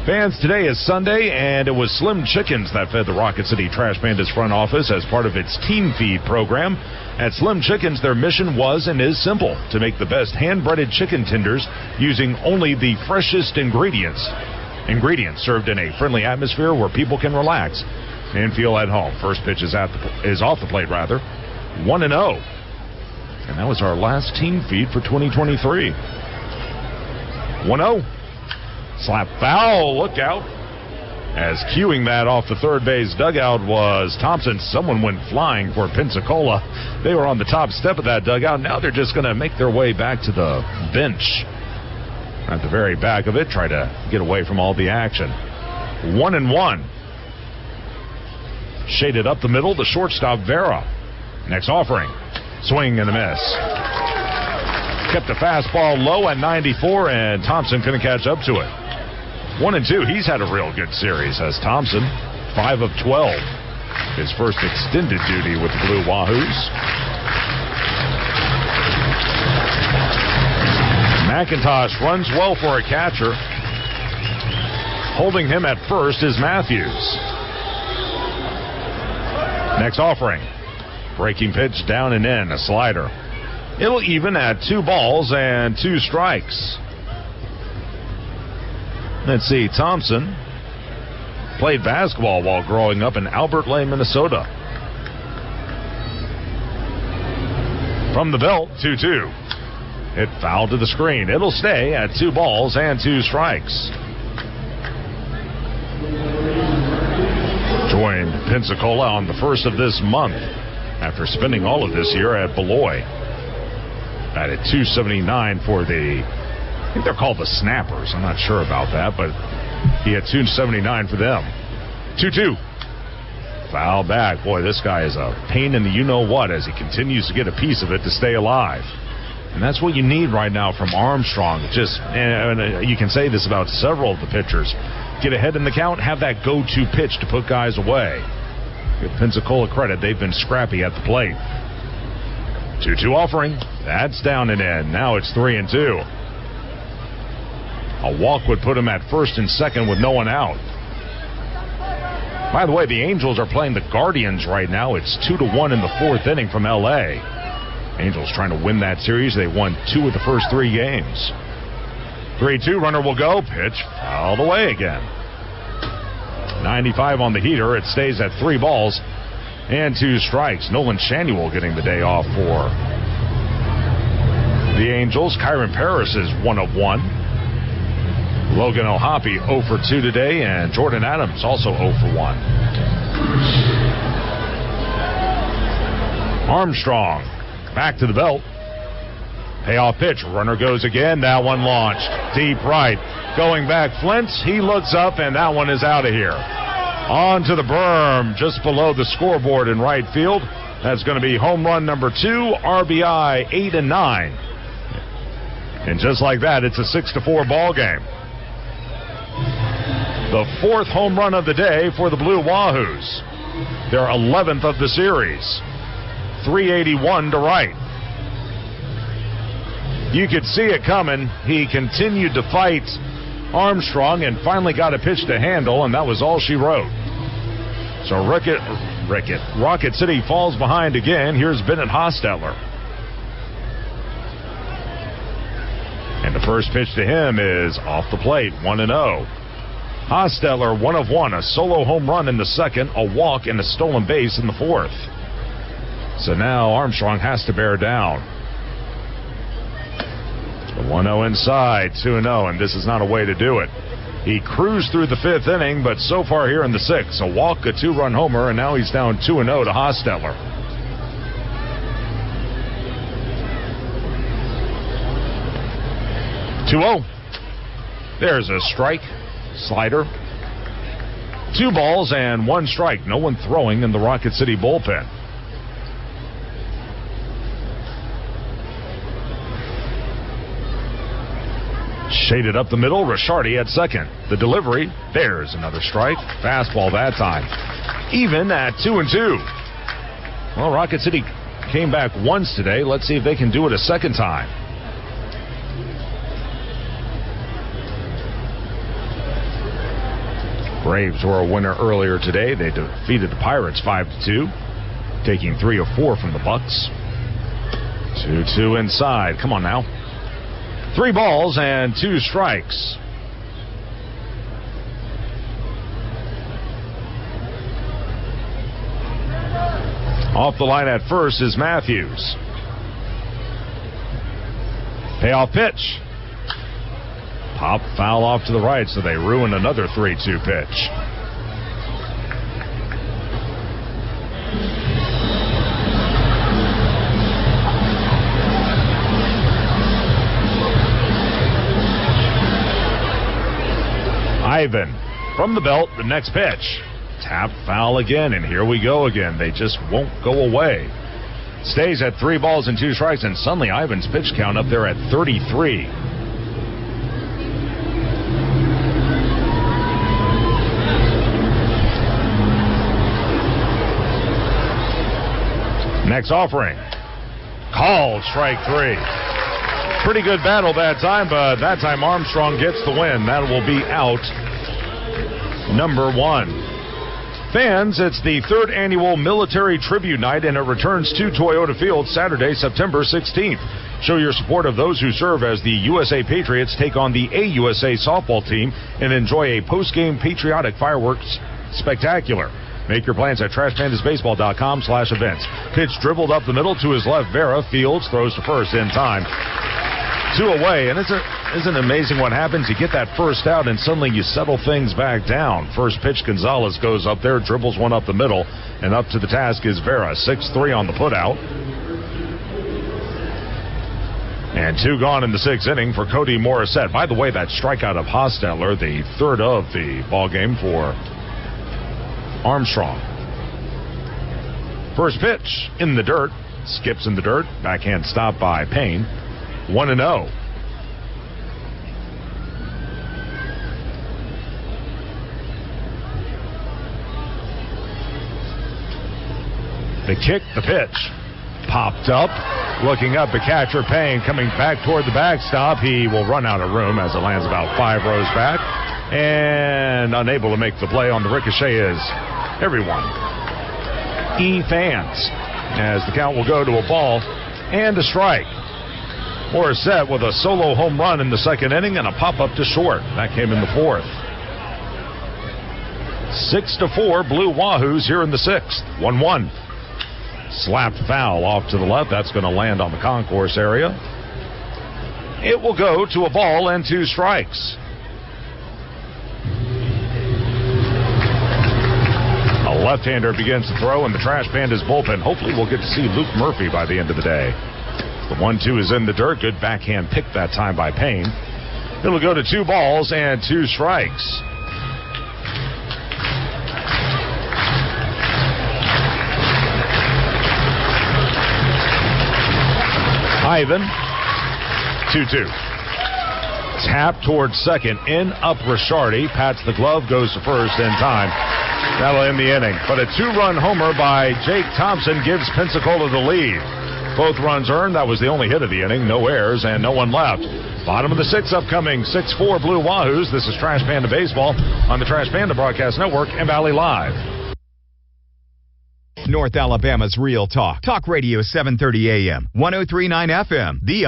Fans, today is Sunday, and it was Slim Chickens that fed the Rocket City Trash Pandas front office as part of its Team Feed program. At Slim Chickens, their mission was and is simple: to make the best hand-breaded chicken tenders using only the freshest ingredients. Ingredients served in a friendly atmosphere where people can relax and feel at home. First pitch is off the plate, 1-0. And that was our last Team Feed for 2023. 1-0. Slap foul, look out. As cueing that off the third base dugout was Thompson. Someone went flying for Pensacola. They were on the top step of that dugout. Now they're just going to make their way back to the bench. At the very back of it, try to get away from all the action. 1-1. Shaded up the middle, the shortstop Vera. Next offering. Swing and a miss. Kept the fastball low at 94, and Thompson couldn't catch up to it. 1-2. He's had a real good series as Thompson. 5 of 12. His first extended duty with the Blue Wahoos. McIntosh runs well for a catcher. Holding him at first is Matthews. Next offering. Breaking pitch down and in, a slider. It'll even at 2 balls and 2 strikes. Let's see, Thompson played basketball while growing up in Albert Lane, Minnesota. From the belt, 2-2. It fouled to the screen. It'll stay at 2 balls and 2 strikes. Joined Pensacola on the 1st of this month after spending all of this year at Beloit. Batted .279 for the, I think they're called the Snappers. I'm not sure about that, but he had .279 for them. 2-2. Foul back. Boy, this guy is a pain in the you-know-what as he continues to get a piece of it to stay alive. And that's what you need right now from Armstrong. Just, and you can say this about several of the pitchers. Get ahead in the count, have that go-to pitch to put guys away. Give Pensacola credit. They've been scrappy at the plate. 2-2 offering. That's down and in. Now it's 3-2. A walk would put him at first and second with no one out. By the way, the Angels are playing the Guardians right now. It's 2-1 in the 4th inning from L.A. Angels trying to win that series. They won 2 of the first 3 games. 3-2, runner will go. Pitch fouled away again. 95 on the heater. It stays at 3 balls and 2 strikes. Nolan Shanuel getting the day off for the Angels. Kyron Paris is 1 of 1. Logan O'Hoppe 0 for 2 today, and Jordan Adams also 0 for 1. Armstrong back to the belt. Payoff pitch. Runner goes again. That one launched deep right. Going back, Flint. He looks up, and that one is out of here. On to the berm, just below the scoreboard in right field. That's going to be home run number 2, RBI 8 and 9. And just like that, it's a 6-4 ball game. The 4th home run of the day for the Blue Wahoos. Their 11th of the series. 381 to right. You could see it coming. He continued to fight Armstrong and finally got a pitch to handle, and that was all she wrote. So Rocket City falls behind again. Here's Bennett Hostetler. And to First pitch to him is off the plate, 1-0. Hosteller, 1 of 1, a solo home run in the second, a walk, and a stolen base in the fourth. So now Armstrong has to bear down. The 1-0 inside, 2-0, and this is not a way to do it. He cruised through the fifth inning, but so far here in the sixth, a walk, a 2-run homer, and now he's down 2-0 to Hosteller. There's a strike, slider. 2 balls and 1 strike. No one throwing in the Rocket City bullpen. Shaded up the middle, Ricciardi at second. The delivery, there's another strike. Fastball that time. Even at 2-2. Well, Rocket City came back once today. Let's see if they can do it a second time. Braves were a winner earlier today. They defeated the Pirates 5-2, taking 3 of 4 from the Bucks. 2-2 inside. Come on now. 3 balls and 2 strikes. Off the line at first is Matthews. Payoff pitch. Pop foul off to the right, so they ruin another 3-2 pitch. Ivan from the belt, the next pitch. Tap foul again, and here we go again. They just won't go away. Stays at 3 balls and 2 strikes, and suddenly Ivan's pitch count up there at 33. Next offering. Called strike 3. Pretty good battle that time, but that time Armstrong gets the win. That will be out number 1. Fans, it's the 3rd annual Military Tribute Night, and it returns to Toyota Field Saturday, September 16th. Show your support of those who serve as the USA Patriots take on the AUSA softball team and enjoy a post-game patriotic fireworks spectacular. Make your plans at trashpandasbaseball.com/events. Pitch dribbled up the middle to his left. Vera Fields throws to first in time. 2 away, and isn't it amazing what happens? You get that first out, and suddenly you settle things back down. First pitch, Gonzalez goes up there, dribbles one up the middle, and up to the task is Vera. 6-3 on the putout. And 2 gone in the 6th inning for Cody Morissette. By the way, that strikeout of Hosteller, the 3rd of the ball game for Armstrong. First pitch in the dirt, skips in the dirt, backhand stop by Payne. 1-0. The kick, the pitch. Popped up. Looking up, the catcher, Payne, coming back toward the backstop. He will run out of room as it lands about 5 rows back. And unable to make the play on the ricochet is everyone. Fans. As the count will go to a ball and a strike. Morissette with a solo home run in the 2nd inning and a pop-up to short. That came in the 4th. 6-4, Blue Wahoos here in the 6th. 1-1. Slapped foul off to the left. That's going to land on the concourse area. It will go to a ball and 2 strikes. A left-hander begins to throw in the Trash Pandas bullpen. Hopefully we'll get to see Luke Murphy by the end of the day. The 1-2 is in the dirt. Good backhand pick that time by Payne. It'll go to 2 balls and 2 strikes. Ivan, 2-2. Tap towards second, in up Ricciardi, pats the glove, goes to first in time. That'll end the inning. But a 2-run homer by Jake Thompson gives Pensacola the lead. Both runs earned. That was the only hit of the inning. No errors and no one left. Bottom of the 6th upcoming, 6-4 Blue Wahoos. This is Trash Panda Baseball on the Trash Panda Broadcast Network and Valley Live. North Alabama's Real Talk. Talk Radio 730 AM, 103.9 FM. The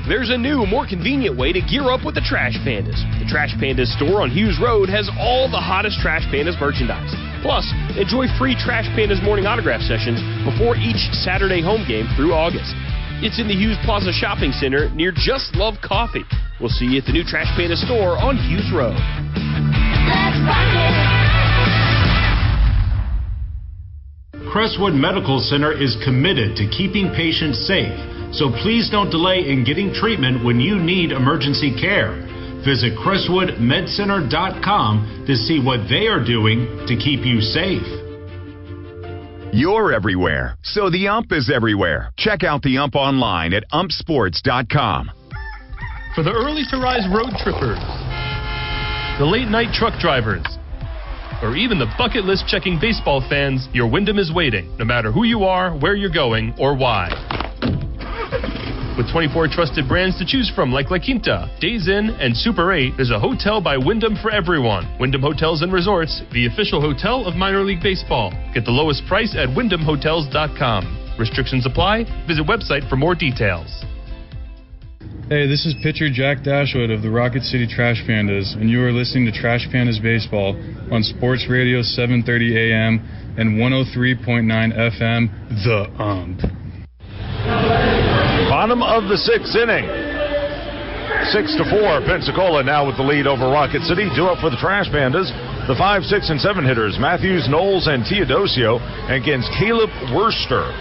There's a new, more convenient way to gear up with the Trash Pandas. The Trash Pandas store on Hughes Road has all the hottest Trash Pandas merchandise. Plus, enjoy free Trash Pandas morning autograph sessions before each Saturday home game through August. It's in the Hughes Plaza Shopping Center near Just Love Coffee. We'll see you at the new Trash Panda store on Hughes Road. Crestwood Medical Center is committed to keeping patients safe, so please don't delay in getting treatment when you need emergency care. Visit CrestwoodMedCenter.com to see what they are doing to keep you safe. You're everywhere, so the ump is everywhere. Check out the ump online at umpsports.com. For the early-to-rise road trippers, the late-night truck drivers, or even the bucket list checking baseball fans, your Wyndham is waiting, no matter who you are, where you're going, or why. With 24 trusted brands to choose from like La Quinta, Days Inn, and Super 8, there's a hotel by Wyndham for everyone. Wyndham Hotels and Resorts, the official hotel of minor league baseball. Get the lowest price at WyndhamHotels.com. Restrictions apply. Visit website for more details. Hey, this is pitcher Jack Dashwood of the Rocket City Trash Pandas, and you are listening to Trash Pandas Baseball on Sports Radio 730 AM and 103.9 FM, The Ump. Bottom of the sixth inning. 6-4. Pensacola now with the lead over Rocket City. Due up for the Trash Pandas. The 5, 6, and 7 hitters, Matthews, Knowles, and Teodosio, against Caleb Worcester,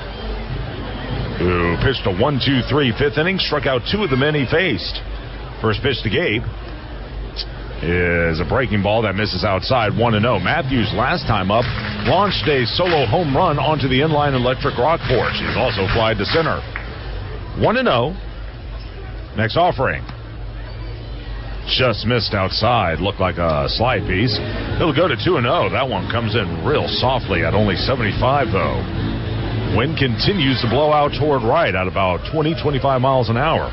who pitched a 1-2-3 fifth inning, struck out 2 of the men he faced. First pitch to Gabe is a breaking ball that misses outside, 1-0. Matthews, last time up, launched a solo home run onto the inline electric rock porch. He's also flied to center. 1-0. Next offering. Just missed outside. Looked like a slide piece. It'll go to 2-0. That one comes in real softly at only 75, though. Wind continues to blow out toward right at about 20-25 miles an hour.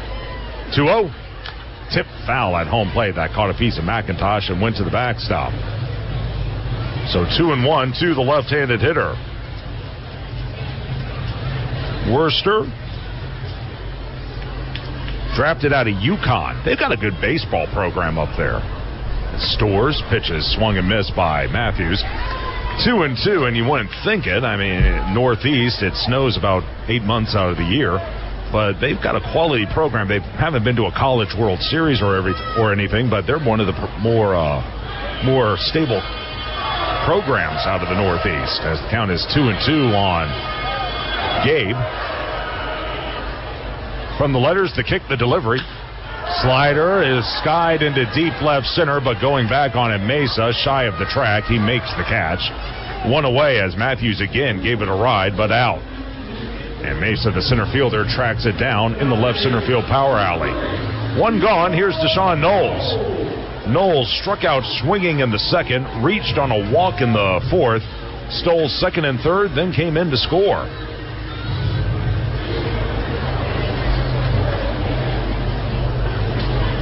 2-0. Tip foul at home plate. That caught a piece of McIntosh and went to the backstop. So 2-1 to the left-handed hitter. Worcester, drafted out of UConn. They've got a good baseball program up there. Stores pitches swung and missed by Matthews. 2-2, and you wouldn't think it. I mean, Northeast, it snows about 8 months out of the year, but they've got a quality program. They haven't been to a College World Series or anything, but they're one of the more stable programs out of the Northeast. As the count is 2-2 on Gabe. From the letters, the kick, the delivery. Slider is skied into deep left center, but going back on it, Mesa, shy of the track. He makes the catch. One away as Matthews again gave it a ride, but out. And Mesa, the center fielder, tracks it down in the left center field power alley. One gone. Here's Deshaun Knowles. Knowles struck out swinging in the second, reached on a walk in the fourth, stole second and third, then came in to score.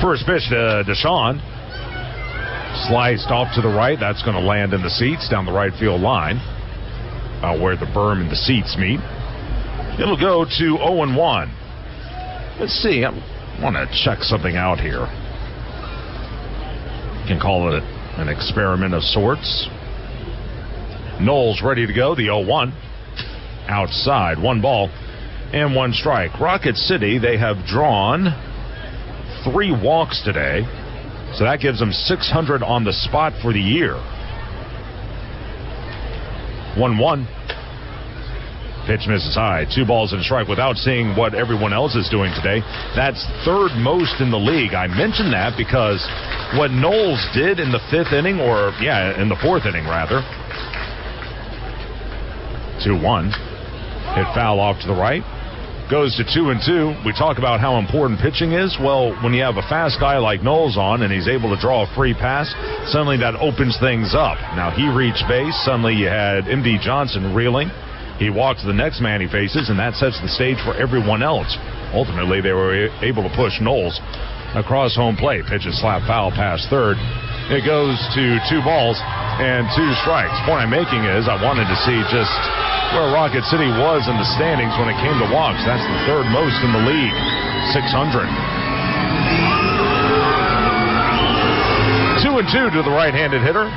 First pitch to Deshaun. Sliced off to the right. That's going to land in the seats down the right field line. About where the berm and the seats meet. It'll go to 0-1. Let's see. I want to check something out here. You can call it an experiment of sorts. Knowles ready to go. The 0-1. Outside. 1 ball and 1 strike. Rocket City, they have drawn 3 walks today, so that gives them 600 on the spot for the year. 1-1. Pitch misses high. 2 balls and a strike. Without seeing what everyone else is doing today, that's 3rd most in the league. I mentioned that because what Knowles did in the 5th inning, in the 4th inning rather. 2-1. Hit foul off to the right. Goes to 2-2. We talk about how important pitching is. Well, when you have a fast guy like Knowles on and he's able to draw a free pass, suddenly that opens things up. Now he reached base. Suddenly you had M.D. Johnson reeling. He walks the next man he faces, and that sets the stage for everyone else. Ultimately, they were able to push Knowles across home plate. Pitch is slap foul past third. It goes to 2 balls and 2 strikes. Point I'm making is I wanted to see just where Rocket City was in the standings when it came to walks. That's the 3rd most in the league, 600. 2 to the right-handed hitter.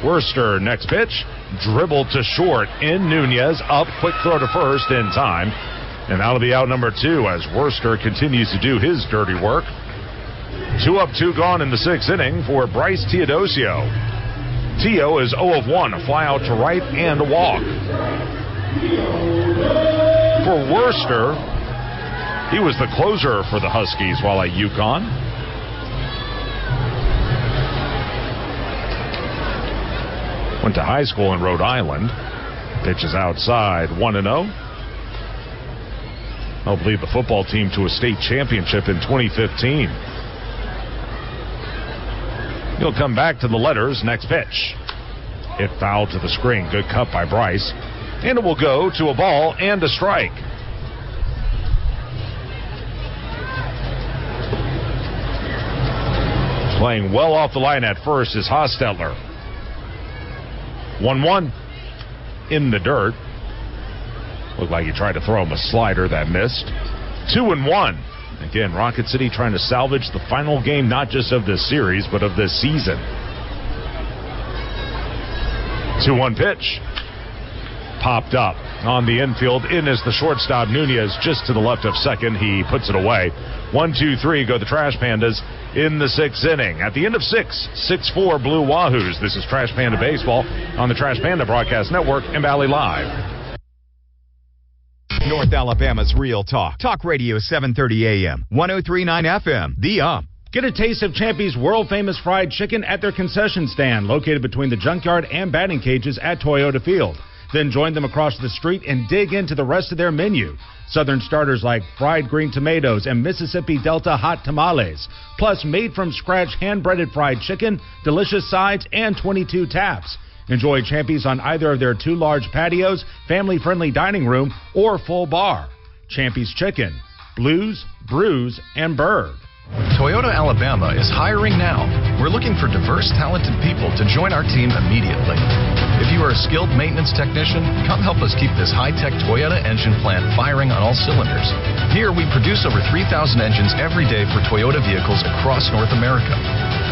Worcester, next pitch. Dribble to short in Nunez. Up, quick throw to first in time. And that'll be out number 2 as Worcester continues to do his dirty work. 2 up, 2 gone in the 6th inning for Bryce Teodosio. Teo is 0 of 1, a fly out to right and a walk. For Worcester, he was the closer for the Huskies while at UConn. Went to high school in Rhode Island. Pitches outside, 1-0. Helped lead the football team to a state championship in 2015. He'll come back to the letters. Next pitch. Hit foul to the screen. Good cut by Bryce. And it will go to a ball and a strike. Playing well off the line at first is Hostetler. 1-1 in the dirt. Looked like he tried to throw him a slider that missed. 2-1. Again, Rocket City trying to salvage the final game, not just of this series, but of this season. 2-1 pitch. Popped up on the infield. In is the shortstop, Nunez, just to the left of second. He puts it away. 1-2-3 go the Trash Pandas in the 6th inning. At the end of 6-4 Blue Wahoos. This is Trash Panda Baseball on the Trash Panda Broadcast Network and Valley Live. North Alabama's Real Talk. Talk Radio 730 AM, 103.9 FM. The Get a taste of Champy's world-famous fried chicken at their concession stand located between the junkyard and batting cages at Toyota Field. Then join them across the street and dig into the rest of their menu. Southern starters like fried green tomatoes and Mississippi Delta hot tamales, plus made-from-scratch hand-breaded fried chicken, delicious sides, and 22 taps. Enjoy Champy's on either of their 2 large patios, family-friendly dining room, or full bar. Champy's Chicken, Blues, Brews, and Bird. Toyota Alabama is hiring now. We're looking for diverse, talented people to join our team immediately. If you are a skilled maintenance technician, come help us keep this high-tech Toyota engine plant firing on all cylinders. Here, we produce over 3,000 engines every day for Toyota vehicles across North America.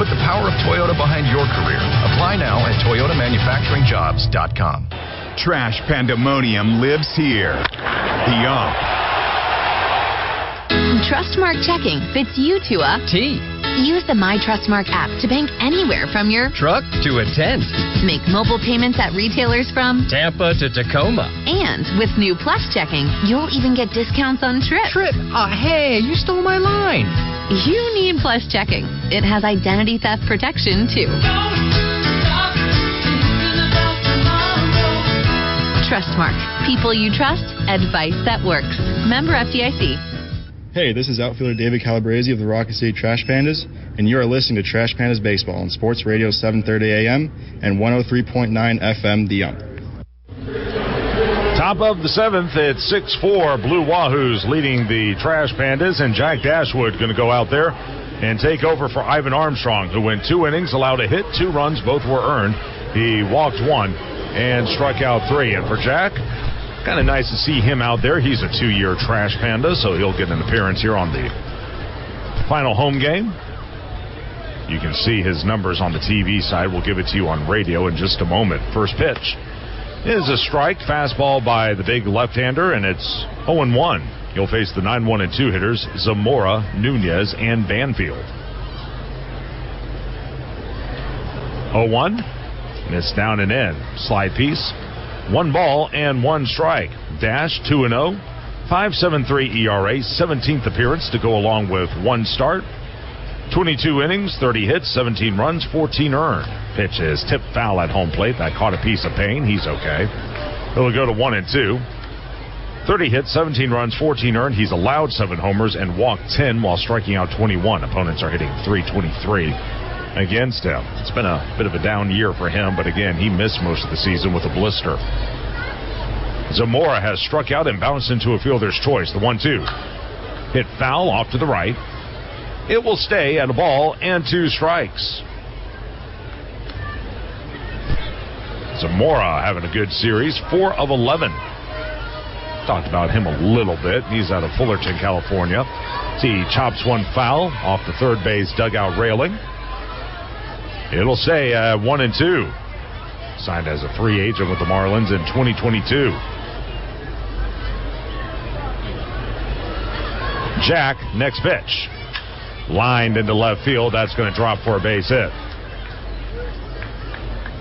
Put the power of Toyota behind your career. Apply now at toyotamanufacturingjobs.com. Trash Pandemonium lives here. The Trustmark checking fits you to a T. Use the My Trustmark app to bank anywhere from your truck to a tent. Make mobile payments at retailers from Tampa to Tacoma. And with new Plus checking, you'll even get discounts on trips. Hey, you stole my line. You need Plus checking. It has identity theft protection, too. Trustmark. People you trust. Advice that works. Member FDIC. Hey, this is outfielder David Calabrese of the Rocket City Trash Pandas, and you are listening to Trash Pandas Baseball on Sports Radio 730 AM and 103.9 FM, The Ump. Top of the 7th at 6-4. Blue Wahoos leading the Trash Pandas, and Jack Dashwood going to go out there and take over for Ivan Armstrong, who went 2 innings, allowed a hit, 2 runs, both were earned. He walked 1 and struck out 3. And for Jack, kind of nice to see him out there. He's a 2-year Trash Panda, so he'll get an appearance here on the final home game. You can see his numbers on the TV side. We'll give it to you on radio in just a moment. First pitch is a strike. Fastball by the big left-hander, and it's 0-1. He'll face the 9-1-2 hitters, Zamora, Nunez, and Banfield. 0-1. And it's down and in. Slide piece. 1 ball and 1 strike. Dash 2-0. 5.73 ERA. 17th appearance to go along with 1 start. 22 innings, 30 hits, 17 runs, 14 earned. Pitch is tipped foul at home plate. That caught a piece of pain. He's okay. It'll go to 1-2. 30 hits, 17 runs, 14 earned. He's allowed 7 homers and walked 10 while striking out 21. Opponents are hitting .323 against him. It's been a bit of a down year for him, but again, he missed most of the season with a blister. Zamora has struck out and bounced into a fielder's choice. The 1-2. Hit foul off to the right. It will stay at a ball and 2 strikes. Zamora having a good series, 4 of 11. Talked about him a little bit. He's out of Fullerton, California. See, he chops 1 foul off the third base dugout railing. It'll stay 1-2. Signed as a free agent with the Marlins in 2022. Jack, next pitch. Lined into left field. That's going to drop for a base hit.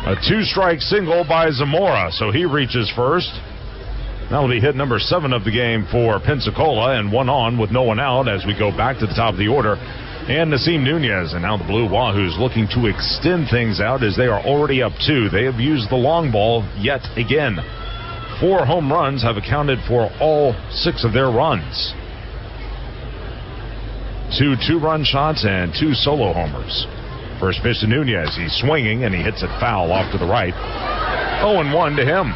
A 2-strike single by Zamora, so he reaches first. That'll be hit number 7 of the game for Pensacola, and 1 on with no one out as we go back to the top of the order. And Nasim Nunez, and now the Blue Wahoos looking to extend things out as they are already up 2. They have used the long ball yet again. 4 home runs have accounted for all 6 of their runs. 2 2-run shots and 2 solo homers. First pitch to Nunez. He's swinging and he hits it foul off to the right. 0-1 to him.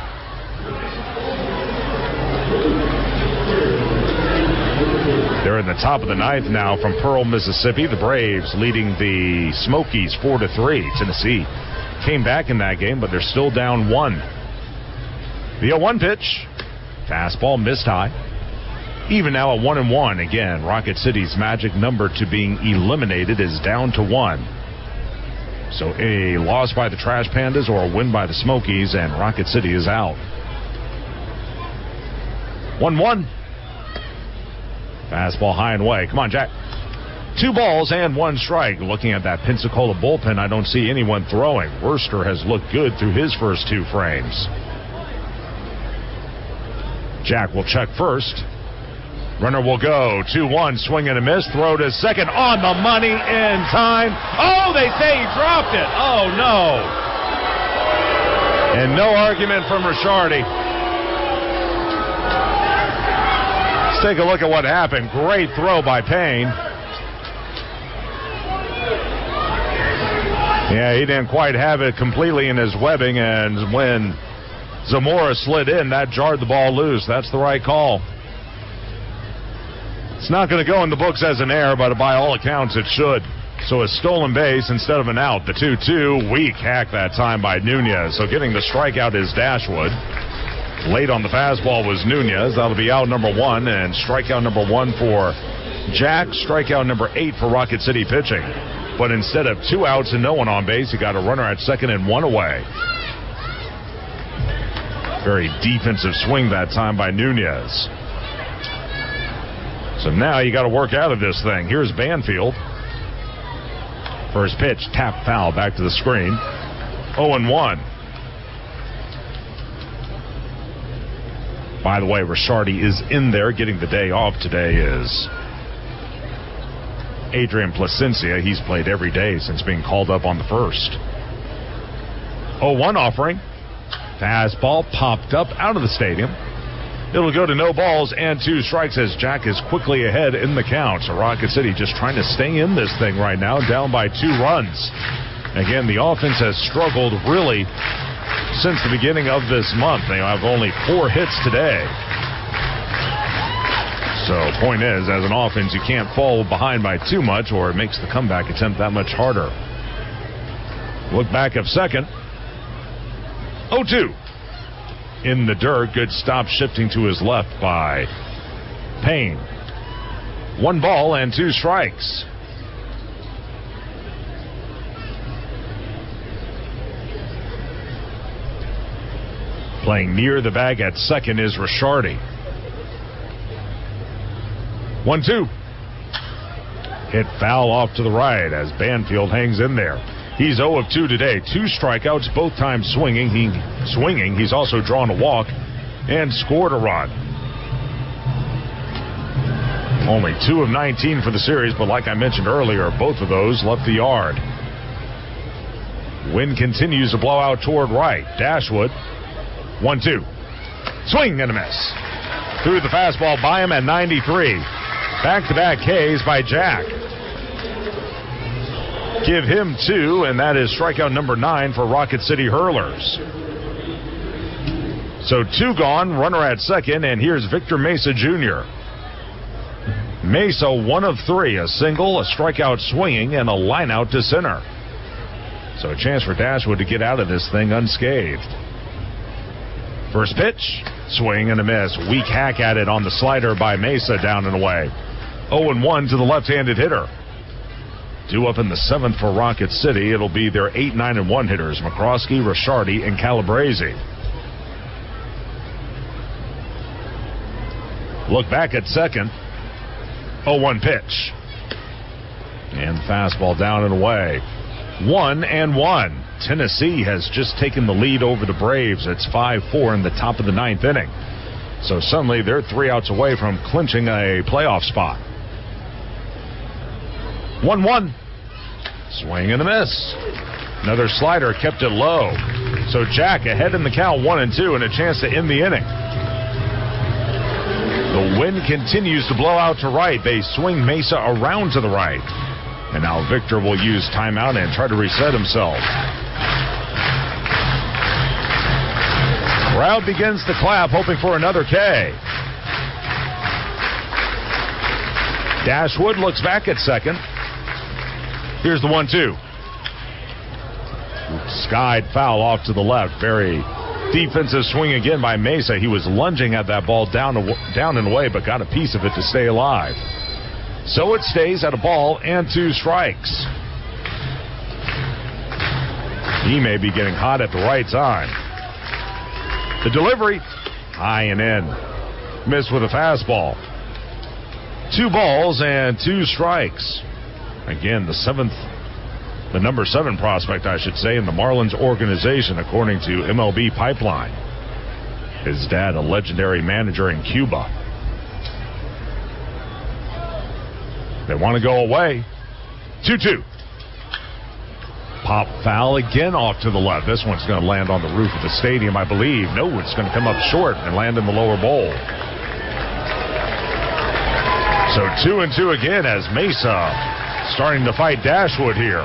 They're in the top of the 9th now from Pearl, Mississippi. The Braves leading the Smokies 4-3. Tennessee came back in that game, but they're still down 1. The 0-1 pitch. Fastball missed high. Even now at 1-1. Again, Rocket City's magic number to being eliminated is down to 1. So a loss by the Trash Pandas or a win by the Smokies, and Rocket City is out. 1-1. Fastball high and away. Come on, Jack. 2 balls and 1 strike. Looking at that Pensacola bullpen, I don't see anyone throwing. Worster has looked good through his first 2 frames. Jack will check first. Runner will go. 2-1. Swing and a miss. Throw to second. On the money in time. Oh, they say he dropped it. Oh, no. And no argument from Ricciardi. Let's take a look at what happened. Great throw by Payne. Yeah, he didn't quite have it completely in his webbing, and when Zamora slid in, that jarred the ball loose. That's the right call. It's not going to go in the books as an error, but by all accounts it should. So a stolen base instead of an out. The 2-2, weak hack that time by Nunez. So getting the strikeout is Dashwood. Late on the fastball was Nunez. That'll be out number 1, and strikeout number 1 for Jack. Strikeout number 8 for Rocket City pitching. But instead of 2 outs and no one on base, he got a runner at second and 1 away. Very defensive swing that time by Nunez. So now you got to work out of this thing. Here's Banfield. First pitch, tap foul back to the screen. 0-1. By the way, Ricciardi is in there getting the day off. Today is Adrian Placencia. He's played every day since being called up on the first. 0-1 offering. Fastball popped up out of the stadium. It'll go to no balls and 2 strikes as Jack is quickly ahead in the count. So Rocket City just trying to stay in this thing right now, down by 2 runs. Again, the offense has struggled really since the beginning of this month. They have only 4 hits today. So point is, as an offense, you can't fall behind by too much, or it makes the comeback attempt that much harder. Look back of second. 0-2. In the dirt. Good stop shifting to his left by Payne. 1 ball and 2 strikes. Playing near the bag at second is Ricciardi. 1-2. Hit foul off to the right as Banfield hangs in there. He's 0 of 2 today. 2 strikeouts, both times swinging. He's also drawn a walk and scored a run. Only 2 of 19 for the series, but like I mentioned earlier, both of those left the yard. Wind continues to blow out toward right. Dashwood. 1-2. Swing and a miss. Threw the fastball by him at 93. Back-to-back Ks by Jack. Give him 2, and that is strikeout number 9 for Rocket City Hurlers. So 2 gone, runner at second, and here's Victor Mesa Jr. Mesa 1 of 3, a single, a strikeout swinging, and a line out to center. So a chance for Dashwood to get out of this thing unscathed. First pitch, swing and a miss. Weak hack at it on the slider by Mesa, down and away. 0-1 to the left-handed hitter. Due up in the 7th for Rocket City, it'll be their 8, 9, and 1 hitters, McCroskey, Ricciardi, and Calabrese. Look back at second. 0-1 pitch. And fastball down and away. 1-1. Tennessee has just taken the lead over the Braves. It's 5-4 in the top of the 9th inning. So suddenly they're 3 outs away from clinching a playoff spot. 1-1. Swing and a miss. Another slider kept it low. So Jack ahead in the count 1-2 and a chance to end the inning. The wind continues to blow out to right. They swing Mesa around to the right. And now Victor will use timeout and try to reset himself. Crowd begins to clap, hoping for another K. Dashwood looks back at second. Here's the 1-2. Skied foul off to the left. Very defensive swing again by Mesa. He was lunging at that ball down and away, but got a piece of it to stay alive. So it stays at a ball and 2 strikes. He may be getting hot at the right time. The delivery, high and in. Missed with a fastball. 2 balls and 2 strikes. Again, the number 7 prospect, I should say, in the Marlins organization, according to MLB Pipeline. His dad, a legendary manager in Cuba. They want to go away. 2-2. Pop foul again off to the left. This one's going to land on the roof of the stadium, I believe. No, it's going to come up short and land in the lower bowl. So 2-2 again as Mesa starting to fight Dashwood here.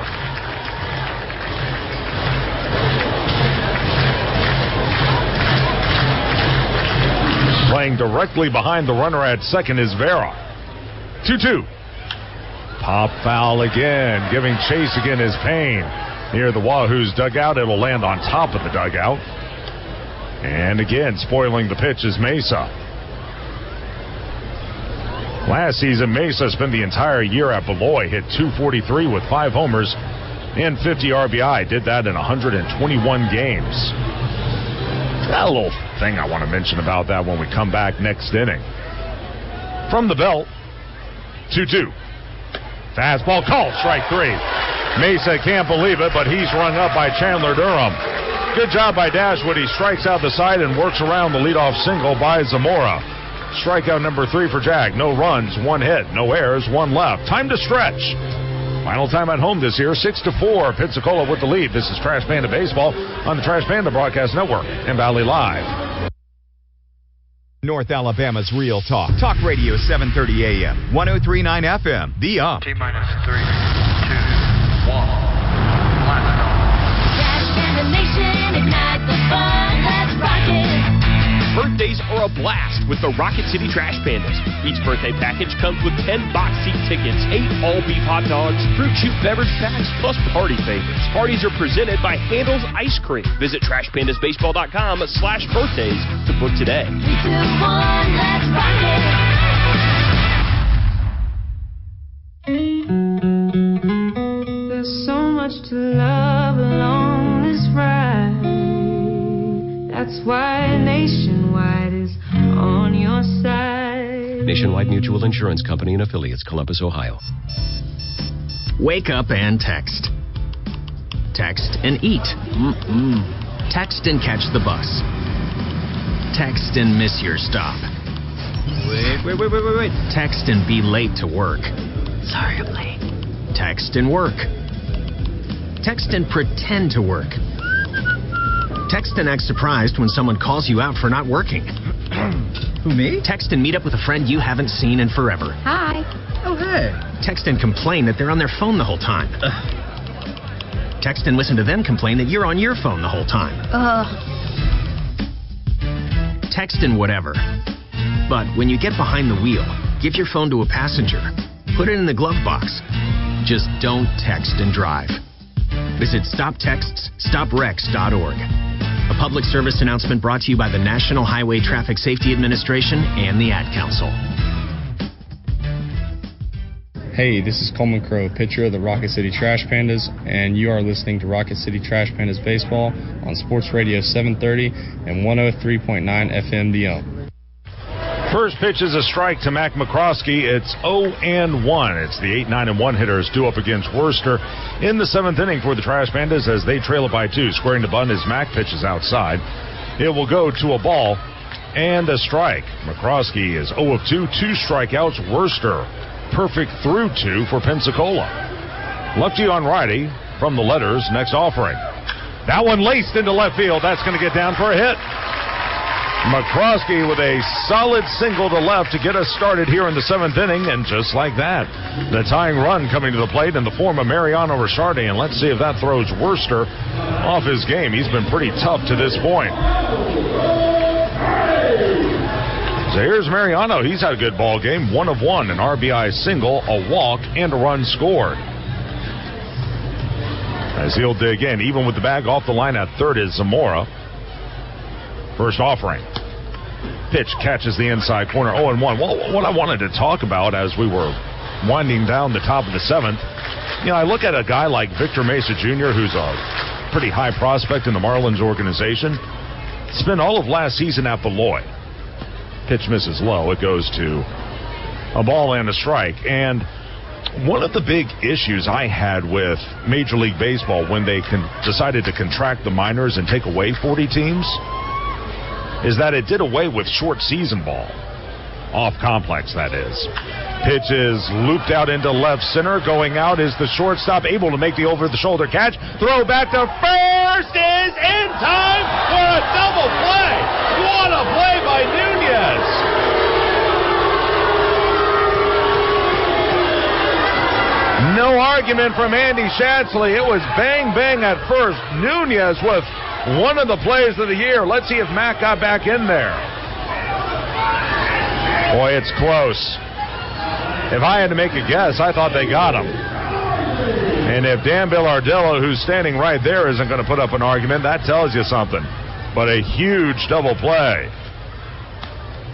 Playing directly behind the runner at second is Vera. 2-2. Pop foul again, giving chase again is Payne. Near the Wahoos dugout, it'll land on top of the dugout. And again, spoiling the pitch is Mesa. Last season, Mesa spent the entire year at Beloy, hit .243 with 5 homers and 50 RBI. Did that in 121 games. Got a little thing I want to mention about that when we come back next inning. From the belt, 2-2. Fastball called, strike 3. Mesa can't believe it, but he's rung up by Chandler Durham. Good job by Dashwood. He strikes out the side and works around the leadoff single by Zamora. Strikeout number 3 for Jack. No runs, 1 hit, no errors, 1 left. Time to stretch. Final time at home this year, 6-4. Pensacola with the lead. This is Trash Panda Baseball on the Trash Panda Broadcast Network and Valley Live. North Alabama's Real Talk. Talk Radio 730 AM, 103.9 FM. The Ump. T-3, 2, 1. Blast off. Trash Panda Nation, ignite the fun. Let's rock it. Birthdays are a blast with the Rocket City Trash Pandas. Each birthday package comes with 10 box seat tickets, 8 all-beef hot dogs, fruit shoot beverage packs, plus party favorites. Parties are presented by Handel's Ice Cream. Visit trashpandasbaseball.com/birthdays to book today. 3, 2, 1, let's rock it. There's so much to love along this ride. That's why Nationwide is on your side. Nationwide Mutual Insurance Company and affiliates, Columbus, Ohio. Wake up and text. Text and eat. Text and catch the bus. Text and miss your stop. Wait. Text and be late to work. Sorry, I'm late. Text and work. Text and pretend to work. Text and act surprised when someone calls you out for not working. Who, me? Text and meet up with a friend you haven't seen in forever. Hi. Oh, hey. Text and complain that they're on their phone the whole time. Text and listen to them complain that you're on your phone the whole time. Text and whatever. But when you get behind the wheel, give your phone to a passenger. Put it in the glove box. Just don't text and drive. Visit StopTextsStopWrecks.org. A public service announcement brought to you by the National Highway Traffic Safety Administration and the Ad Council. Hey, this is Coleman Crow, pitcher of the Rocket City Trash Pandas, and you are listening to Rocket City Trash Pandas Baseball on Sports Radio 730 and 103.9 FM The Ump. First pitch is a strike to Mac McCroskey. It's 0-1. It's the 8-9-1 hitters due up against Worcester in the 7th inning for the Trash Pandas as they trail it by 2. Squaring the bunt as Mac pitches outside. It will go to a ball and a strike. McCroskey is 0 of 2, 2 strikeouts. Worcester perfect through 2 for Pensacola. Lefty on righty from the letters. Next offering. That one laced into left field. That's going to get down for a hit. McCroskey with a solid single to left to get us started here in the 7th inning, and just like that, the tying run coming to the plate in the form of Mariano Ricciardi, and let's see if that throws Worcester off his game. He's been pretty tough to this point. So here's Mariano. He's had a good ball game. 1 of 1, an RBI single, a walk, and a run scored. As he'll dig in, even with the bag off the line at third is Zamora. First offering. Pitch catches the inside corner. 0-1. Well, what I wanted to talk about as we were winding down the top of the 7th, I look at a guy like Victor Mesa Jr., who's a pretty high prospect in the Marlins organization. Spent all of last season at Beloit. Pitch misses low. It goes to a ball and a strike. And one of the big issues I had with Major League Baseball when they decided to contract the minors and take away 40 teams is that it did away with short season ball. Off complex, that is. Pitch is looped out into left center. Going out is the shortstop, able to make the over-the-shoulder catch. Throw back to first is in time for a double play. What a play by Nunez. No argument from Andy Shatsley. It was bang, bang at first. Nunez with one of the plays of the year. Let's see if Mac got back in there. Boy, it's close. If I had to make a guess, I thought they got him. And if Dan Billardello, who's standing right there, isn't going to put up an argument, that tells you something. But a huge double play.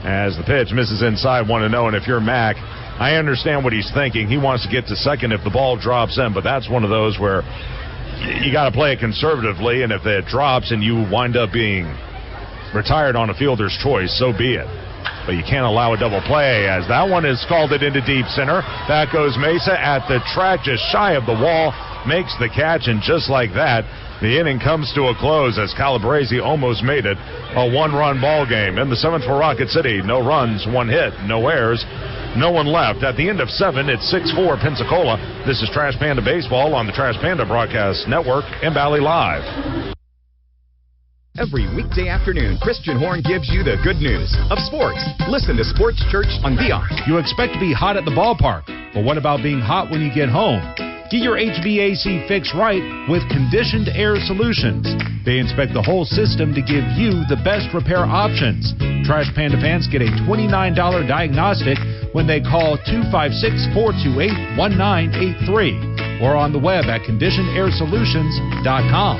As the pitch misses inside 1-0, and if you're Mac, I understand what he's thinking. He wants to get to second if the ball drops in, but that's one of those where you got to play it conservatively, and if it drops and you wind up being retired on a fielder's choice, so be it. But you can't allow a double play, as that one is scalded into deep center. That goes Mesa at the track, just shy of the wall, makes the catch, and just like that, the inning comes to a close as Calabrese almost made it a one-run ball game. In the 7th for Rocket City, no runs, 1 hit, no errors. No one left. At the end of 7, it's 6-4 Pensacola. This is Trash Panda Baseball on the Trash Panda Broadcast Network and Valley Live. Every weekday afternoon, Christian Horn gives you the good news of sports. Listen to Sports Church on Beyond. You expect to be hot at the ballpark, but what about being hot when you get home? Get your HVAC fixed right with Conditioned Air Solutions. They inspect the whole system to give you the best repair options. Trash Panda fans get a $29 diagnostic when they call 256-428-1983 or on the web at conditionedairsolutions.com.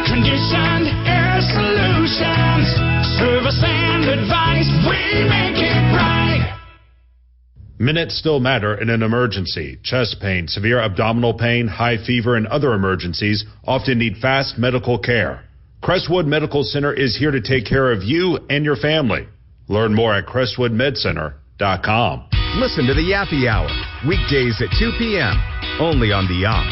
Conditioned Air Solutions, service and advice, we make it right. Minutes still matter in an emergency. Chest pain, severe abdominal pain, high fever, and other emergencies often need fast medical care. Crestwood Medical Center is here to take care of you and your family. Learn more at crestwoodmedcenter.com. Listen to the Yappy Hour, weekdays at 2 p.m., only on The Ump.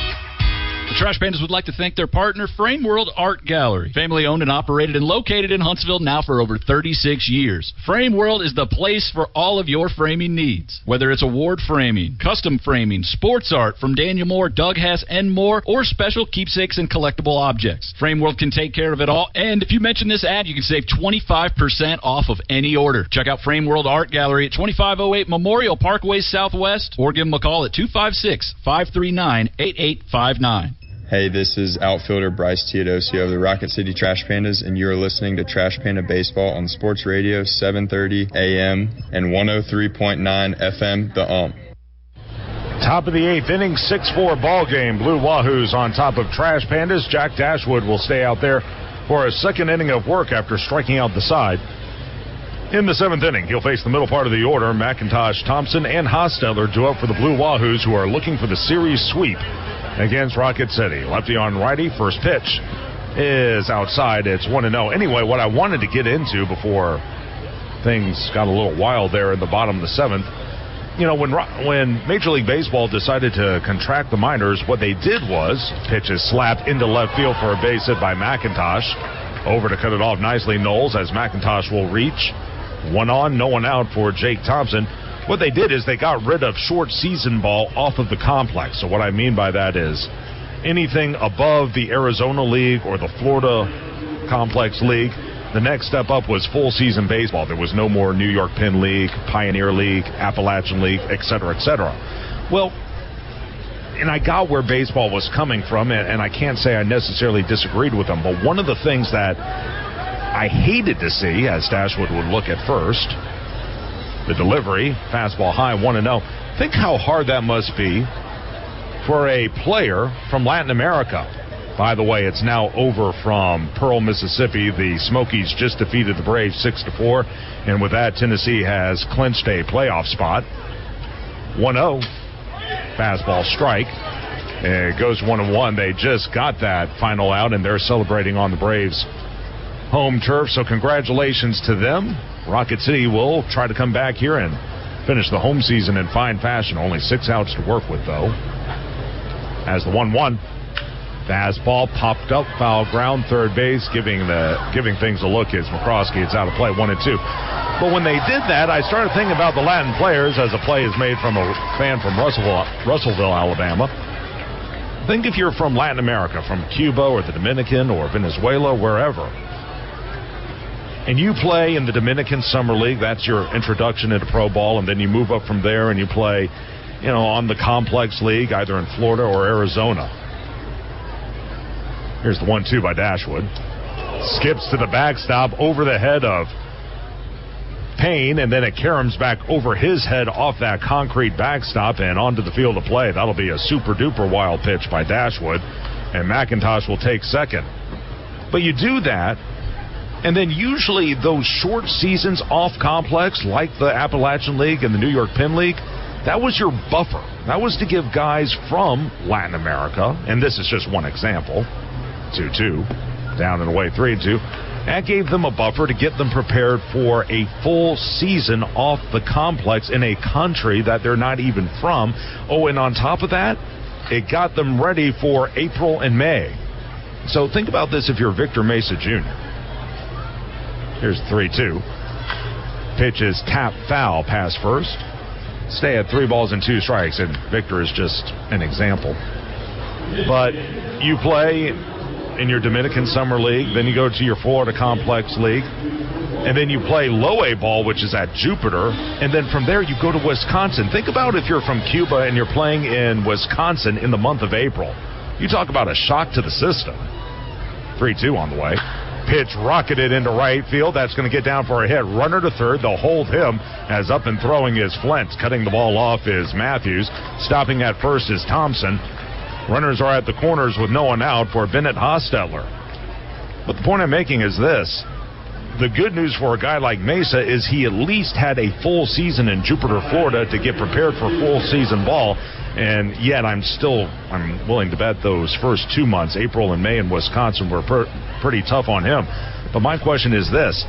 The Trash Pandas would like to thank their partner, Frame World Art Gallery. Family owned and operated and located in Huntsville now for over 36 years. Frame World is the place for all of your framing needs. Whether it's award framing, custom framing, sports art from Daniel Moore, Doug Hess, and more, or special keepsakes and collectible objects. Frame World can take care of it all, and if you mention this ad, you can save 25% off of any order. Check out Frame World Art Gallery at 2508 Memorial Parkway Southwest, or give them a call at 256-539-8859. Hey, this is outfielder Bryce Teodosio of the Rocket City Trash Pandas, and you are listening to Trash Panda Baseball on Sports Radio 730 AM and 103.9 FM, The Ump. Top of the 8th inning, 6-4 ball game. Blue Wahoos on top of Trash Pandas. Jack Dashwood will stay out there for a second inning of work after striking out the side. In the 7th inning, he'll face the middle part of the order. McIntosh, Thompson, and Hostetler do up for the Blue Wahoos, who are looking for the series sweep against Rocket City. Lefty on righty. First pitch is outside. It's 1-0. Anyway, what I wanted to get into before things got a little wild there in the bottom of the 7th, you know, when Major League Baseball decided to contract the minors, what they did was pitches slapped into left field for a base hit by McIntosh. Over to cut it off nicely, Knowles, as McIntosh will reach. 1 on, no one out for Jake Thompson. What they did is they got rid of short season ball off of the complex. So what I mean by that is anything above the Arizona League or the Florida Complex League, the next step up was full season baseball. There was no more New York Penn League, Pioneer League, Appalachian League, et cetera, et cetera. Well, and I got where baseball was coming from, and I can't say I necessarily disagreed with them, but one of the things that I hated to see, as Dashwood would look at first, the delivery, fastball high, 1-0. Think how hard that must be for a player from Latin America. By the way, it's now over from Pearl, Mississippi. The Smokies just defeated the Braves 6-4, and with that, Tennessee has clinched a playoff spot. 1-0, fastball strike. It goes 1-1. They just got that final out, and they're celebrating on the Braves' home turf, so congratulations to them. Rocket City will try to come back here and finish the home season in fine fashion. Only 6 outs to work with, though. As the 1-1. Fastball popped up, foul ground, third base, giving things a look as McCroskey. It's out of play, 1-2. But when they did that, I started thinking about the Latin players, as a play is made from a fan from Russellville, Alabama. Think if you're from Latin America, from Cuba or the Dominican or Venezuela, wherever, and you play in the Dominican Summer League, that's your introduction into pro ball, and then you move up from there and you play, you know, on the Complex League, either in Florida or Arizona. Here's the 1-2 by Dashwood. Skips to the backstop over the head of Payne, and then it caroms back over his head off that concrete backstop and onto the field of play. That'll be a super-duper wild pitch by Dashwood, and McIntosh will take second. But you do that, and then usually those short seasons off complex, like the Appalachian League and the New York Penn League, that was your buffer. That was to give guys from Latin America, and this is just one example, 2-2, down and away, 3-2. That gave them a buffer to get them prepared for a full season off the complex in a country that they're not even from. Oh, and on top of that, it got them ready for April and May. So think about this if you're Victor Mesa Jr. Here's 3-2. Pitch is tap foul, pass first. Stay at 3 balls and 2 strikes, and Victor is just an example. But you play in your Dominican Summer League, then you go to your Florida Complex League, and then you play low A ball, which is at Jupiter, and then from there you go to Wisconsin. Think about if you're from Cuba and you're playing in Wisconsin in the month of April. You talk about a shock to the system. 3-2 on the way. Pitch rocketed into right field. That's going to get down for a hit. Runner to third. They'll hold him, as up and throwing is Flint. Cutting the ball off is Matthews. Stopping at first is Thompson. Runners are at the corners with no one out for Bennett Hostetler. But the point I'm making is this. The good news for a guy like Mesa is he at least had a full season in Jupiter, Florida to get prepared for full season ball. And yet I'm willing to bet those first 2 months, April and May in Wisconsin, were pretty tough on him. But my question is this.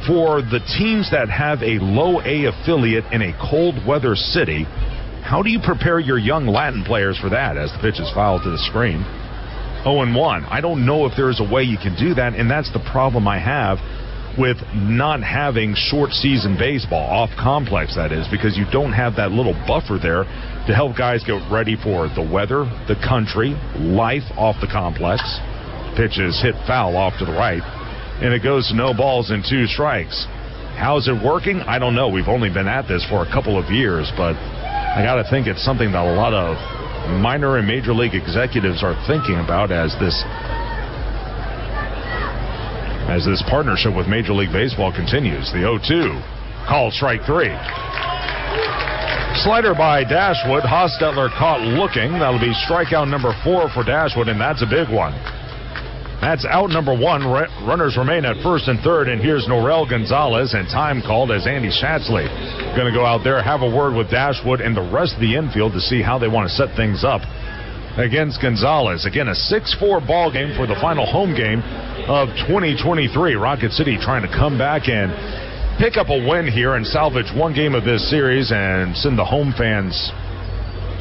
For the teams that have a low A affiliate in a cold weather city, how do you prepare your young Latin players for that as the pitch is fouled to the screen? 0-1. I don't know if there's a way you can do that, and that's the problem I have with not having short season baseball, off complex that is, because you don't have that little buffer there to help guys get ready for the weather, the country, life off the complex. Pitch is hit foul off to the right, and it goes to no balls and 2 strikes. How's it working? I don't know. We've only been at this for a couple of years, but I got to think it's something that a lot of minor and major league executives are thinking about as this partnership with Major League Baseball continues. The 0-2, called strike 3. Slider by Dashwood. Hostetler caught looking. That'll be strikeout number 4 for Dashwood, and that's a big one. That's out number one. Runners remain at first and third, and here's Norel Gonzalez, and time called as Andy Schatzley going to go out there, have a word with Dashwood and the rest of the infield to see how they want to set things up against Gonzalez. Again, a 6-4 ball game for the final home game of 2023. Rocket City trying to come back and pick up a win here and salvage one game of this series and send the home fans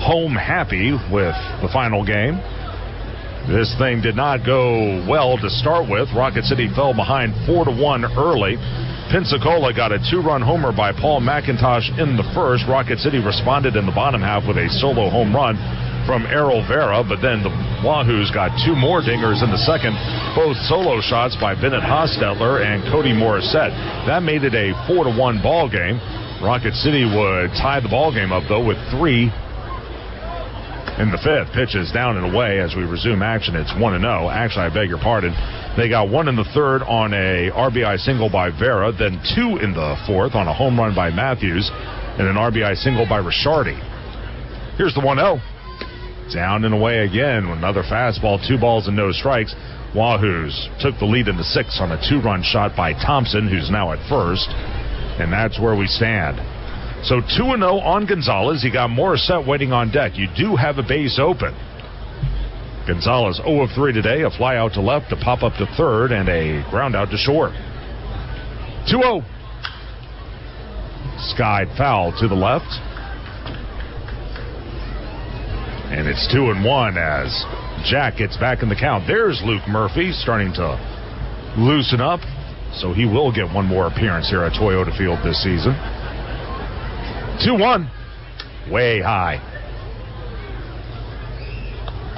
home happy with the final game. This thing did not go well to start with. Rocket City fell behind 4-1 early. Pensacola got a 2-run homer by Paul McIntosh in the first. Rocket City responded in the bottom half with a solo home run from Errol Vera, but then the Wahoos got 2 more dingers in the second, both solo shots by Bennett Hostetler and Cody Morissette. That made it a 4-1 ball game. Rocket City would tie the ball game up, though, with 3 in the fifth. Pitches down and away as we resume action. It's 1-0. Actually, I beg your pardon. They got 1 in the third on a RBI single by Vera, then 2 in the fourth on a home run by Matthews and an RBI single by Ricciardi. Here's the 1-0. Down and away again with another fastball, 2 balls and no strikes. Wahoos took the lead in the sixth on a 2-run shot by Thompson, who's now at first. And that's where we stand. So 2-0 on Gonzalez. You got Morissette waiting on deck. You do have a base open. Gonzalez 0 of 3 today. A fly out to left, a pop up to third, and a ground out to short. 2-0. Skied foul to the left. And it's 2-1 as Jack gets back in the count. There's Luke Murphy starting to loosen up. So he will get one more appearance here at Toyota Field this season. 2-1. Way high.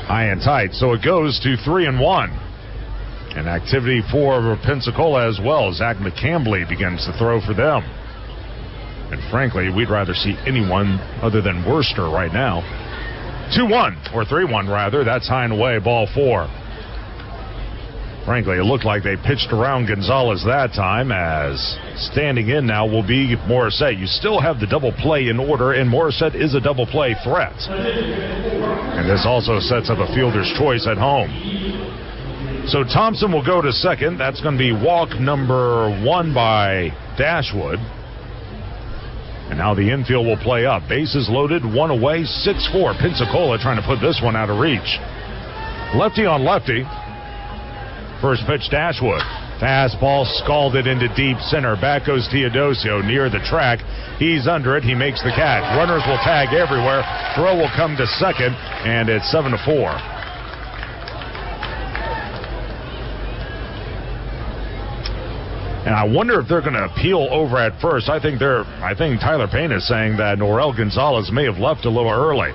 High and tight. So it goes to 3-1. And activity for Pensacola as well. Zach McCambly begins to throw for them. And frankly, we'd rather see anyone other than Worcester right now. 2-1, or 3-1 rather. That's high and away, ball 4. Frankly, it looked like they pitched around Gonzalez that time, as standing in now will be Morissette. You still have the double play in order, and Morissette is a double play threat. And this also sets up a fielder's choice at home. So Thompson will go to second. That's going to be walk number 1 by Dashwood. And now the infield will play up. Bases loaded, 1 away, 6-4. Pensacola trying to put this one out of reach. Lefty on lefty. First pitch, Dashwood. Fastball scalded into deep center. Back goes Teodosio near the track. He's under it. He makes the catch. Runners will tag everywhere. Throw will come to second, and it's 7-4. And I wonder if they're going to appeal over at first. I think Tyler Payne is saying that Norel Gonzalez may have left a little early.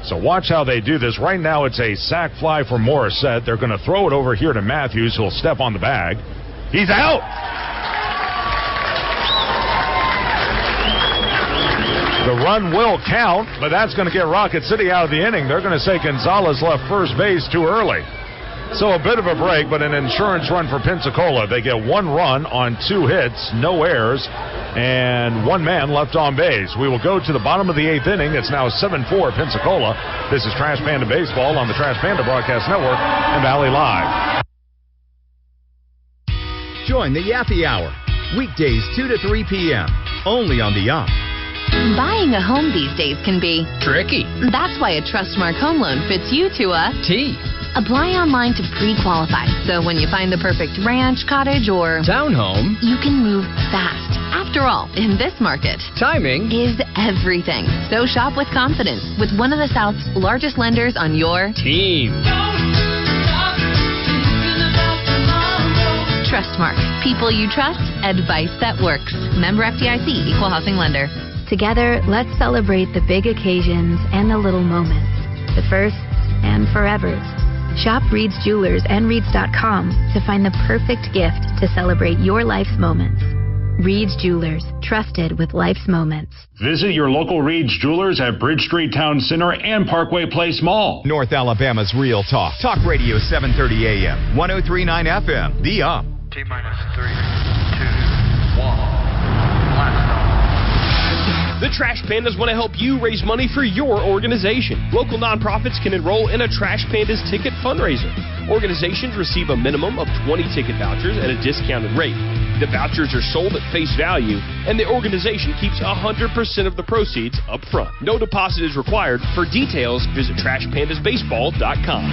So watch how they do this. Right now it's a sac fly for Morissette. They're going to throw it over here to Matthews, who'll step on the bag. He's out! The run will count, but that's going to get Rocket City out of the inning. They're going to say Gonzalez left first base too early. So a bit of a break, but an insurance run for Pensacola. They get 1 run on 2 hits, no errors, and 1 man left on base. We will go to the bottom of the 8th inning. It's now 7-4 Pensacola. This is Trash Panda Baseball on the Trash Panda Broadcast Network and Valley Live. Join the Yappy Hour, weekdays 2 to 3 p.m., only on the Yum. Buying a home these days can be tricky. That's why a Trustmark home loan fits you to a T. Apply online to pre-qualify, so when you find the perfect ranch, cottage, or townhome, you can move fast. After all, in this market, timing is everything. So shop with confidence with one of the South's largest lenders on your team. Trustmark. People you trust. Advice that works. Member FDIC. Equal housing lender. Together, let's celebrate the big occasions and the little moments, the firsts and forevers. Shop Reed's Jewelers and Reeds.com to find the perfect gift to celebrate your life's moments. Reed's Jewelers, trusted with life's moments. Visit your local Reed's Jewelers at Bridge Street Town Center and Parkway Place Mall. North Alabama's Real Talk. Talk Radio 730 AM, 103.9 FM. The Up. T-minus 3, 2, 1. Blast off. The Trash Pandas want to help you raise money for your organization. Local nonprofits can enroll in a Trash Pandas ticket fundraiser. Organizations receive a minimum of 20 ticket vouchers at a discounted rate. The vouchers are sold at face value, and the organization keeps 100% of the proceeds up front. No deposit is required. For details, visit TrashPandasBaseball.com.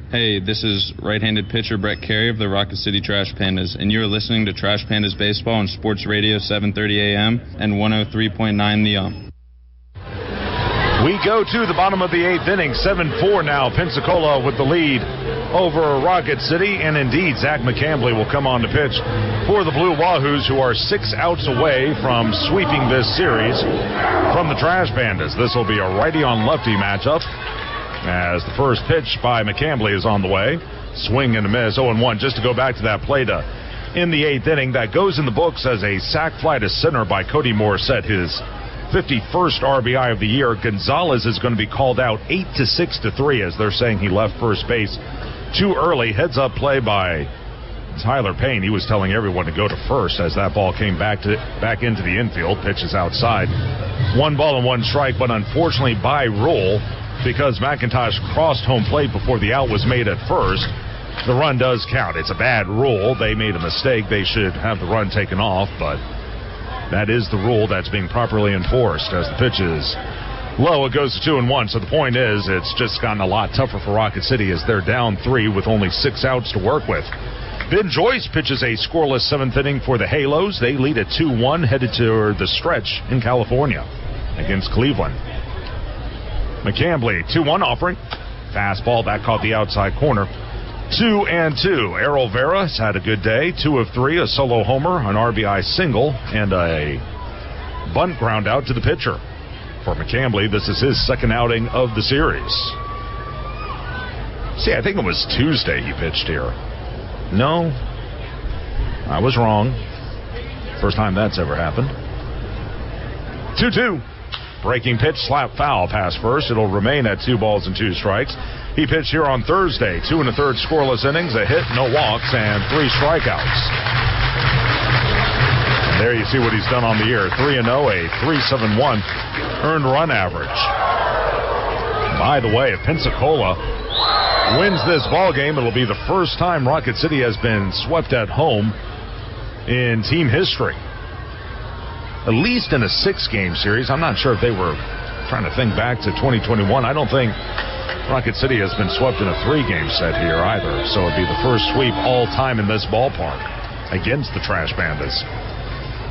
Hey, this is right-handed pitcher Brett Carey of the Rocket City Trash Pandas, and you're listening to Trash Pandas Baseball on Sports Radio 730 AM and 103.9 The We go to the bottom of the 8th inning, 7-4 now. Pensacola with the lead over Rocket City, and indeed Zach McCambly will come on to pitch for the Blue Wahoos, who are 6 outs away from sweeping this series from the Trash Pandas. This will be a righty-on-lefty matchup, as the first pitch by McCambly is on the way. Swing and a miss, 0-1. Just to go back to that play in the 8th inning, that goes in the books as a sac fly to center by Cody Morissette, his 51st RBI of the year. Gonzalez is going to be called out 8-6-3, as they're saying he left first base too early. Heads up play by Tyler Payne. He was telling everyone to go to first as that ball came back into the infield. Pitches outside. 1 ball and 1 strike, but unfortunately by rule, because McIntosh crossed home plate before the out was made at first, the run does count. It's a bad rule. They made a mistake. They should have the run taken off, but that is the rule that's being properly enforced. As the pitch is low, it goes to 2-1. So the point is, it's just gotten a lot tougher for Rocket City as they're down 3 with only 6 outs to work with. Ben Joyce pitches a scoreless 7th inning for the Halos. They lead at 2-1, headed to the stretch in California against Cleveland. McCambly, 2-1 offering. Fastball, that caught the outside corner. 2-2. Errol Vera has had a good day. 2 of 3, a solo homer, an RBI single, and a bunt ground out to the pitcher. For McCambly, this is his 2nd outing of the series. See, I think it was Tuesday he pitched here. No, I was wrong. First time that's ever happened. 2-2. Breaking pitch, slap foul, pass first. It'll remain at 2 balls and 2 strikes. He pitched here on Thursday, 2 1/3 scoreless innings, a hit, no walks, and 3 strikeouts. And there you see what he's done on the year. 3-0, a 3.71 earned run average. By the way, if Pensacola wins this ball game, it'll be the first time Rocket City has been swept at home in team history. At least in a 6-game series. I'm not sure if they were trying to think back to 2021. I don't think Rocket City has been swept in a 3-game set here either. So it'd be the first sweep all time in this ballpark against the Trash Pandas.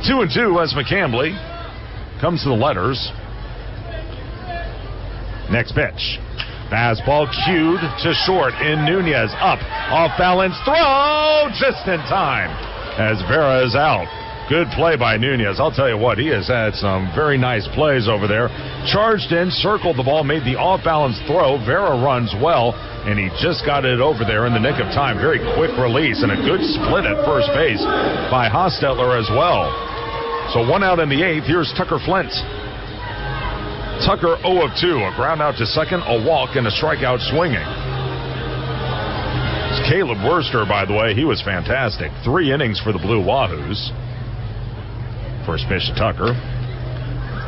2-2 as McCambly comes to the letters. Next pitch. Fastball cued to short in Nunez. Up, off balance, throw just in time as Vera is out. Good play by Nunez. I'll tell you what, he has had some very nice plays over there. Charged in, circled the ball, made the off-balance throw. Vera runs well, and he just got it over there in the nick of time. Very quick release and a good split at first base by Hostetler as well. So 1 out in the 8th. Here's Tucker Flint. Tucker 0 of 2. A ground out to second, a walk, and a strikeout swinging. It's Caleb Worster, by the way. He was fantastic. 3 innings for the Blue Wahoos. First pitch to Tucker.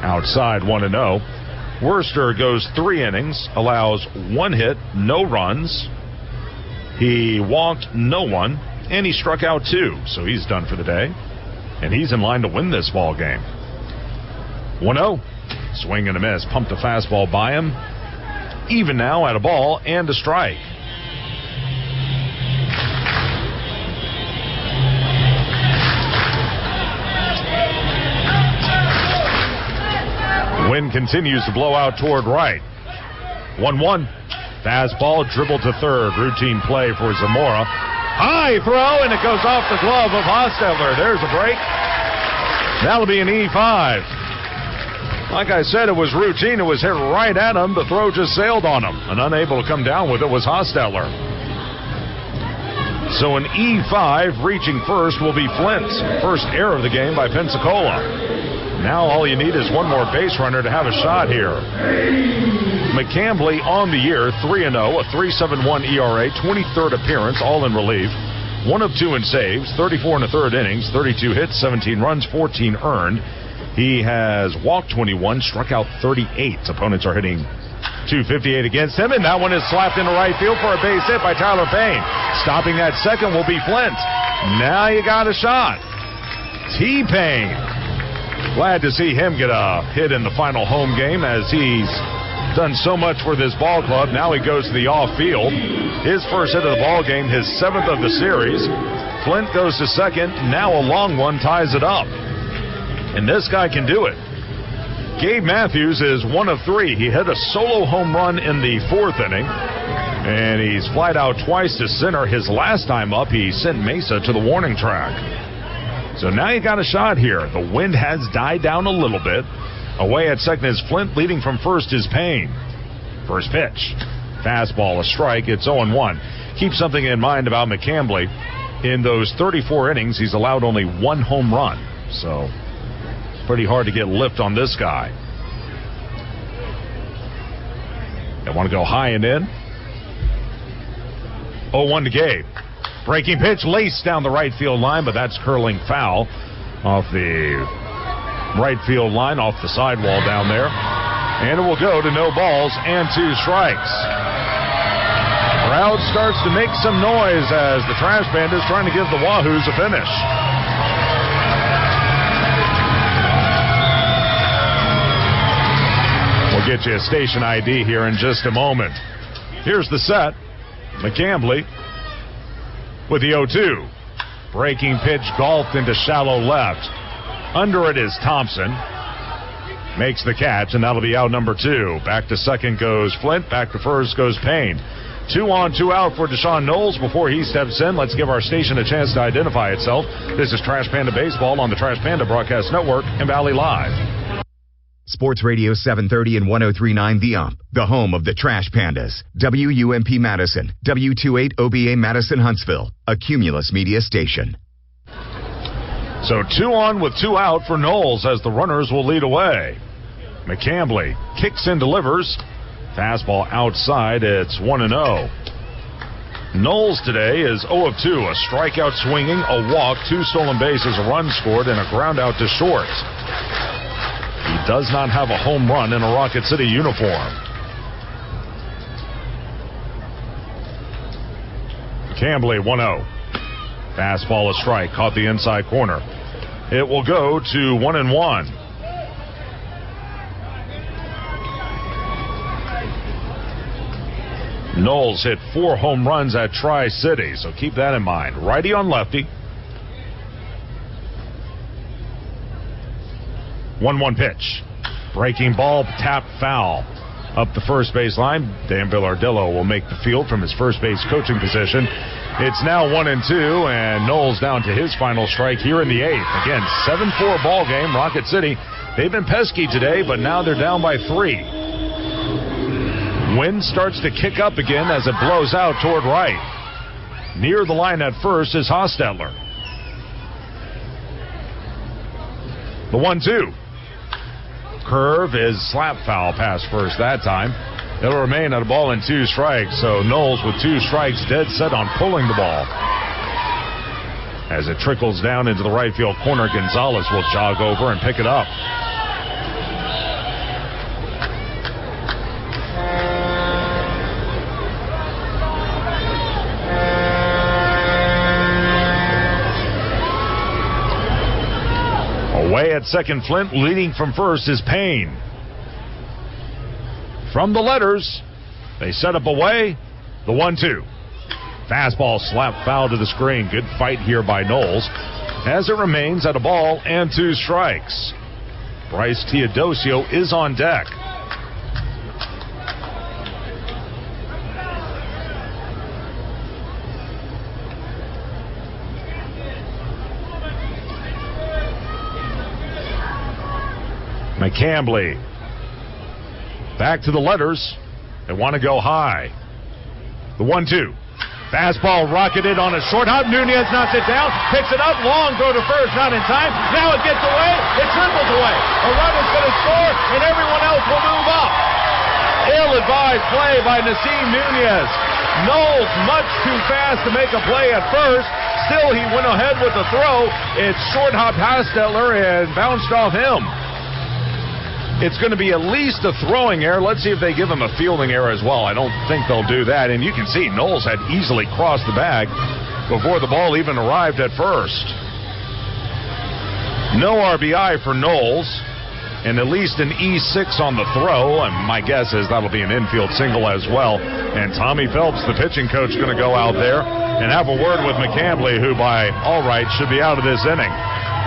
Outside, 1-0. Worster goes 3 innings, allows 1 hit, no runs. He walked no one, and he struck out 2. So he's done for the day. And he's in line to win this ball game. 1-0. Swing and a miss. Pumped a fastball by him. Even now at a ball and a strike. Wind continues to blow out toward right. 1-1. Fastball dribbled to third. Routine play for Zamora. High throw, and it goes off the glove of Hostetler. There's a break. That'll be an E5. Like I said, it was routine. It was hit right at him. The throw just sailed on him. And unable to come down with it was Hostetler. So an E5 reaching first will be Flint. First error of the game by Pensacola. Now all you need is one more base runner to have a shot here. McCambly on the year, 3-0, a 3.71 ERA, 23rd appearance, all in relief. 1 of 2 in saves, 34 in the third innings, 32 hits, 17 runs, 14 earned. He has walked 21, struck out 38. Opponents are hitting .258 against him, and that one is slapped into right field for a base hit by Tyler Payne. Stopping that second will be Flint. Now you got a shot. T-Payne. Glad to see him get a hit in the final home game as he's done so much for this ball club. Now he goes to the off field. His first hit of the ball game, his 7th of the series. Flint goes to second. Now a long one ties it up. And this guy can do it. Gabe Matthews is 1 of 3. He hit a solo home run in the 4th inning. And he's flied out twice to center. His last time up, he sent Mesa to the warning track. So now you got a shot here. The wind has died down a little bit. Away at second is Flint. Leading from first is Payne. First pitch. Fastball, a strike. It's 0-1. Keep something in mind about McCambly. In those 34 innings, he's allowed only 1 home run. So pretty hard to get lift on this guy. They want to go high and in. 0-1 to Gabe. Breaking pitch laced down the right field line, but that's curling foul off the right field line, off the sidewall down there. And it will go to no balls and 2 strikes. Crowd starts to make some noise as the Trash Pandas trying to give the Wahoos a finish. We'll get you a station ID here in just a moment. Here's the set. McCambly with the 0-2. Breaking pitch golfed into shallow left. Under it is Thompson. Makes the catch, and that'll be out number 2. Back to second goes Flint. Back to first goes Payne. 2 on, 2 out for Deshaun Knowles. Before he steps in, let's give our station a chance to identify itself. This is Trash Panda Baseball on the Trash Panda Broadcast Network and Valley Live. Sports Radio 730 and 103.9 The Ump, the home of the Trash Pandas. WUMP Madison, W28OBA Madison Huntsville, a Cumulus Media station. So 2 on with 2 out for Knowles as the runners will lead away. McCambly kicks and delivers. Fastball outside. It's 1-0. Knowles today is 0 of 2. A strikeout swinging, a walk, 2 stolen bases, a run scored, and a ground out to short. He does not have a home run in a Rocket City uniform. Cambly 1-0. Fastball a strike. Caught the inside corner. It will go to 1-1. Knowles hit 4 home runs at Tri-City, so keep that in mind. Righty on lefty. 1-1 pitch. Breaking ball, tap foul. Up the first base line, Dan Villardillo will make the field from his first base coaching position. It's now 1-2, and Knowles down to his final strike here in the 8th. Again, 7-4 ball game. Rocket City, they've been pesky today, but now they're down by 3. Wind starts to kick up again as it blows out toward right. Near the line at first is Hostetler. The 1-2. Curve is slap foul past first that time. It'll remain at a ball and 2 strikes. So Knowles with 2 strikes, dead set on pulling the ball. As it trickles down into the right field corner, Gonzalez will jog over and pick it up. Away at second, Flint. Leading from first is Payne. From the letters, they set up away. The 1-2. Fastball slap foul to the screen. Good fight here by Knowles as it remains at a ball and 2 strikes. Bryce Teodosio is on deck. McCambly back to the letters. They want to go high. The 1-2. Fastball rocketed on a short hop. Nunez knocks it down, picks it up, long throw to first, not in time. Now it gets away, it triples away. A run is going to score, and everyone else will move up. Ill-advised play by Nasim Nunez. Knowles much too fast to make a play at first. still he went ahead with the throw. It's short hop Hastetler and bounced off him. It's going to be at least a throwing error. Let's see if they give him a fielding error as well. I don't think they'll do that. And you can see Knowles had easily crossed the bag before the ball even arrived at first. No RBI for Knowles, and at least an E6 on the throw. And my guess is that'll be an infield single as well. And Tommy Phelps, the pitching coach, going to go out there and have a word with McCambly, who by all rights should be out of this inning.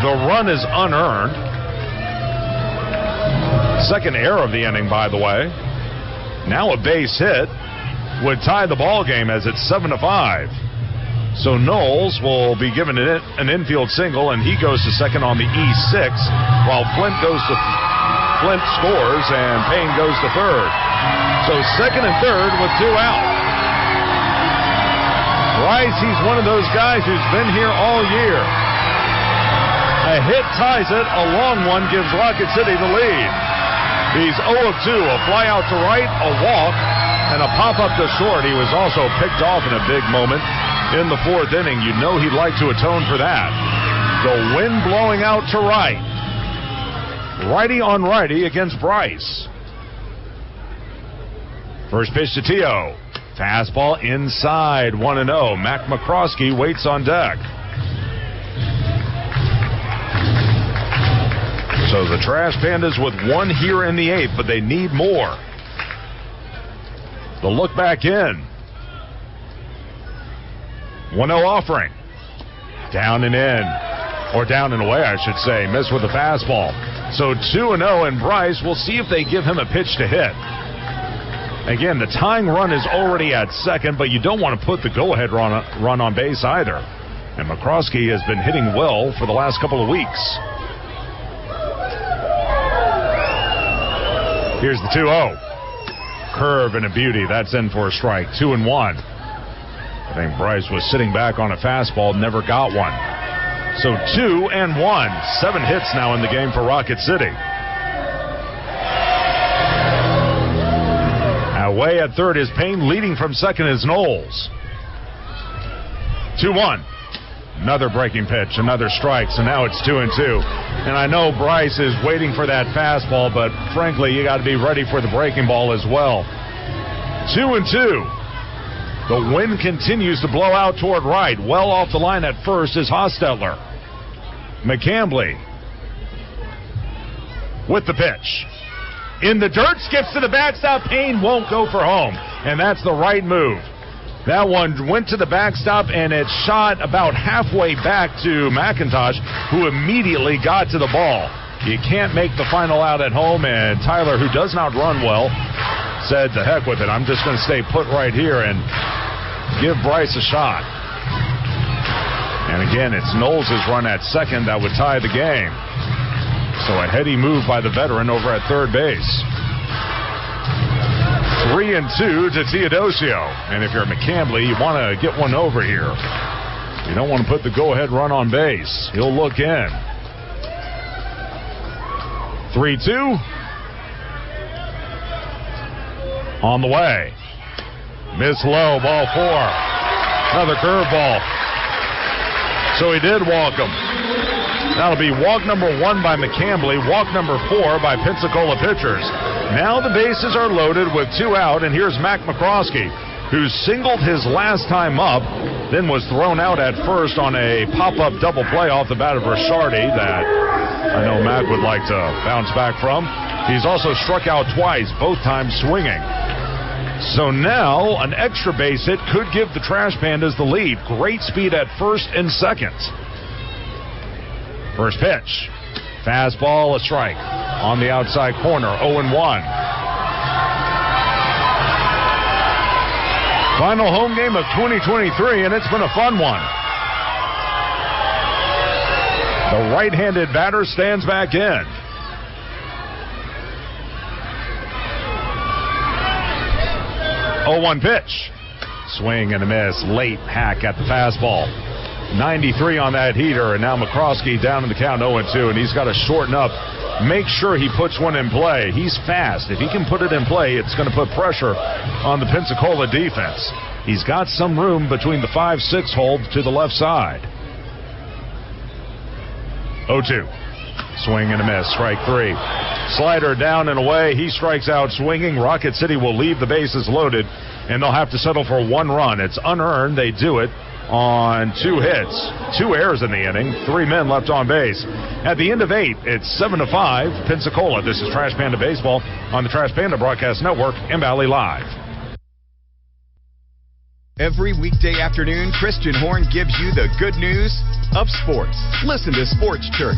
The run is unearned. Second error of the inning, by the way. Now a base hit would tie the ball game as it's 7-5. So Knowles will be given an infield single, and he goes to second on the E6, while Flint scores and Payne goes to third. So second and third with 2 out. Bryce, he's one of those guys who's been here all year. A hit ties it, a long one gives Rocket City the lead. He's 0 of 2, a fly out to right, a walk, and a pop-up to short. He was also picked off in a big moment in the 4th inning. You know he'd like to atone for that. The wind blowing out to right. Righty on righty against Bryce. First pitch to Tio. Fastball inside, 1-0. Mac McCroskey waits on deck. So the Trash Pandas with 1 here in the 8th, but they need more. The look back in. 1-0 offering. Down and in. Or down and away, I should say. Missed with the fastball. So 2-0, and Bryce, we'll see if they give him a pitch to hit. Again, the tying run is already at second, but you don't want to put the go-ahead run on base either. And McCroskey has been hitting well for the last couple of weeks. Here's the 2-0. Curve and a beauty. That's in for a strike. 2-1. I think Bryce was sitting back on a fastball, never got one. So 2-1. 7 hits now in the game for Rocket City. Away at third is Payne. Leading from second is Knowles. 2-1. Another breaking pitch, another strike, so now it's 2-2. And I know Bryce is waiting for that fastball, but frankly, you got to be ready for the breaking ball as well. 2-2. The wind continues to blow out toward right. Well off the line at first is Hastetler. McCambly with the pitch. In the dirt, skips to the backstop. Payne won't go for home, and that's the right move. That one went to the backstop, and it shot about halfway back to McIntosh, who immediately got to the ball. You can't make the final out at home, and Tyler, who does not run well, said, "The heck with it. I'm just going to stay put right here and give Bryce a shot." And again, it's Knowles' run at second that would tie the game. So a heady move by the veteran over at third base. 3-2 to Teodosio. And if you're McCambly, you want to get one over here. You don't want to put the go-ahead run on base. He'll look in. 3-2. On the way. Miss low, ball 4. Another curveball. So he did walk him. That'll be walk number 1 by McCambly, walk number 4 by Pensacola pitchers. Now the bases are loaded with 2 out, and here's Mac McCroskey, who singled his last time up, then was thrown out at first on a pop-up double play off the bat of Ricciardi that I know Mac would like to bounce back from. He's also struck out twice, both times swinging. So now an extra base hit could give the Trash Pandas the lead. Great speed at first and second. First pitch. Fastball, a strike. On the outside corner, 0-1. Final home game of 2023, and it's been a fun one. The right-handed batter stands back in. 0-1 pitch. Swing and a miss. Late hack at the fastball. 93 on that heater, and now McCroskey down in the count 0-2, and he's got to shorten up. Make sure he puts one in play. He's fast. If he can put it in play, it's going to put pressure on the Pensacola defense. He's got some room between the 5-6 hole to the left side. 0-2. Swing and a miss. Strike 3. Slider down and away. He strikes out swinging. Rocket City will leave the bases loaded, and they'll have to settle for 1 run. It's unearned. They do it on 2 hits. 2 errors in the inning. 3 men left on base. At the end of 8, it's 7-5. Pensacola. This is Trash Panda Baseball on the Trash Panda Broadcast Network and Valley Live. Every weekday afternoon, Christian Horn gives you the good news of sports. Listen to Sports Church.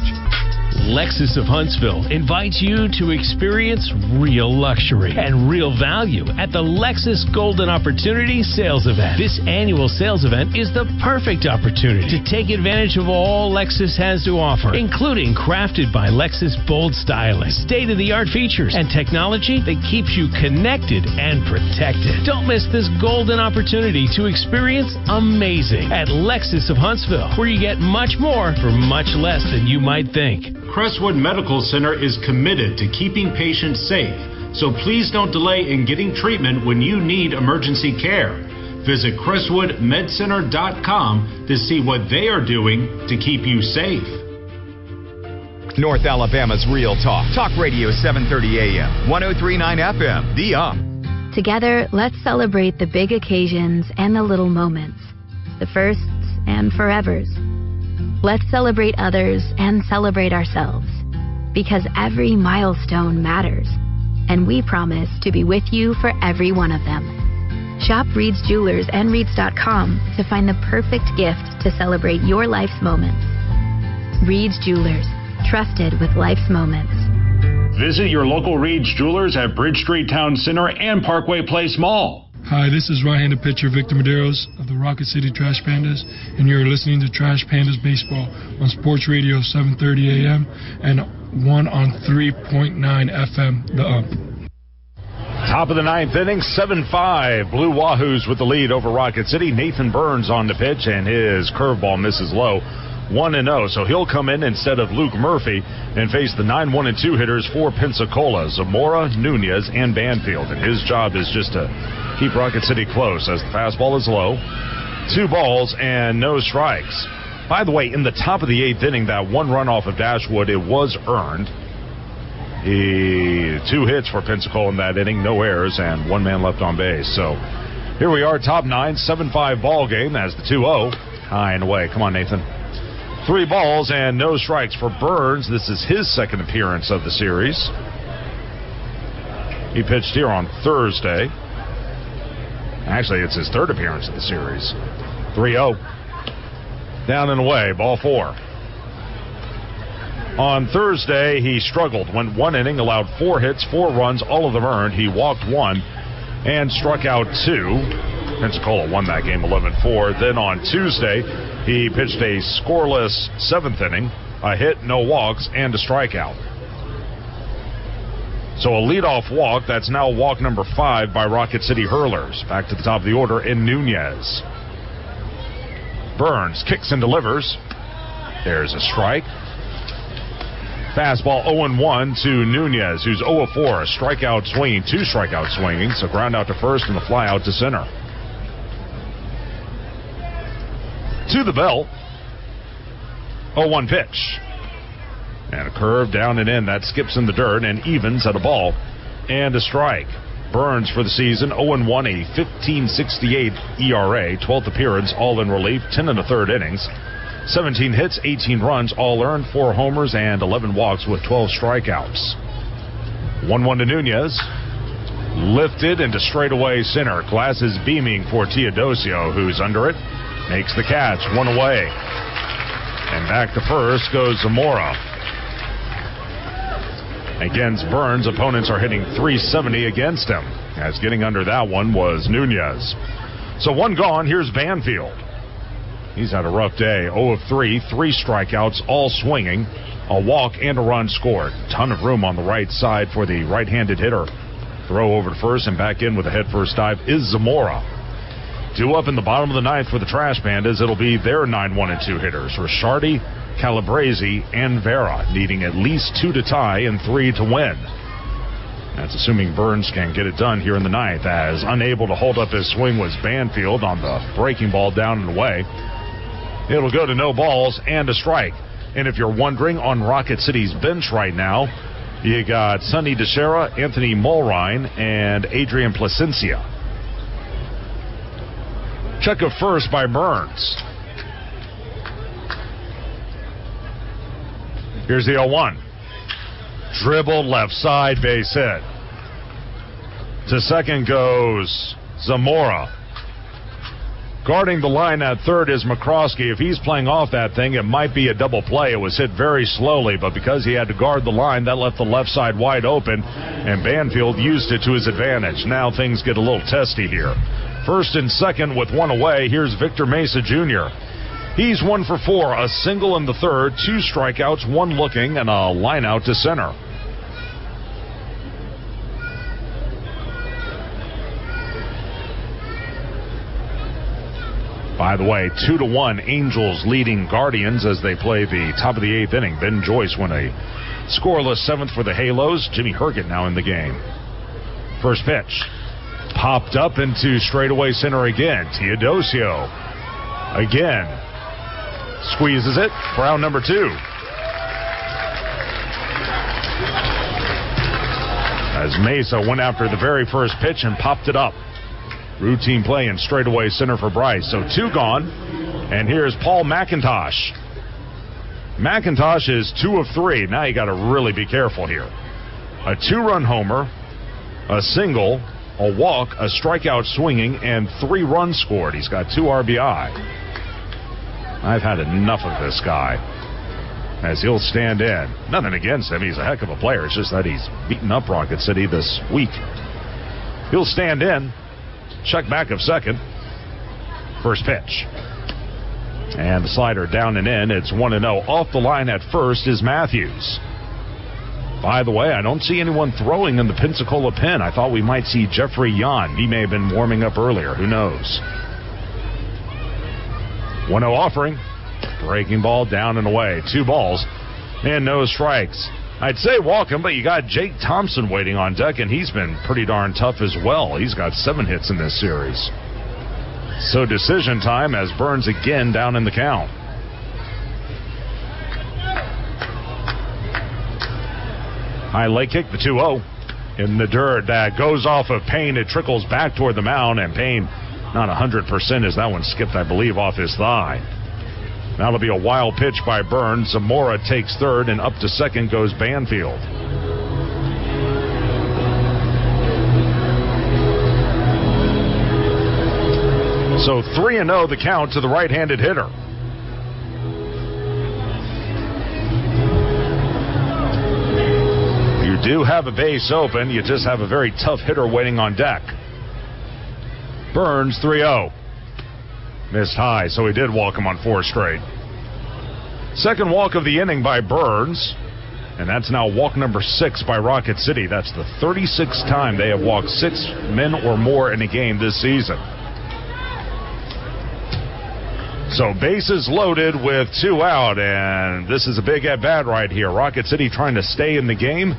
Lexus of Huntsville invites you to experience real luxury and real value at the Lexus Golden Opportunity Sales Event. This annual sales event is the perfect opportunity to take advantage of all Lexus has to offer, including crafted by Lexus bold styling, state-of-the-art features, and technology that keeps you connected and protected. Don't miss this golden opportunity to experience amazing at Lexus of Huntsville, where you get much more for much less than you might think. Crestwood Medical Center is committed to keeping patients safe, so please don't delay in getting treatment when you need emergency care. Visit CrestwoodMedCenter.com to see what they are doing to keep you safe. North Alabama's Real Talk. Talk Radio 730 AM, 103.9 FM, The Together, let's celebrate the big occasions and the little moments, the firsts and forevers. Let's celebrate others and celebrate ourselves, because every milestone matters, and we promise to be with you for every one of them. Shop Reed's Jewelers and Reeds.com to find the perfect gift to celebrate your life's moments. Reed's Jewelers, trusted with life's moments. Visit your local Reed's Jewelers at Bridge Street Town Center and Parkway Place Mall. Hi, this is right-handed pitcher Victor Medeiros of the Rocket City Trash Pandas, and you're listening to Trash Pandas Baseball on Sports Radio 730 AM and 103.9 FM, The Top of the 9th inning, 7-5. Blue Wahoos with the lead over Rocket City. Nathan Burns on the pitch, and his curveball misses low. 1-0, so he'll come in instead of Luke Murphy and face the 9-1-2 hitters for Pensacola, Zamora, Nunez, and Banfield. And his job is just to keep Rocket City close as the fastball is low. 2 balls and no strikes. By the way, in the top of the 8th inning, that 1 run off of Dashwood, it was earned. 2 hits for Pensacola in that inning, no errors, and 1 man left on base. So here we are, top 9, 7-5 ball game as the 2-0. High and away. Come on, Nathan. 3 balls and no strikes for Burns. This is his second appearance of the series. He pitched here on Thursday. Actually, it's his 3rd appearance of the series. 3-0. Down and away, ball 4. On Thursday, he struggled. Went 1 inning, allowed 4 hits, 4 runs, all of them earned. He walked 1 and struck out 2. Pensacola won that game 11-4. Then on Tuesday, he pitched a scoreless 7th inning, a hit, no walks, and a strikeout. So a leadoff walk. That's now walk number 5 by Rocket City hurlers. Back to the top of the order in Nunez. Burns kicks and delivers. There's a strike. Fastball 0-1 to Nunez, who's 0-4. A strikeout swinging, 2 strikeout swinging. So ground out to first and a fly out to center. To the belt. 0-1 pitch. And a curve down and in. That skips in the dirt and evens at a ball and a strike. Burns for the season, 0-1, a 15.68 ERA. 12th appearance, all in relief, 10 1/3 innings. 17 hits, 18 runs, all earned, 4 homers, and 11 walks with 12 strikeouts. 1-1 to Nunez. Lifted into straightaway center. Glass is beaming for Teodosio, who's under it. Makes the catch, 1 away. And back to first goes Zamora. Against Burns, opponents are hitting .370 against him, as getting under that one was Nunez. So 1 gone, here's Banfield. He's had a rough day, 0-3, 3 strikeouts, all swinging, a walk and a run scored. Ton of room on the right side for the right-handed hitter. Throw over to first and back in with a head-first dive is Zamora. 2 up in the bottom of the 9th for the Trash Pandas. It'll be their 9-1-2 hitters, Ricciardi, Calabrese, and Vera, needing at least 2 to tie and 3 to win. That's assuming Burns can get it done here in the ninth, as unable to hold up his swing was Banfield on the breaking ball down and away. It'll go to no balls and a strike. And if you're wondering, on Rocket City's bench right now, you got Sonny DeShera, Anthony Mulrine, and Adrian Placencia. Check of first by Burns. Here's the 0-1. Dribbled left side, base hit. To second goes Zamora. Guarding the line at third is McCroskey. If he's playing off that thing, it might be a double play. It was hit very slowly, but because he had to guard the line, that left the left side wide open, and Banfield used it to his advantage. Now things get a little testy here. First and second with one away, here's Victor Mesa Jr. He's 1 for 4, a single in the third, 2 strikeouts, 1 looking, and a line out to center. By the way, 2-1, Angels leading Guardians as they play the top of the 8th inning. Ben Joyce won a scoreless 7th for the Halos. Jimmy Herget now in the game. First pitch. Popped up into straightaway center again. Teodosio again. Squeezes it for out number 2. As Mesa went after the very first pitch and popped it up. Routine play in straightaway center for Bryce. So 2 gone. And here's Paul McIntosh. McIntosh is 2 of 3. Now you got to really be careful here. A 2-run homer, a single, a walk, a strikeout swinging, and 3 runs scored. He's got 2 RBI. I've had enough of this guy. As he'll stand in. Nothing against him. He's a heck of a player. It's just that he's beaten up Rocket City this week. He'll stand in. Check back of second. First pitch. And the slider down and in. It's 1-0. Off the line at first is Matthews. By the way, I don't see anyone throwing in the Pensacola pen. I thought we might see Jeffrey Yan. He may have been warming up earlier. Who knows? 1-0 offering. Breaking ball down and away. 2 balls and no strikes. I'd say walk him, but you got Jake Thompson waiting on deck, and he's been pretty darn tough as well. He's got 7 hits in this series. So decision time as Burns again down in the count. High leg kick, the 2-0. In the dirt, that goes off of Payne. It trickles back toward the mound, and Payne not 100% as that one skipped, I believe, off his thigh. That'll be a wild pitch by Burns. Zamora takes third, and up to second goes Banfield. So 3-0 the count to the right-handed hitter. You do have a base open. You just have a very tough hitter waiting on deck. Burns 3-0. Missed high, so he did walk him on 4 straight. Second walk of the inning by Burns, and that's now walk number 6 by Rocket City. That's the 36th time they have walked 6 men or more in a game this season. So bases loaded with 2 out, and this is a big at-bat right here. Rocket City trying to stay in the game.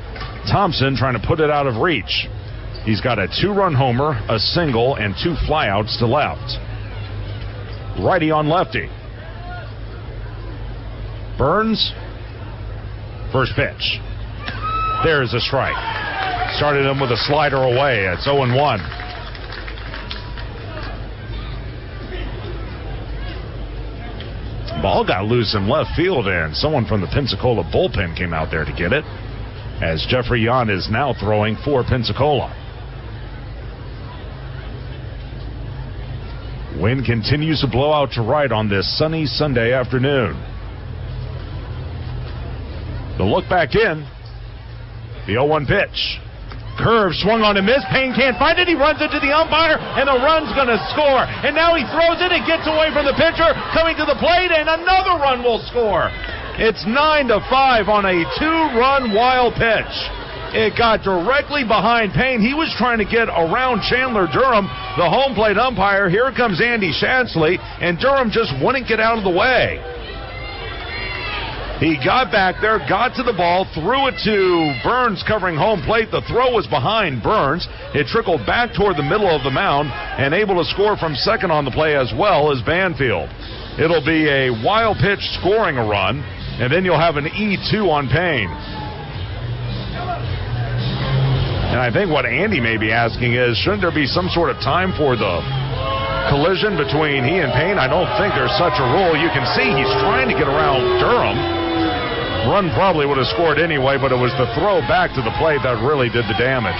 Thompson trying to put it out of reach. He's got a 2-run homer, a single, and 2 flyouts to left. Righty on lefty. Burns. First pitch. There's a strike. Started him with a slider away. It's 0-1. Ball got loose in left field, and someone from the Pensacola bullpen came out there to get it, as Jeffrey Yan is now throwing for Pensacola. Wind continues to blow out to right on this sunny Sunday afternoon. The look back in. The 0-1 pitch. Curve swung on and missed. Payne can't find it. He runs into the umpire, and the run's going to score. And now he throws it. It gets away from the pitcher, coming to the plate, and another run will score. It's 9-5 on a 2-run wild pitch. It got directly behind Payne. He was trying to get around Chandler Durham, the home plate umpire. Here comes Andy Shansley, and Durham just wouldn't get out of the way. He got back there, got to the ball, threw it to Burns covering home plate. The throw was behind Burns. It trickled back toward the middle of the mound and able to score from second on the play as well as Banfield. It'll be a wild pitch scoring a run, and then you'll have an E2 on Payne. And I think what Andy may be asking is, shouldn't there be some sort of time for the collision between he and Payne? I don't think there's such a rule. You can see he's trying to get around Durham. Run probably would have scored anyway, but it was the throw back to the plate that really did the damage.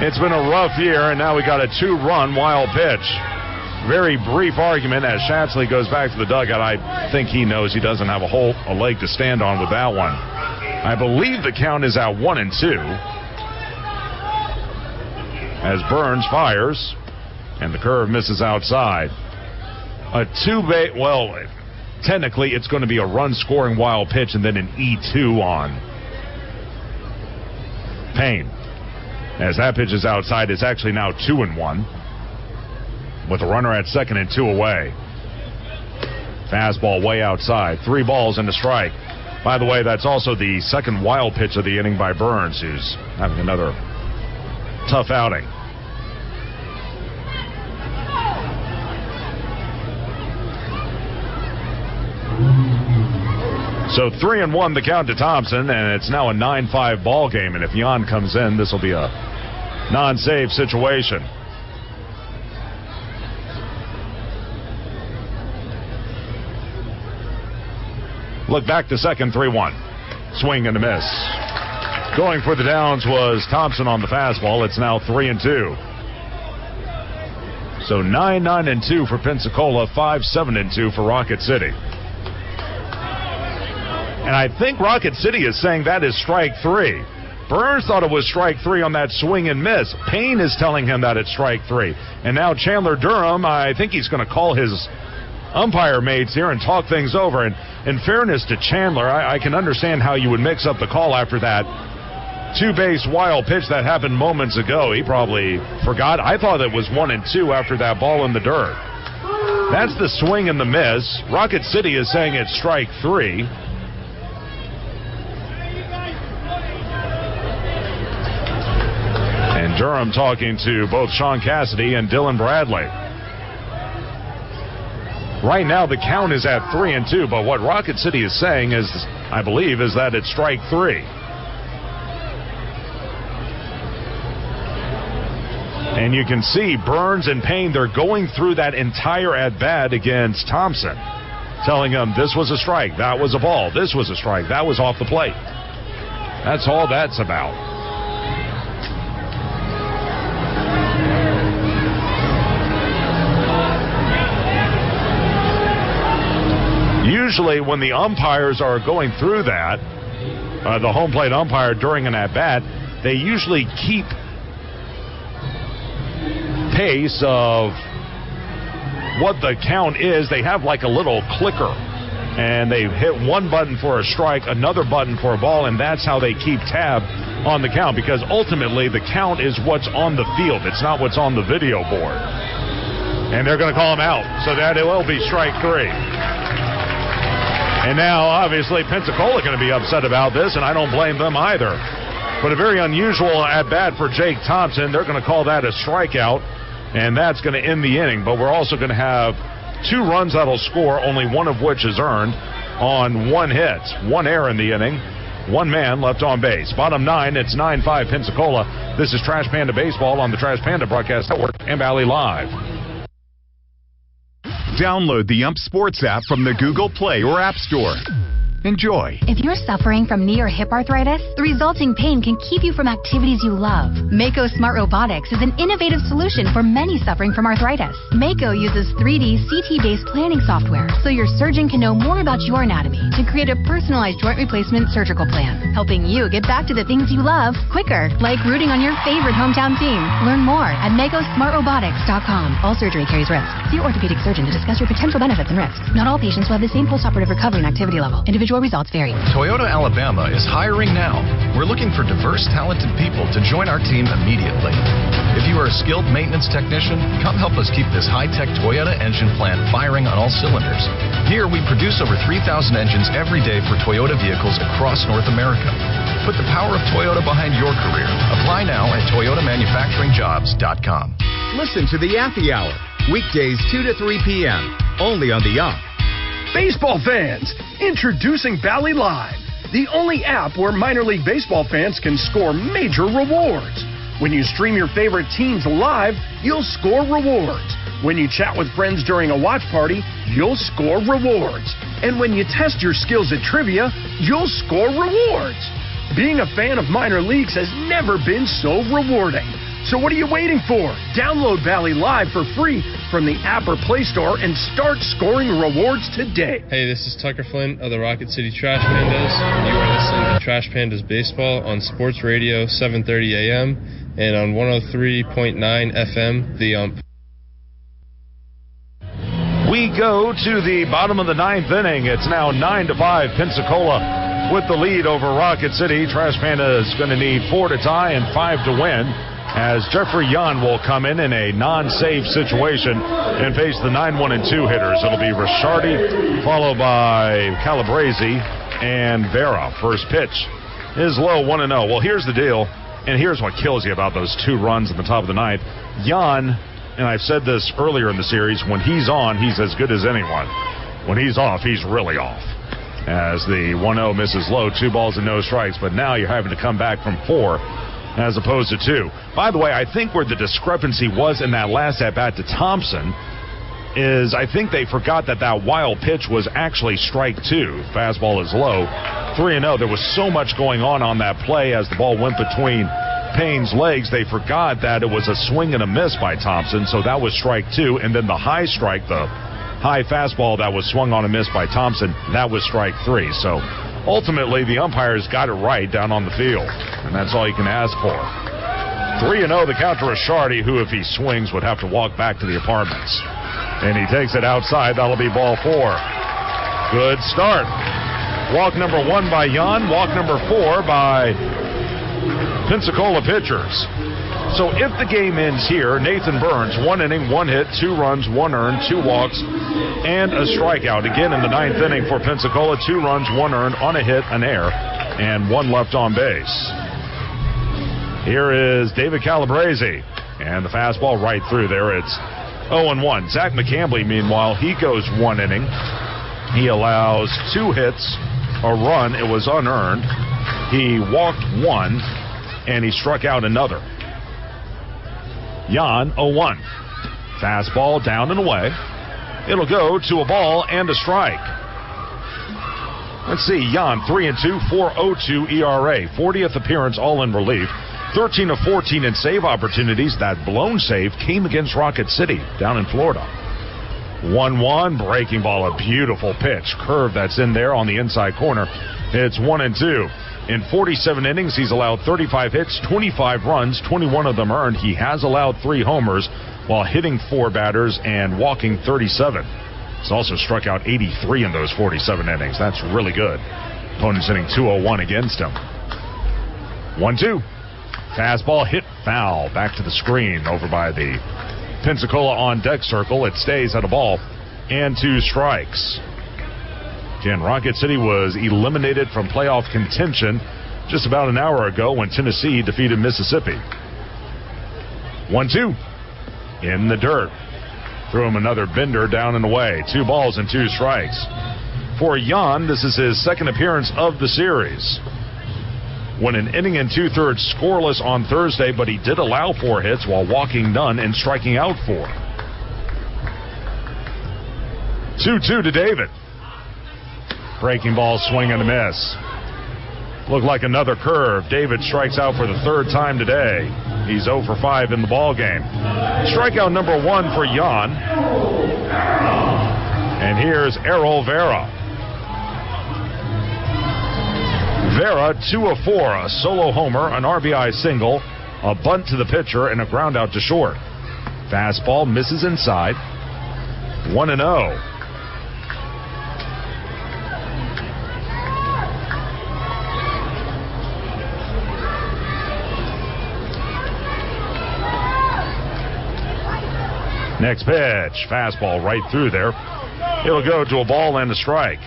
It's been a rough year, and now we got a 2-run wild pitch. Very brief argument as Shatsley goes back to the dugout. I think he knows he doesn't have a leg to stand on with that one. I believe the count is at 1-2 as Burns fires, and the curve misses outside. A two-base, well, technically it's going to be a run-scoring wild pitch and then an E2 on Payne. As that pitch is outside, it's actually now 2-1 with a runner at second and 2 away. Fastball way outside. 3 balls and a strike. By the way, that's also the second wild pitch of the inning by Burns, who's having another tough outing. So 3-1 the count to Thompson, and it's now a 9-5 ball game. And if Jan comes in, this will be a non-save situation. Look back to second, 3-1. Swing and a miss. Going for the downs was Thompson on the fastball. It's now 3-2. So 9-9-2 for Pensacola, 5-7-2 for Rocket City. And I think Rocket City is saying that is strike 3. Burns thought it was strike 3 on that swing and miss. Payne is telling him that it's strike 3. And now Chandler Durham, I think he's going to call his umpire mates here and talk things over. And in fairness to Chandler, I can understand how you would mix up the call after that 2-base wild pitch that happened moments ago. He probably forgot. I thought it was 1-2 after that ball in the dirt. That's the swing and the miss. Rocket City is saying it's strike 3. And Durham talking to both Sean Cassidy and Dylan Bradley. Right now the count is at 3-2, but what Rocket City is saying is, I believe, is that it's strike 3. And you can see Burns and Payne, they're going through that entire at-bat against Thompson, telling him this was a strike, that was a ball, this was a strike, that was off the plate. That's all that's about. Usually when the umpires are going through that, the home plate umpire during an at-bat, they usually keep pace of what the count is. They have like a little clicker, and they hit one button for a strike, another button for a ball, and that's how they keep tab on the count, because ultimately the count is what's on the field. It's not what's on the video board. And they're going to call him out, so that it will be strike 3. And now, obviously, Pensacola going to be upset about this, and I don't blame them either. But a very unusual at-bat for Jake Thompson. They're going to call that a strikeout, and that's going to end the inning. But we're also going to have 2 runs that'll score, only one of which is earned on 1 hit. 1 error in the inning, 1 man left on base. Bottom 9, it's 9-5 Pensacola. This is Trash Panda Baseball on the Trash Panda Broadcast Network and Valley Live. Download the Ump Sports app from the Google Play or App Store. Enjoy. If you're suffering from knee or hip arthritis, the resulting pain can keep you from activities you love. Mako Smart Robotics is an innovative solution for many suffering from arthritis. Mako uses 3D CT-based planning software, so your surgeon can know more about your anatomy to create a personalized joint replacement surgical plan, helping you get back to the things you love quicker, like rooting on your favorite hometown team. Learn more at MakoSmartRobotics.com. All surgery carries risks. See your orthopedic surgeon to discuss your potential benefits and risks. Not all patients will have the same postoperative recovery and activity level. Individual Individual results vary. Toyota Alabama is hiring now. We're looking for diverse, talented people to join our team immediately. If you are a skilled maintenance technician, come help us keep this high-tech Toyota engine plant firing on all cylinders. Here, we produce over 3,000 engines every day for Toyota vehicles across North America. Put the power of Toyota behind your career. Apply now at toyotamanufacturingjobs.com. Listen to the Appy Hour, weekdays 2 to 3 p.m., only on the Ump. Baseball fans, introducing Bally Live, the only app where minor league baseball fans can score major rewards. When you stream your favorite teams live, you'll score rewards. When you chat with friends during a watch party, you'll score rewards. And when you test your skills at trivia, you'll score rewards. Being a fan of minor leagues has never been so rewarding. So what are you waiting for? Download Bally Live for free from the app or Play Store and start scoring rewards today. Hey, this is Tucker Flint of the Rocket City Trash Pandas, and you are listening to Trash Pandas Baseball on Sports Radio 730 AM and on 103.9 FM, The Ump. We go to the bottom of the ninth inning. It's now 9-5 Pensacola with the lead over Rocket City. Trash Panda is going to need 4 to tie and 5 to win, as Jeffrey Young will come in a non-save situation and face the 9-1 and 2 hitters. It'll be Ricciardi, followed by Calabrese and Vera. First pitch is low, 1-0. Well, here's the deal, and here's what kills you about those 2 runs in the top of the ninth. Young, and I've said this earlier in the series, when he's on, he's as good as anyone. When he's off, he's really off. As the 1-0 misses low, 2 balls and no strikes, but now you're having to come back from 4 as opposed to 2. By the way, I think where the discrepancy was in that last at-bat to Thompson is I think they forgot that wild pitch was actually strike 2. Fastball is low. 3-0. There was so much going on that play as the ball went between Payne's legs. They forgot that it was a swing and a miss by Thompson, so that was strike 2. And then the high strike, the high fastball that was swung on and missed by Thompson, that was strike 3. So ultimately, the umpires got it right down on the field, and that's all you can ask for. 3-0 the count to Ricciardi, who, if he swings, would have to walk back to the apartments. And he takes it outside. That'll be ball 4. Good start. Walk number 1 by Jan. Walk number 4 by Pensacola pitchers. So if the game ends here, Nathan Burns, 1 inning, 1 hit, 2 runs, 1 earned, 2 walks, and a strikeout. Again in the 9th inning for Pensacola, 2 runs, 1 earned, on a hit, an error, and 1 left on base. Here is David Calabrese, and the fastball right through there. It's 0-1. Zach McCambley, meanwhile, he goes 1 inning. He allows 2 hits, a run. It was unearned. He walked 1, and he struck out another. Jan, 0-1. Fastball down and away. It'll go to a ball and a strike. Let's see, Jan, 3-2, 4.02 ERA. 40th appearance, all in relief. 13 of 14 in save opportunities. That blown save came against Rocket City down in Florida. 1-1, breaking ball, a beautiful pitch. Curve that's in there on the inside corner. It's 1-2. In 47 innings, he's allowed 35 hits, 25 runs, 21 of them earned. He has allowed 3 homers while hitting 4 batters and walking 37. He's also struck out 83 in those 47 innings. That's really good. Opponent's hitting 201 against him. 1-2. Fastball hit foul. Back to the screen over by the Pensacola on deck circle. It stays at a ball and 2 strikes. Again, Rocket City was eliminated from playoff contention just about an hour ago when Tennessee defeated Mississippi. 1-2 in the dirt. Threw him another bender down and away. 2 balls and 2 strikes. For Jan, this is his 2nd appearance of the series. Went an inning and 2/3 scoreless on Thursday, but he did allow 4 hits while walking none and striking out 4. 2-2 to David. Breaking ball, swing and a miss. Looked like another curve. David strikes out for the 3rd time today. He's 0 for 5 in the ball game. Strikeout number 1 for Jan. And here's Errol Vera. Vera, 2 of 4, a solo homer, an RBI single, a bunt to the pitcher, and a ground out to short. Fastball misses inside. 1-0. Next pitch, fastball right through there. It'll go to a ball and a strike.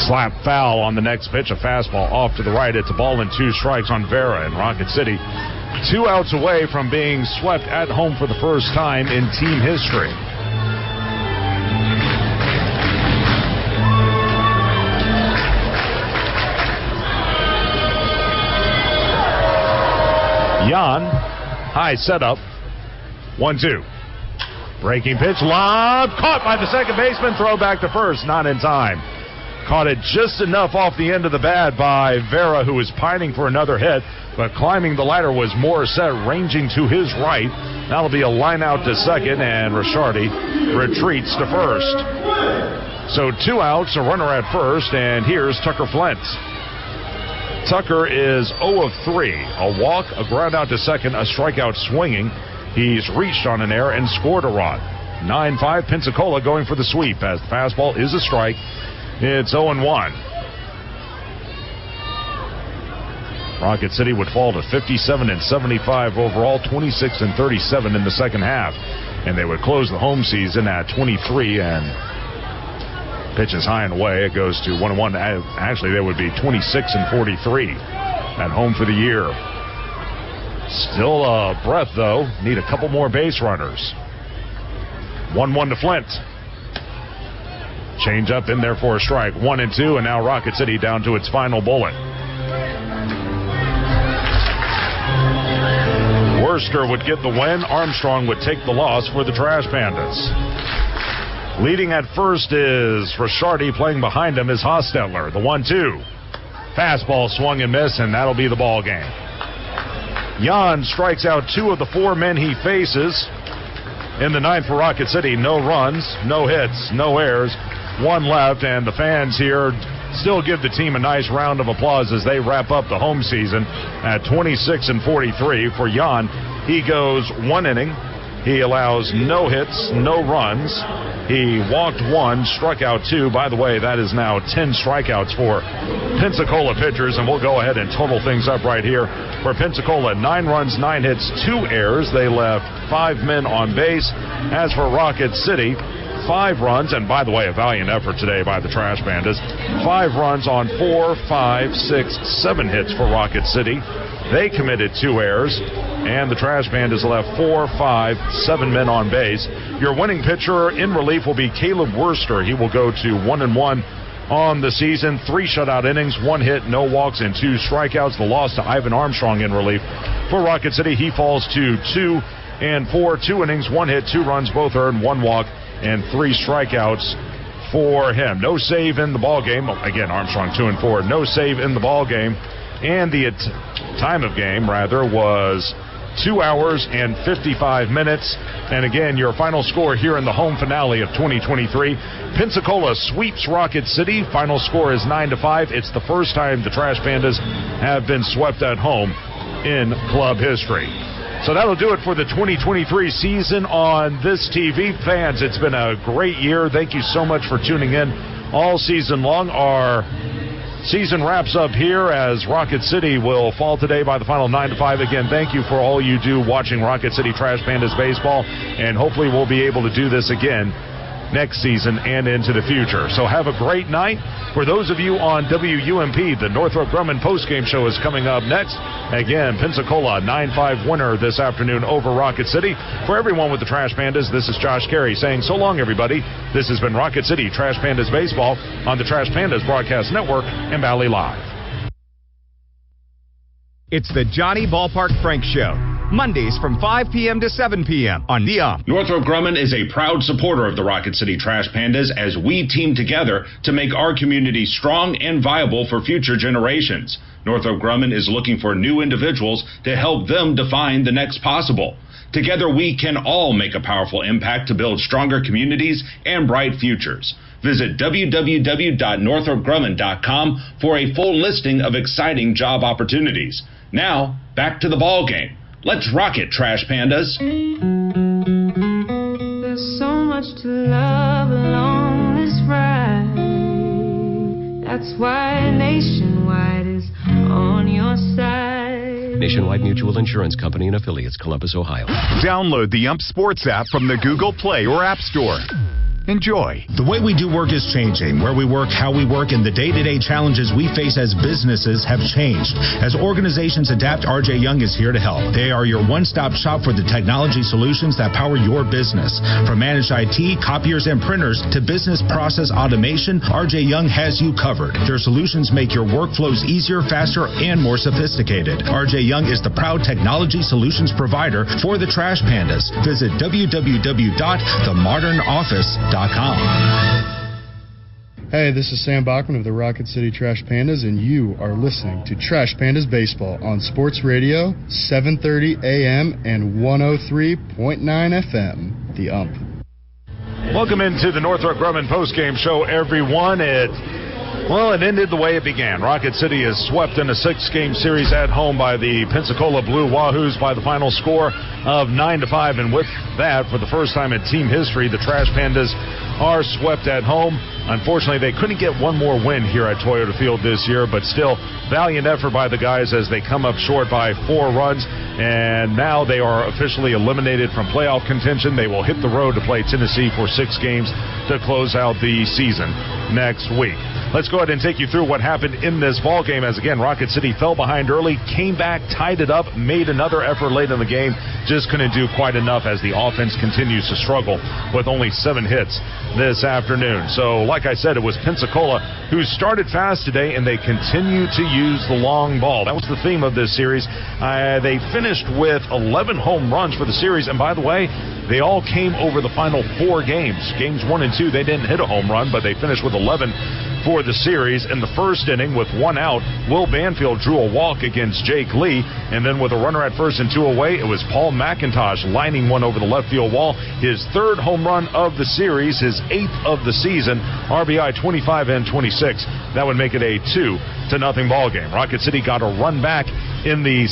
Slap foul on the next pitch, a fastball off to the right. It's a ball and 2 strikes on Vera, and Rocket City 2 outs away from being swept at home for the first time in team history. Jan, high setup, 1-2. Breaking pitch, lob, caught by the second baseman, throw back to first, not in time. Caught it just enough off the end of the bat by Vera, who was pining for another hit, but climbing the ladder was Morissette, ranging to his right. That'll be a line out to second, and Ricciardi retreats to first. So 2 outs, a runner at first, and here's Tucker Flint. Tucker is 0 of 3. A walk, a ground out to second, a strikeout swinging. He's reached on an error and scored a run. 9-5, Pensacola going for the sweep as the fastball is a strike. It's 0-1. Rocket City would fall to 57-75 overall, 26-37 in the second half. And they would close the home season at 23 and pitches high and away. It goes to 1-1. Actually, they would be 26-43 at home for the year. Still a breath, though. Need a couple more base runners. 1-1 to Flint. Change up in there for a strike. 1-2, and now Rocket City down to its final bullet. Worcester would get the win. Armstrong would take the loss for the Trash Pandas. Leading at first is Ricciardi. Playing behind him is Hostetler. The 1-2. Fastball swung and missed, and that'll be the ball game. Jan strikes out 2 of the 4 men he faces. In the 9th for Rocket City, no runs, no hits, no errors. 1 left, and the fans here still give the team a nice round of applause as they wrap up the home season at 26-43. For Jan, he goes 1 inning. He allows no hits, no runs. He walked 1, struck out 2. By the way, that is now 10 strikeouts for Pensacola pitchers, and we'll go ahead and total things up right here. For Pensacola, 9 runs, 9 hits, 2 errors. They left 5 men on base. As for Rocket City, 5 runs, and by the way, a valiant effort today by the Trash Pandas. 5 runs on 4, 5, 6, 7 hits for Rocket City. They committed 2 errors, and the Trash Pandas left 4, 5, 7 men on base. Your winning pitcher in relief will be Caleb Worcester. He will go to 1-1 on the season. 3 shutout innings, 1 hit, no walks, and 2 strikeouts. The loss to Ivan Armstrong in relief for Rocket City. He falls to 2-4, 2 innings, 1 hit, 2 runs, both earned, 1 walk, and 3 strikeouts for him. No save in the ball game. Again, Armstrong 2-4. No save in the ball game. And the time of game, was 2 hours and 55 minutes. And again, your final score here in the home finale of 2023. Pensacola sweeps Rocket City. Final score is 9-5. It's the first time the Trash Pandas have been swept at home in club history. So that'll do it for the 2023 season on this TV. Fans, it's been a great year. Thank you so much for tuning in all season long. Our season wraps up here as Rocket City will fall today by the final 9-5. Again, thank you for all you do watching Rocket City Trash Pandas baseball, and hopefully we'll be able to do this again next season and into the future. So have a great night. For those of you on WUMP, the Northrop Grumman postgame show is coming up next. Again, Pensacola 9-5 winner this afternoon over Rocket City. For everyone with the Trash Pandas, this is Josh Carey saying so long, everybody. This has been Rocket City Trash Pandas baseball on the Trash Pandas Broadcast Network and Valley Live. It's the Johnny Ballpark Frank Show. Mondays from 5 p.m. to 7 p.m. on the Northrop Grumman is a proud supporter of the Rocket City Trash Pandas as we team together to make our community strong and viable for future generations. Northrop Grumman is looking for new individuals to help them define the next possible. Together we can all make a powerful impact to build stronger communities and bright futures. Visit www.northropgrumman.com for a full listing of exciting job opportunities. Now, back to the ball game. Let's rock it, Trash Pandas. There's so much to love. love along this ride. That's why Nationwide is on your side. Nationwide Mutual Insurance Company and affiliates, Columbus, Ohio. Download the Ump Sports app from the Google Play or App Store. Enjoy. The way we do work is changing. Where we work, how we work, and the day-to-day challenges we face as businesses have changed. As organizations adapt, RJ Young is here to help. They are your one-stop shop for the technology solutions that power your business. From managed IT, copiers, and printers to business process automation, RJ Young has you covered. Their solutions make your workflows easier, faster, and more sophisticated. RJ Young is the proud technology solutions provider for the Trash Pandas. Visit www.themodernoffice.com. Hey, this is Sam Bachman of the Rocket City Trash Pandas, and you are listening to Trash Pandas Baseball on Sports Radio, 7:30 a.m. and 103.9 FM. The Ump. Welcome into the Northrop Grumman postgame show, everyone. It ended the way it began. Rocket City is swept in a 6-game series at home by the Pensacola Blue Wahoos by the final score of 9-5. And with that, for the first time in team history, the Trash Pandas are swept at home. Unfortunately, they couldn't get one more win here at Toyota Field this year, but still, valiant effort by the guys as they come up short by 4 runs. And now they are officially eliminated from playoff contention. They will hit the road to play Tennessee for 6 games to close out the season next week. Let's go ahead and take you through what happened in this ball game. As again, Rocket City fell behind early, came back, tied it up, made another effort late in the game, just couldn't do quite enough as the offense continues to struggle with only 7 hits this afternoon. So, like I said, it was Pensacola who started fast today, and they continue to use the long ball. That was the theme of this series. They finished with 11 home runs for the series, and by the way, they all came over the final 4 games. Games 1 and 2, they didn't hit a home run, but they finished with 11 for the series. In the first inning, with 1 out, Will Banfield drew a walk against Jake Lee, and then with a runner at first and 2 away, it was Paul McIntosh lining one over the left field wall. His 3rd home run of the series, his 8th of the season, RBI 25 and 26. That would make it a 2-0 ball game. Rocket City got a run back in the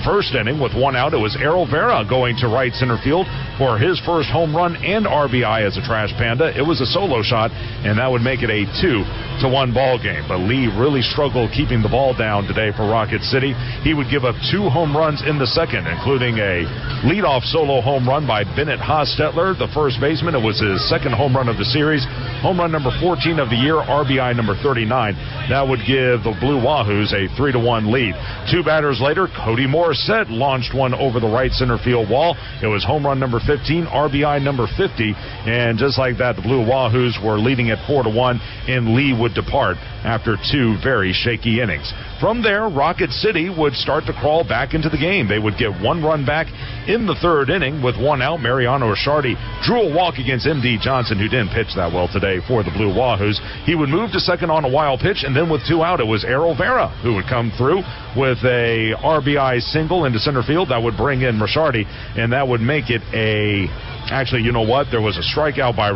first inning with 1 out. It was Errol Vera going to right center field for his first home run and RBI as a Trash Panda. It was a solo shot, and that would make it a 2-1 ball game. But Lee really struggled keeping the ball down today for Rocket City. He would give up 2 home runs in the second, including a leadoff solo home run by Bennett Hostetler, the first baseman. It was his 2nd home run of the series, home run number 14 of the year, RBI number 39. That would give the Blue Wahoos a 3-1 lead. 2 batters later, Cody Morissette launched one over the right center field wall. It was home run number 15, RBI number 50, and just like that, the Blue Wahoos were leading at 4-1, and Lee would depart after 2 very shaky innings. From there, Rocket City would start to crawl back into the game. They would get 1 run back in the 3rd inning with 1 out. Mariano Ricciardi drew a walk against M.D. Johnson, who didn't pitch that well today for the Blue Wahoos. He would move to second on a wild pitch, and then with 2 out, it was Errol Vera who would come through with a RBI single into center field. That would bring in Ricciardi, and that would make it a... Actually, you know what? There was a strikeout by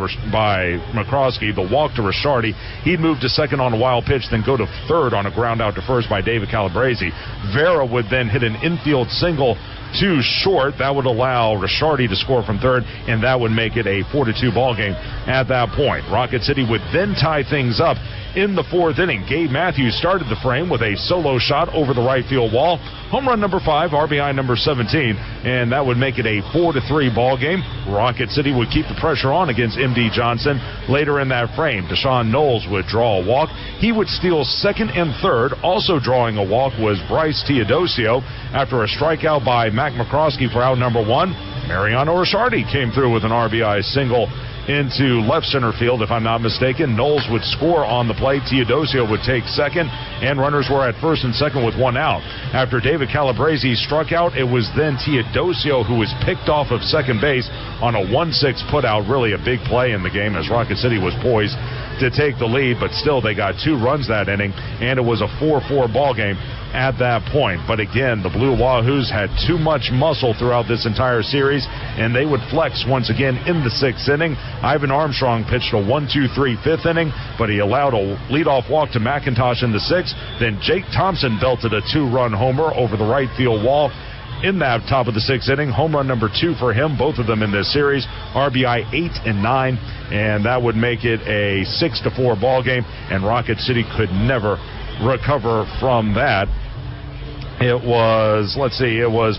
McCroskey, the walk to Ricciardi. He'd move to second on a wild pitch, then go to third on a ground out to first by David Calabrese. Vera would then hit an infield single to short. That would allow Ricciardi to score from third, and that would make it a 4-2 ball game at that point. Rocket City would then tie things up in the 4th inning. Gabe Matthews started the frame with a solo shot over the right field wall. Home run number 5, RBI number 17, and that would make it a 4-3 ball game. Rocket City would keep the pressure on against M.D. Johnson. Later in that frame, Deshaun Knowles would draw a walk. He would steal second and third. Also drawing a walk was Bryce Teodosio. After a strikeout by Mac McCroskey for out number 1, Mariano Ricciardi came through with an RBI single into left center field, if I'm not mistaken. Knowles would score on the play. Teodosio would take second, and runners were at first and second with 1 out. After David Calabrese struck out, it was then Teodosio who was picked off of second base on a 1-6 putout. Really a big play in the game as Rocket City was poised to take the lead, but still they got 2 runs that inning, and it was a 4-4 ball game at that point. But again, the Blue Wahoos had too much muscle throughout this entire series, and they would flex once again in the 6th inning. Ivan Armstrong pitched a 1-2-3 5th inning, but he allowed a leadoff walk to McIntosh in the 6th. Then Jake Thompson belted a 2-run homer over the right field wall. in that top of the 6th inning. Home run number 2 for him, both of them in this series. RBI 8 and 9, and that would make it a 6-4 ball game, and Rocket City could never recover from that. It was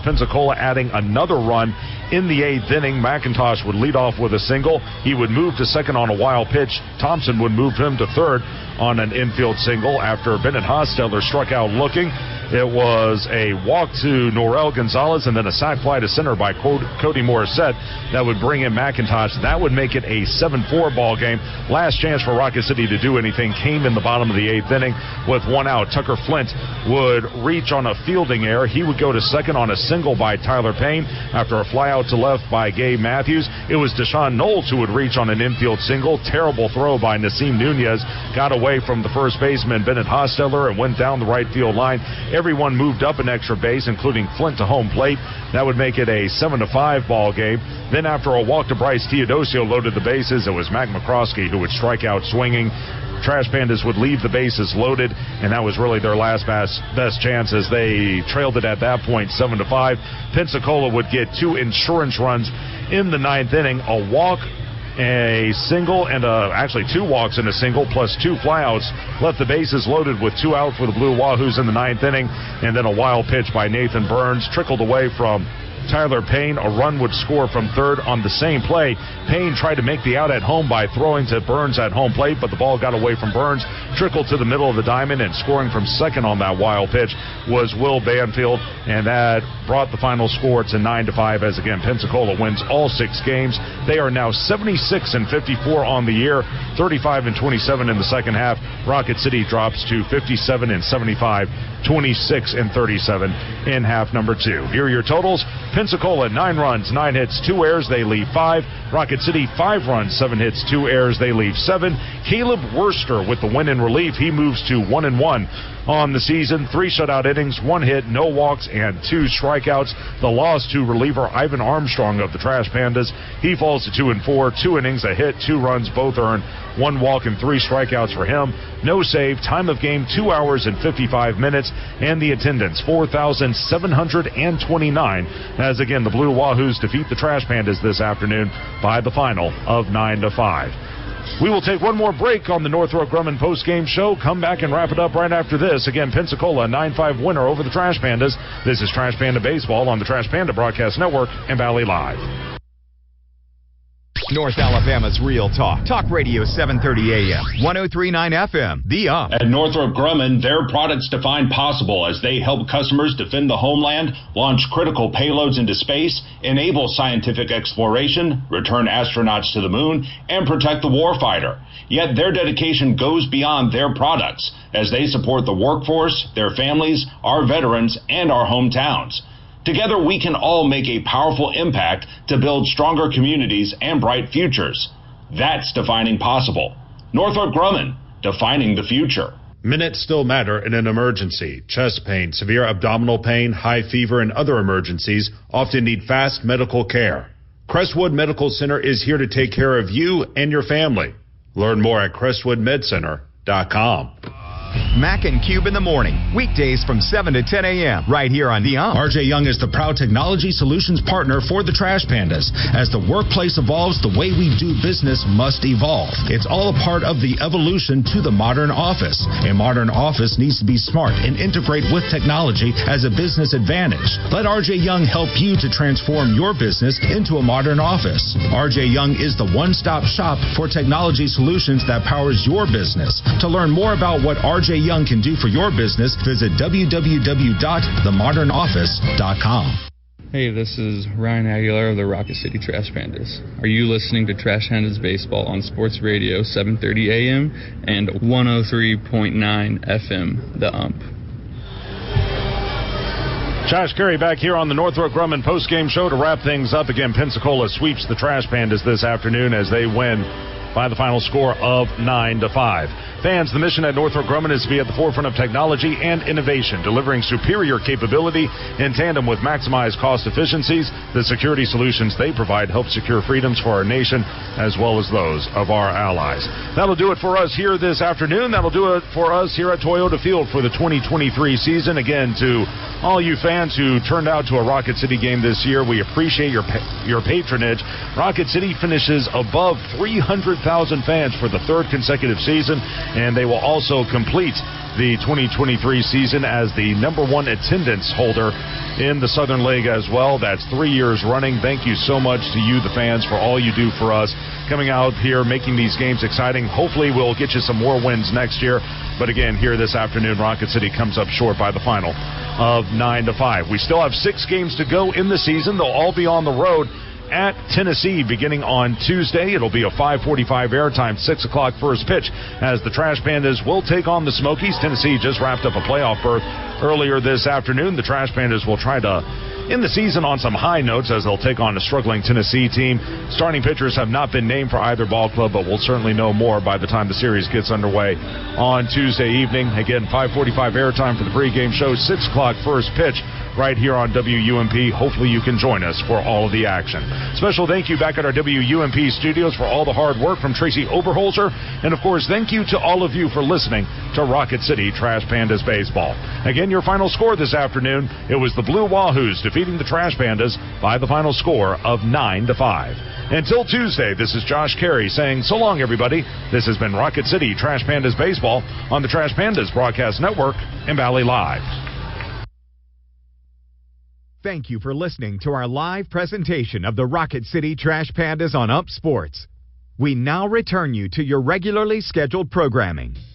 Pensacola adding another run in the 8th inning. McIntosh would lead off with a single. He would move to second on a wild pitch. Thompson would move him to third on an infield single after Bennett Hosteller struck out looking. It was a walk to Norel Gonzalez and then a sac fly to center by Cody Morissette that would bring in McIntosh. That would make it a 7-4 ball game. Last chance for Rocket City to do anything came in the bottom of the 8th inning with 1 out. Tucker Flint would reach on a fielding error. He would go to second on a single by Tyler Payne after a fly out to left by Gabe Matthews. It was Deshaun Knowles who would reach on an infield single. Terrible throw by Nasim Nunez. Got away from the first baseman Bennett Hosteller and went down the right field line. Everyone moved up an extra base, including Flint to home plate. That would make it a 7-5 ball game. Then after a walk to Bryce Teodosio loaded the bases, it was Mac McCroskey who would strike out swinging. Trash Pandas would leave the bases loaded, and that was really their last best chance as they trailed it at that point 7-5. Pensacola would get 2 insurance runs in the 9th inning, a walk, a single, and actually 2 walks and a single plus 2 flyouts left the bases loaded with 2 out for the Blue Wahoos in the 9th inning, and then a wild pitch by Nathan Burns trickled away from Tyler Payne. A run would score from third on the same play. Payne tried to make the out at home by throwing to Burns at home plate, but the ball got away from Burns, trickled to the middle of the diamond, and scoring from second on that wild pitch was Will Banfield, and that brought the final score to 9-5 as, again, Pensacola wins all 6 games. They are now 76-54 on the year, 35-27 in the second half. Rocket City drops to 57-75, 26-37 in half number 2. Here are your totals. Pensacola, 9 runs, 9 hits, 2 errors, they leave 5. Rocket City, 5 runs, 7 hits, 2 errors, they leave 7. Caleb Worster with the win in relief. He moves to 1-1 on the season. 3 shutout innings, 1 hit, no walks, and 2 strikeouts. The loss to reliever Ivan Armstrong of the Trash Pandas. He falls to 2-4, 2 innings, a hit, 2 runs, both earned, 1 walk and 3 strikeouts for him. No save, time of game 2 hours and 55 minutes, and the attendance 4,729 as, again, the Blue Wahoos defeat the Trash Pandas this afternoon by the final of 9-5. We will take one more break on the Northrop Grumman postgame show. Come back and wrap it up right after this. Again, Pensacola, 9-5 winner over the Trash Pandas. This is Trash Panda Baseball on the Trash Panda Broadcast Network and Valley Live. North Alabama's Real Talk. Talk Radio 730 AM, 103.9 FM, The Up. At Northrop Grumman, their products define possible as they help customers defend the homeland, launch critical payloads into space, enable scientific exploration, return astronauts to the moon, and protect the warfighter. Yet their dedication goes beyond their products as they support the workforce, their families, our veterans, and our hometowns. Together, we can all make a powerful impact to build stronger communities and bright futures. That's defining possible. Northrop Grumman, defining the future. Minutes still matter in an emergency. Chest pain, severe abdominal pain, high fever, and other emergencies often need fast medical care. Crestwood Medical Center is here to take care of you and your family. Learn more at crestwoodmedcenter.com. Mac and Cube in the morning, weekdays from 7 to 10 a.m. right here on The RJ Young is the proud technology solutions partner for the Trash Pandas. As the workplace evolves, the way we do business must evolve. It's all a part of the evolution to the modern office. A modern office needs to be smart and integrate with technology as a business advantage. Let RJ Young help you to transform your business into a modern office. RJ Young is the one-stop shop for technology solutions that powers your business. To learn more about what RJ Young can do for your business, visit www.themodernoffice.com. Hey, this is Ryan Aguilar of the Rocket City Trash Pandas. Are you listening to Trash Pandas Baseball on Sports Radio 730 AM and 103.9 FM, The Ump? Josh Carey back here on the Northrop Grumman postgame show to wrap things up. Again, Pensacola sweeps the Trash Pandas this afternoon as they win by the final score of 9-5. Fans, the mission at Northrop Grumman is to be at the forefront of technology and innovation, delivering superior capability in tandem with maximized cost efficiencies. The security solutions they provide help secure freedoms for our nation as well as those of our allies. That'll do it for us here this afternoon. That'll do it for us here at Toyota Field for the 2023 season. Again, to all you fans who turned out to a Rocket City game this year, we appreciate your patronage. Rocket City finishes above 300,000 fans for the third consecutive season, and they will also complete the 2023 season as the #1 attendance holder in the Southern League as well. That's 3 years running. Thank you so much to you, the fans, for all you do for us, coming out here, making these games exciting. Hopefully we'll get you some more wins next year. But again, here this afternoon, Rocket City comes up short by the final of 9-5. We still have 6 games to go in the season. They'll all be on the road at Tennessee beginning on Tuesday. It'll be a 5:45 airtime, 6 o'clock first pitch as the Trash Pandas will take on the Smokies. Tennessee just wrapped up a playoff berth earlier this afternoon. The Trash Pandas will try to end the season on some high notes as they'll take on a struggling Tennessee team. Starting pitchers have not been named for either ball club, but we'll certainly know more by the time the series gets underway on Tuesday evening. Again, 5:45 airtime for the pregame show, 6 o'clock first pitch right here on WUMP. Hopefully you can join us for all of the action. Special thank you back at our WUMP studios for all the hard work from Tracy Oberholzer. And, of course, thank you to all of you for listening to Rocket City Trash Pandas Baseball. Again, your final score this afternoon, it was the Blue Wahoos defeating the Trash Pandas by the final score of 9-5. Until Tuesday, this is Josh Carey saying so long, everybody. This has been Rocket City Trash Pandas Baseball on the Trash Pandas Broadcast Network and Valley Live. Thank you for listening to our live presentation of the Rocket City Trash Pandas on UP Sports. We now return you to your regularly scheduled programming.